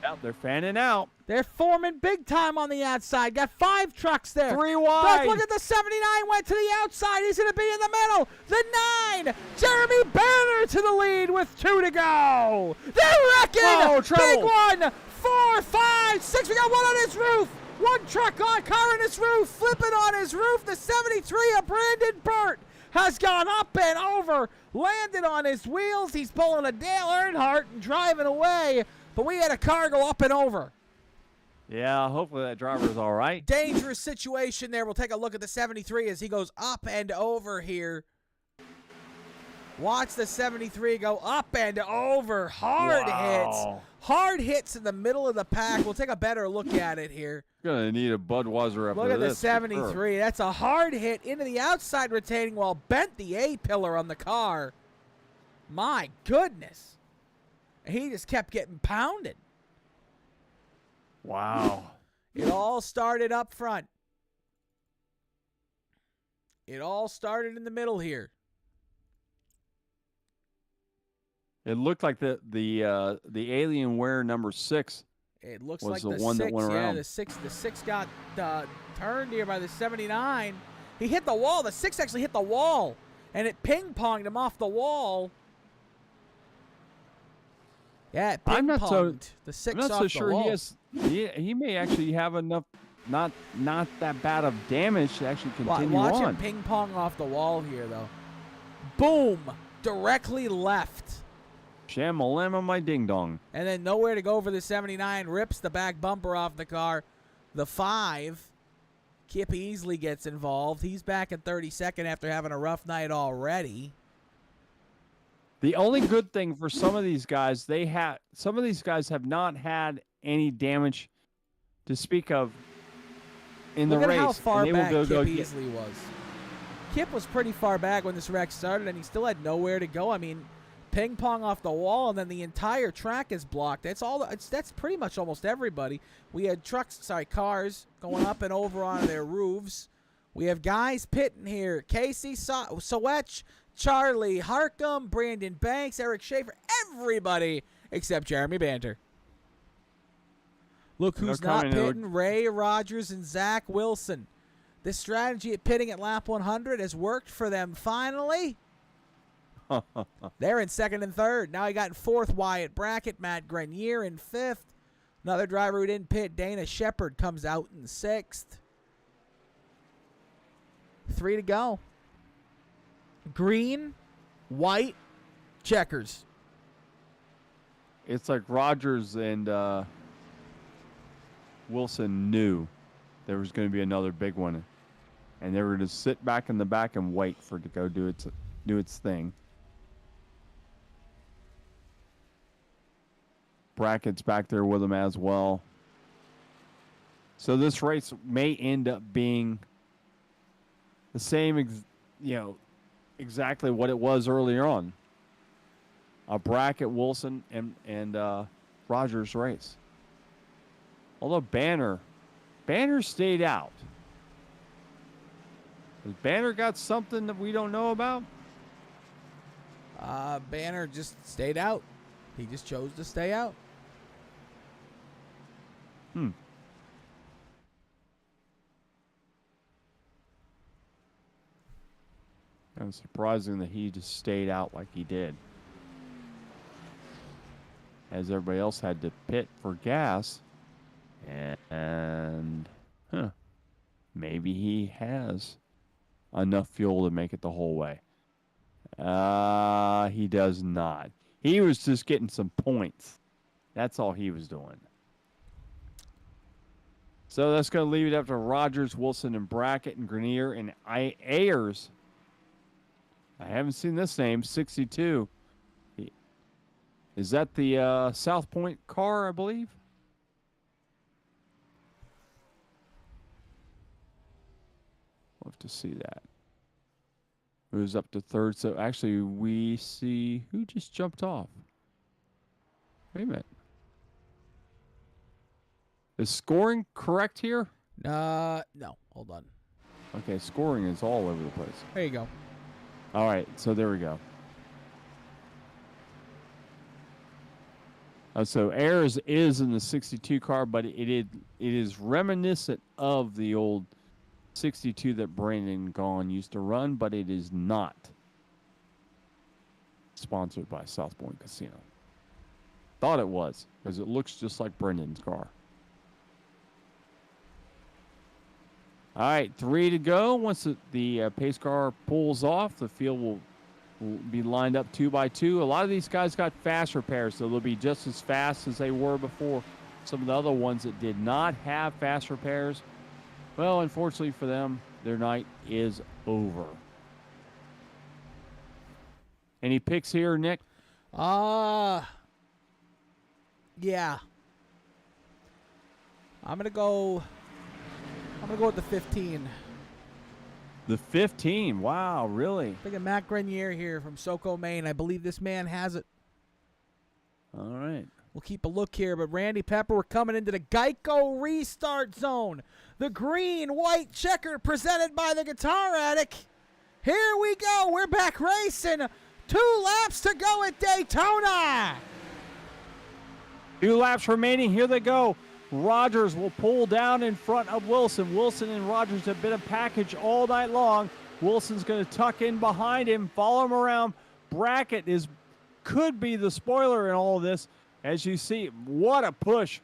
Yep, they're fanning out. They're forming big time on the outside. Got 5 trucks there. 3 wide. Look at the 79 went to the outside. He's going to be in the middle. The 9, Jeremy Banner to the lead with 2 to go. They're wrecking. Oh, big one. 4, 5, 6. We got one on his roof. 1 truck on car on his roof. Flipping on his roof. The 73 of Brandon Burt has gone up and over. Landed on his wheels. He's pulling a Dale Earnhardt and driving away. But we had a car go up and over. Yeah, hopefully that driver is all right. Dangerous situation there. We'll take a look at the 73 as he goes up and over here. Watch the 73 go up and over. Hard hits. Hard hits in the middle of the pack. We'll take a better look at it here. Going to need a Budweiser after Look at this. the 73. Sure. That's a hard hit into the outside retaining wall. Bent the A-pillar on the car. My goodness. He just kept getting pounded. Wow. It all started up front. It all started in the middle here. It looked like the Alienware number 6. It looks was like the one 6, that went around. The 6 got turned here by the 79. He hit the wall. The 6 actually hit the wall, and it ping-ponged him off the wall. Yeah, it ping-ponged the 6 I'm not off so the sure wall. he may actually have enough, not that bad of damage to actually continue Watch on. him ping-pong off the wall here, though. Boom! Directly left. Shamalama my ding-dong. And then nowhere to go for the 79. Rips the back bumper off the car. The 5, Kip Easley gets involved. He's back in 32nd after having a rough night already. The only good thing for some of these guys, some of these guys have not had any damage to speak of in the race. Look at how far and they back will Kip Easley was. Kip was pretty far back when this wreck started, and he still had nowhere to go. I mean, ping pong off the wall, and then the entire track is blocked. That's pretty much almost everybody. We had cars going up and over on their roofs. We have guys pitting here. Casey Sawetch, Charlie Harcum, Brandon Banks, Eric Schaefer, everybody except Jeremy Banter. Look who's not pitting, Ray Rogers and Zach Wilson. This strategy at pitting at lap 100 has worked for them finally. They're in 2nd and 3rd. Now he got in 4th, Wyatt Brackett, Matt Grenier in 5th. Another driver who didn't pit, Dana Shepard, comes out in 6th. 3 to go. Green, white, checkers. It's like Rogers and Wilson knew there was going to be another big one, and they were going to sit back in the back and wait for it to go do its thing. Brackett's back there with him as well. So this race may end up being the same, exactly what it was earlier on. A Brackett, Wilson, and Rogers race. Although Banner stayed out. Has Banner got something that we don't know about? Banner just stayed out. He just chose to stay out. Kind of surprising that he just stayed out like he did. As everybody else had to pit for gas. And maybe he has enough fuel to make it the whole way. He does not. He was just getting some points. That's all he was doing. So that's going to leave it up to Rogers, Wilson, and Brackett, and Grenier, and Ayers. I haven't seen this name, 62. Is that the South Point car, I believe? We'll have to see that. Moves up to 3rd. So actually, we see who just jumped off. Wait a minute. Is scoring correct here? No. Hold on. Okay, scoring is all over the place. There you go. All right, so there we go. So Ayers is in the 62 car, but it is reminiscent of the old 62 that Brandon Gaughan used to run, but it is not sponsored by South Point Casino. Thought it was, because it looks just like Brendan's car. All right, 3 to go. Once the pace car pulls off, the field will be lined up 2 by 2. A lot of these guys got fast repairs, so they'll be just as fast as they were before. Some of the other ones that did not have fast repairs, well, unfortunately for them, their night is over. Any picks here, Nick? Yeah. I'm gonna go with the 15. The 15. Wow, really? Thinking Matt Grenier here from Soco, Maine. I believe this man has it. All right. We'll keep a look here, but Randy Pepper, we're coming into the Geico restart zone. The green-white checker presented by the Guitar Attic. Here we go. We're back racing. 2 laps to go at Daytona. 2 laps remaining. Here they go. Rogers will pull down in front of Wilson. Wilson and Rogers have been a package all night long. Wilson's going to tuck in behind him, follow him around. Brackett could be the spoiler in all of this. As you see, what a push.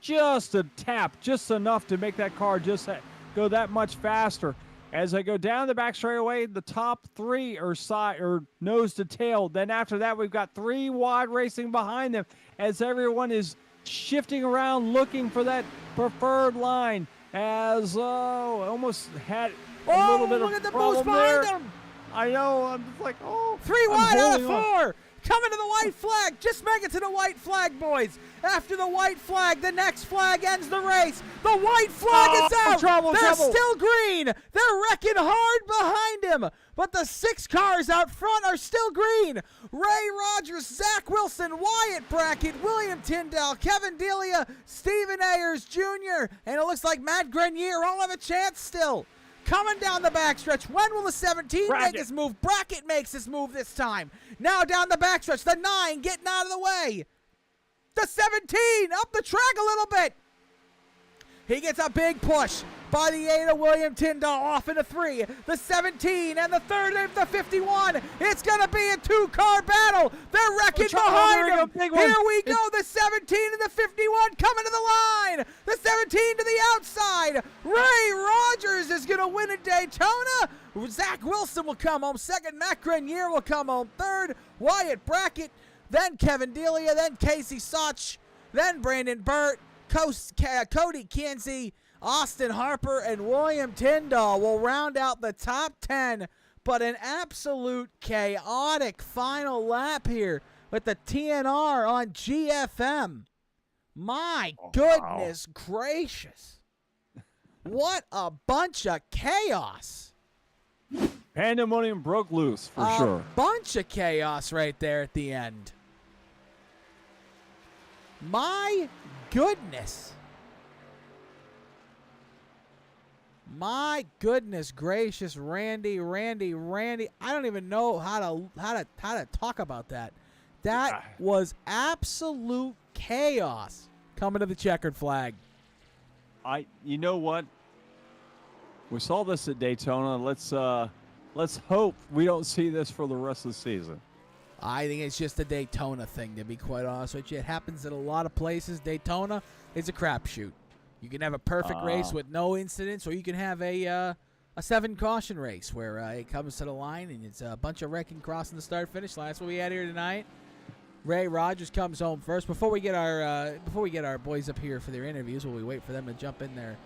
Just a tap, just enough to make that car just go that much faster. As they go down the back straightaway, the top 3 are side or nose to tail. Then after that, we've got 3 wide racing behind them as everyone is shifting around looking for that preferred line. As almost had a little bit look of at the problem boost behind there. him. I know. I'm just like, 3 wide out of 4. Coming to the white flag. Just make it to the white flag, boys. After the white flag, the next flag ends the race. The white flag is out. They're still green. They're wrecking hard behind him. But the 6 cars out front are still green. Ray Rogers, Zach Wilson, Wyatt Brackett, William Tyndall, Kevin Delia, Stephen Ayers Jr., and it looks like Matt Grenier all have a chance still. Coming down the backstretch. When will the 17 make his move? Brackett makes his move this time. Now down the backstretch. The 9 getting out of the way. The 17 up the track a little bit. He gets a big push by the 8 of William Tyndall off into 3. The 17 and the 3rd and the 51. It's going to be a 2-car battle. They're wrecking behind him. Here we go. The 17 and the 51 coming to the line. The 17 to the outside. Ray Rogers is going to win at Daytona. Zach Wilson will come home second. Matt Grenier will come home third. Wyatt Brackett. Then Kevin Delia. Then Casey Soch. Then Brandon Burt. Cody Kinsey, Austin Harper, and William Tyndall will round out the top 10. But an absolute chaotic final lap here with the TNR on GFM. My goodness gracious. What a bunch of chaos. Pandemonium broke loose for sure. A bunch of chaos right there at the end. My goodness. My goodness gracious, Randy. I don't even know how to talk about that. That was absolute chaos coming to the checkered flag. You know what? We saw this at Daytona. Let's hope we don't see this for the rest of the season. I think it's just a Daytona thing, to be quite honest with you. It happens at a lot of places. Daytona is a crapshoot. You can have a perfect race with no incidents, or you can have a 7 caution race where it comes to the line and it's a bunch of wrecking crossing the start-finish line. That's what we had here tonight. Ray Rogers comes home first. Before we get our boys up here for their interviews, while we wait for them to jump in their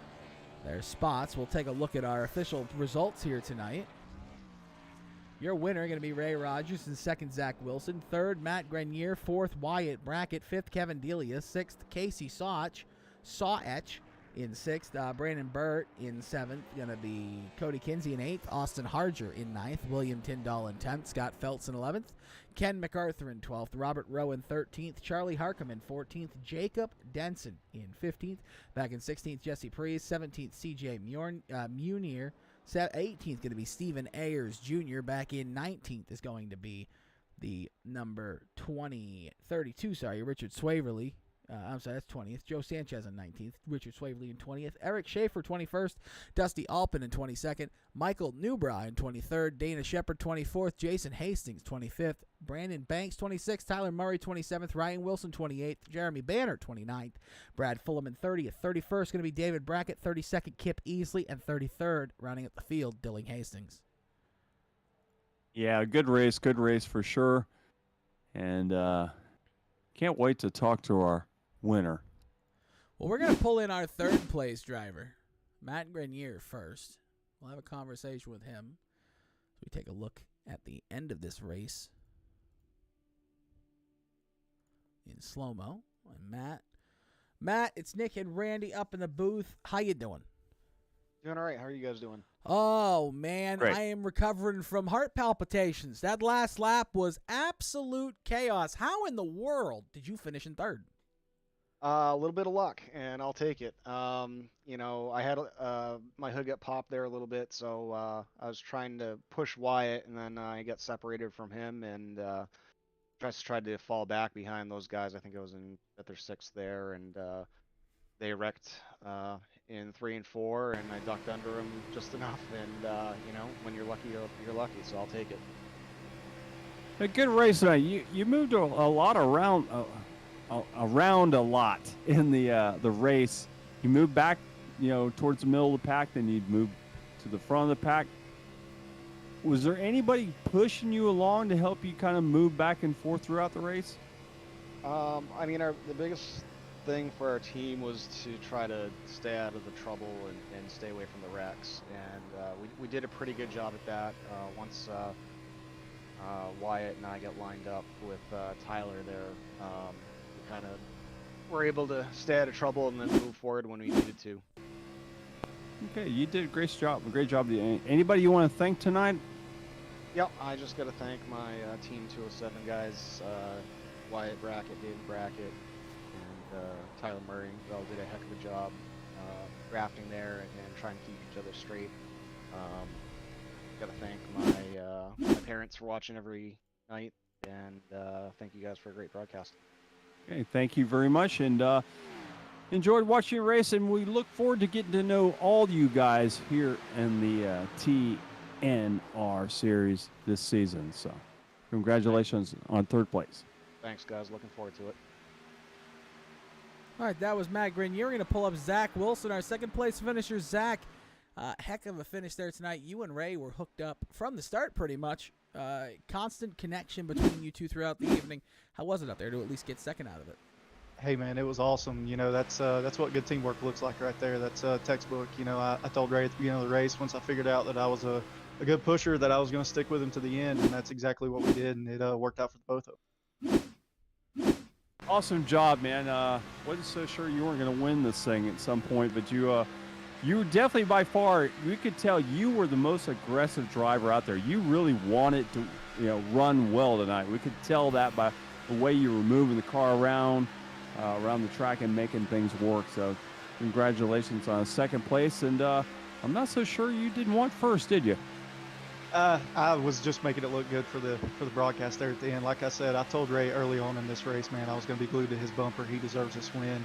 spots, we'll take a look at our official results here tonight. Your winner going to be Ray Rogers, and second Zach Wilson, third Matt Grenier, fourth Wyatt Brackett, fifth Kevin Delia, sixth Casey Soch in sixth, Brandon Burt in seventh, going to be Cody Kinsey in eighth, Austin Harger in ninth, William Tyndall in 10th, Scott Feltz in 11th, Ken MacArthur in 12th, Robert Rowe in 13th, Charlie Harcum in 14th, Jacob Denson in 15th, back in 16th, Jesse Priest, 17th, CJ Munier, 18th going to be Stephen Ayers Jr., back in 19th is going to be The number 32, Richard Swaverly. I'm sorry, that's 20th. Joe Sanchez in 19th. Richard Swaverly in 20th. Eric Schaefer, 21st. Dusty Alpin in 22nd. Michael Newbra in 23rd. Dana Shepard, 24th. Jason Hastings, 25th. Brandon Banks, 26th. Tyler Murray, 27th. Ryan Wilson, 28th. Jeremy Banner, 29th. Brad Fullerman, 30th. 31st going to be David Brackett. 32nd, Kip Easley. And 33rd, rounding up the field, Dilling Hastings. Yeah, good race for sure. And can't wait to talk to our winner. Well, we're going to pull in our third place driver, Matt Grenier, first. We'll have a conversation with him. So we take a look at the end of this race in slow-mo. And Matt, it's Nick and Randy up in the booth. How you doing? Doing all right. How are you guys doing? Oh, man, Great. I am recovering from heart palpitations. That last lap was absolute chaos. How in the world did you finish in third? A little bit of luck, and I'll take it. I had my hood got popped there a little bit, so I was trying to push Wyatt, and then I got separated from him, and just tried to fall back behind those guys. I think I was at their sixth there, and they wrecked in 3 and 4, and I ducked under them just enough. And when you're lucky, you're lucky. So I'll take it. A good race tonight. You moved a lot around. Around a lot in the race. You moved back, towards the middle of the pack, then you'd move to the front of the pack. Was there anybody pushing you along to help you kind of move back and forth throughout the race? The biggest thing for our team was to try to stay out of the trouble and stay away from the wrecks, and we did a pretty good job at that. Once Wyatt and I got lined up with Tyler there, we kind of were able to stay out of trouble and then move forward when we needed to. Okay, you did a great job. Anybody you want to thank tonight? Yep, I just got to thank my Team 207 guys, Wyatt Brackett, David Brackett, and Tyler Murray. They all did a heck of a job drafting there and trying to keep each other straight. Got to thank my parents for watching every night, and thank you guys for a great broadcast. Okay, thank you very much, and enjoyed watching your race, and we look forward to getting to know all you guys here in the TNR series this season. So, congratulations on third place. Thanks, guys. Looking forward to it. All right, that was Matt Grenier. We're going to pull up Zach Wilson, our second place finisher. Zach, heck of a finish there tonight. You and Ray were hooked up from the start pretty much. Constant connection between you two throughout the evening. How was it up there to at least get second out of it? Hey man, it was awesome. That's what good teamwork looks like right there. That's textbook. I told Ray at the beginning of the race, once I figured out that I was a good pusher, that I was going to stick with him to the end, and that's exactly what we did, and it worked out for both of them. Awesome job, man. Wasn't so sure you weren't going to win this thing at some point, but you were definitely by far. We could tell you were the most aggressive driver out there. You really wanted to, run well tonight. We could tell that by the way you were moving the car around the track and making things work. So, congratulations on second place. And I'm not so sure you didn't want first, did you? I was just making it look good for the broadcast there at the end. Like I said, I told Ray early on in this race, man, I was going to be glued to his bumper. He deserves this win.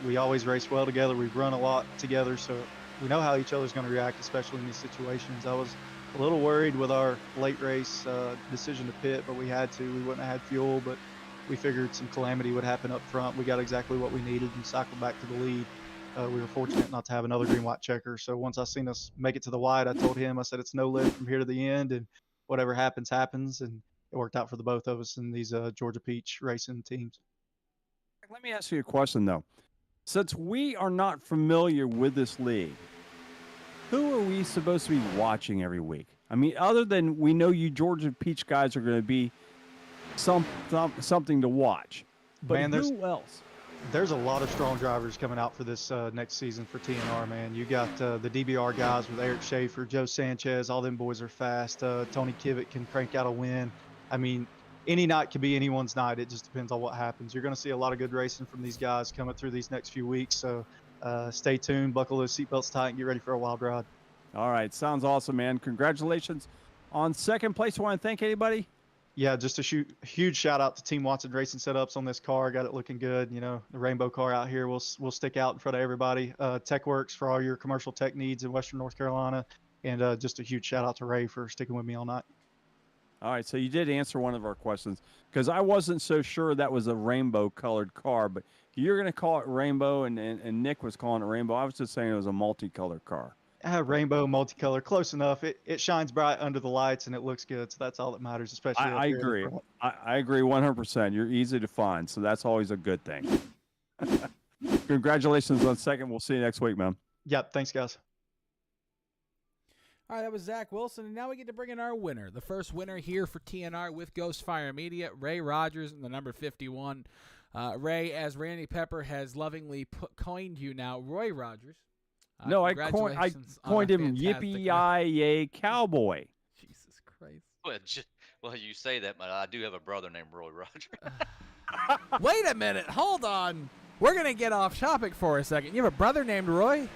We always race well together. We've run a lot together, so we know how each other's going to react, especially in these situations. I was a little worried with our late race decision to pit, but we had to. We wouldn't have had fuel, but we figured some calamity would happen up front. We got exactly what we needed and cycled back to the lead. We were fortunate not to have another green-white checker. So once I seen us make it to the white, I told him, I said, it's no lift from here to the end, and whatever happens, happens. And it worked out for the both of us in these Georgia Peach racing teams. Let me ask you a question, though. Since we are not familiar with this league, who are we supposed to be watching every week? I mean, other than we know you Georgia Peach guys are going to be something to watch. But man, who else? There's a lot of strong drivers coming out for this next season for TNR, man. You got the DBR guys with Eric Schaefer, Joe Sanchez. All them boys are fast. Tony Kivitt can crank out a win. I mean, any night can be anyone's night. It just depends on what happens. You're going to see a lot of good racing from these guys coming through these next few weeks. So stay tuned, buckle those seatbelts tight, and get ready for a wild ride. All right. Sounds awesome, man. Congratulations on second place. Want to thank anybody? Yeah, just a huge shout out to Team Watson Racing Setups on this car. Got it looking good. You know, the rainbow car out here will stick out in front of everybody. TechWorks for all your commercial tech needs in Western North Carolina, and just a huge shout out to Ray for sticking with me all night. All right, so you did answer one of our questions because I wasn't so sure that was a rainbow colored car, but you're going to call it rainbow, and Nick was calling it rainbow. I was just saying it was a multicolored car. Rainbow, multicolor, close enough. It shines bright under the lights and it looks good, so that's all that matters, especially I agree. I agree 100%. You're easy to find, so that's always a good thing. Congratulations on second. We'll see you next week, man. Yep, thanks, guys. All right, that was Zach Wilson, and now we get to bring in our winner. The first winner here for TNR with Ghost Fire Media, Ray Rogers, in the number 51. Ray, as Randy Pepper has lovingly coined you now, Roy Rogers. No, I coined him Yippee-Yi-Yay Cowboy. Jesus Christ. Well, you say that, but I do have a brother named Roy Rogers. Wait a minute. Hold on. We're going to get off topic for a second. You have a brother named Roy?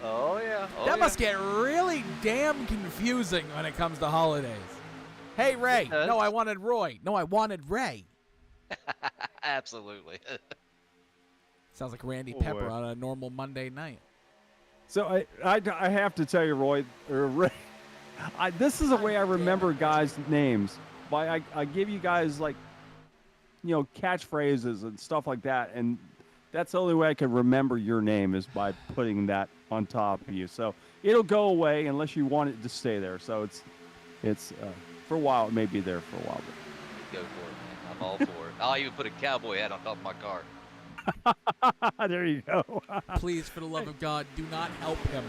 Oh, yeah. That must get really damn confusing when it comes to holidays. Hey, Ray. No, I wanted Roy. No, I wanted Ray. Absolutely. Sounds like Randy Pepper on a normal Monday night. So I have to tell you, Roy, or Ray, this is the way I remember guys' names. I give you guys, like, you know, catchphrases and stuff like that, and that's the only way I can remember your name is by putting that on top of you. So it'll go away unless you want it to stay there. So it's for a while, it may be there for a while. Go for it, man. I'm all for it. I'll even put a cowboy hat on top of my car. There you go. Please, for the love of God, do not help him.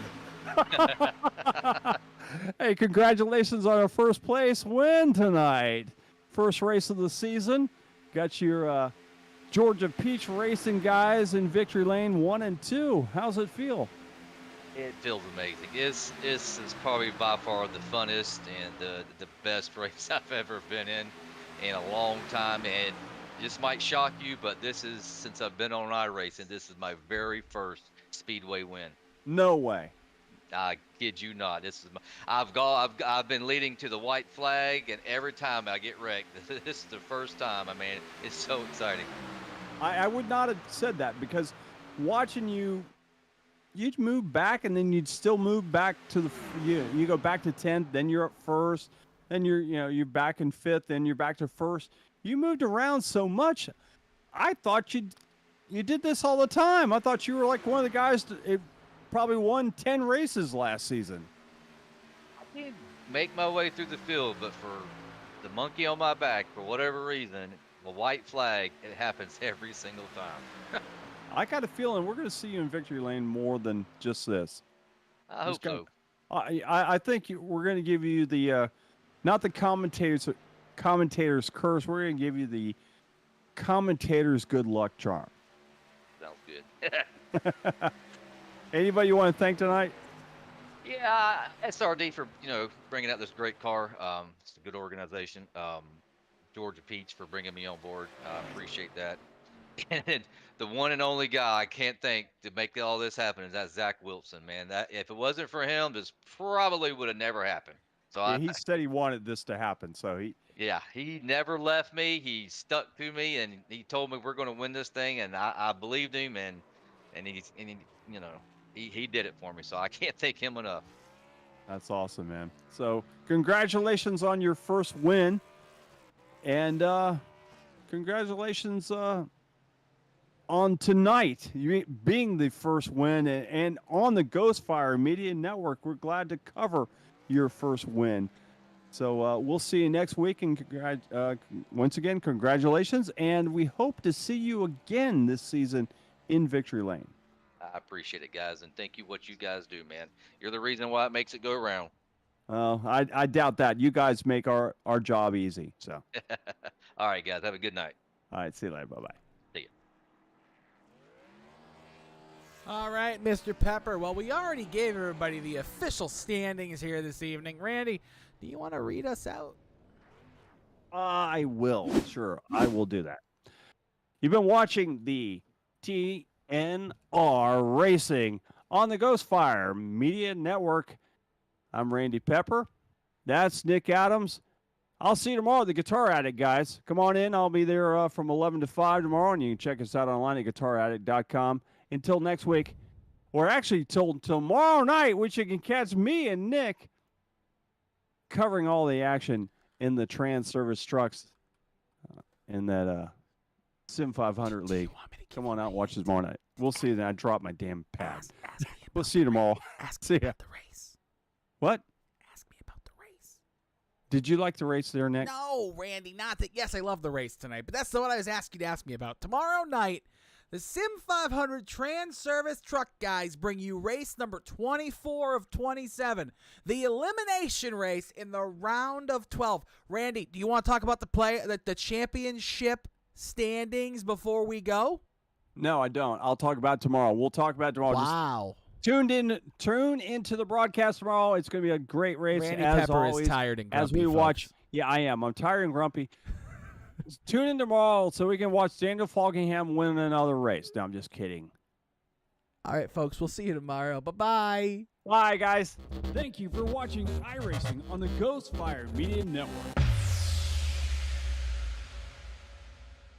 Hey, congratulations on our first place win tonight. First race of the season. Got your Georgia Peach Racing guys in victory lane 1 and 2. How's it feel? It feels amazing. This is probably by far the funnest and the best race I've ever been in a long time. And this might shock you, but this is, since I've been on iRacing, this is my very first Speedway win. No way. I kid you not. This is I've been leading to the white flag, and every time I get wrecked, this is the first time. I mean, it's so exciting. I would not have said that because watching you'd move back and then you'd still move back to you go back to 10th, then you're up first, then you're back in 5th, then you're back to first. You moved around so much. I thought you did this all the time. I thought you were like one of the guys that probably won 10 races last season. I did make my way through the field, but for the monkey on my back, for whatever reason, the white flag, it happens every single time. I got a feeling we're going to see you in victory lane more than just this. I hope so. I think we're going to give you the not the commentator's curse. We're going to give you the commentator's good luck charm. Sounds good. Anybody you want to thank tonight? Yeah, SRD for bringing out this great car. It's a good organization. Georgia Peach for bringing me on board. Appreciate that. And the one and only guy I can't thank to make all this happen is that Zach Wilson, man. That if it wasn't for him, this probably would have never happened. So yeah, he said he wanted this to happen, so he never left me. He stuck to me, and he told me we're going to win this thing, and I believed him, and he did it for me. So I can't thank him enough. That's awesome, man. So congratulations on your first win, and congratulations on tonight, you being the first win, and on the Ghost Fire Media Network. We're glad to cover your first win. So we'll see you next week, and once again, congratulations, and we hope to see you again this season in victory lane. I appreciate it, guys, and thank you what you guys do, man. You're the reason why it makes it go around. I doubt that. You guys make our job easy. So. All right, guys, have a good night. All right, see you later. Bye-bye. See you. All right, Mr. Pepper. Well, we already gave everybody the official standings here this evening. Randy, do you want to read us out? I will. Sure, I will do that. You've been watching the TNR Racing on the Ghost Fire Media Network. I'm Randy Pepper. That's Nick Adams. I'll see you tomorrow at the Guitar Addict, guys. Come on in. I'll be there from 11 to 5 tomorrow, and you can check us out online at guitaraddict.com. Until next week, or actually till tomorrow night, which you can catch me and Nick covering all the action in the Trans Service Trucks in that Sim 500 League. Come on out and watch us tomorrow night. We'll see you then. I dropped my damn pad. We'll see you tomorrow. See ya. The race. What? Ask me about the race. Did you like the race there, Nick? No, Randy, not that. Yes, I love the race tonight, but that's what I was asking you to ask me about. Tomorrow night, the Sim 500 Trans Service Truck guys bring you race number 24 of 27, the elimination race in the round of 12. Randy, do you want to talk about the championship standings before we go? No, I don't. I'll talk about it tomorrow. We'll talk about it tomorrow. Wow. Tune into the broadcast tomorrow. It's going to be a great race. Randy as Pepper always, is tired and grumpy, as we folks. watch. Yeah, I am. I'm tired and grumpy. Tune in tomorrow so we can watch Daniel Falkingham win another race. No, I'm just kidding. All right, folks. We'll see you tomorrow. Bye-bye. Bye, guys. Thank you for watching iRacing on the Ghostfire Media Network.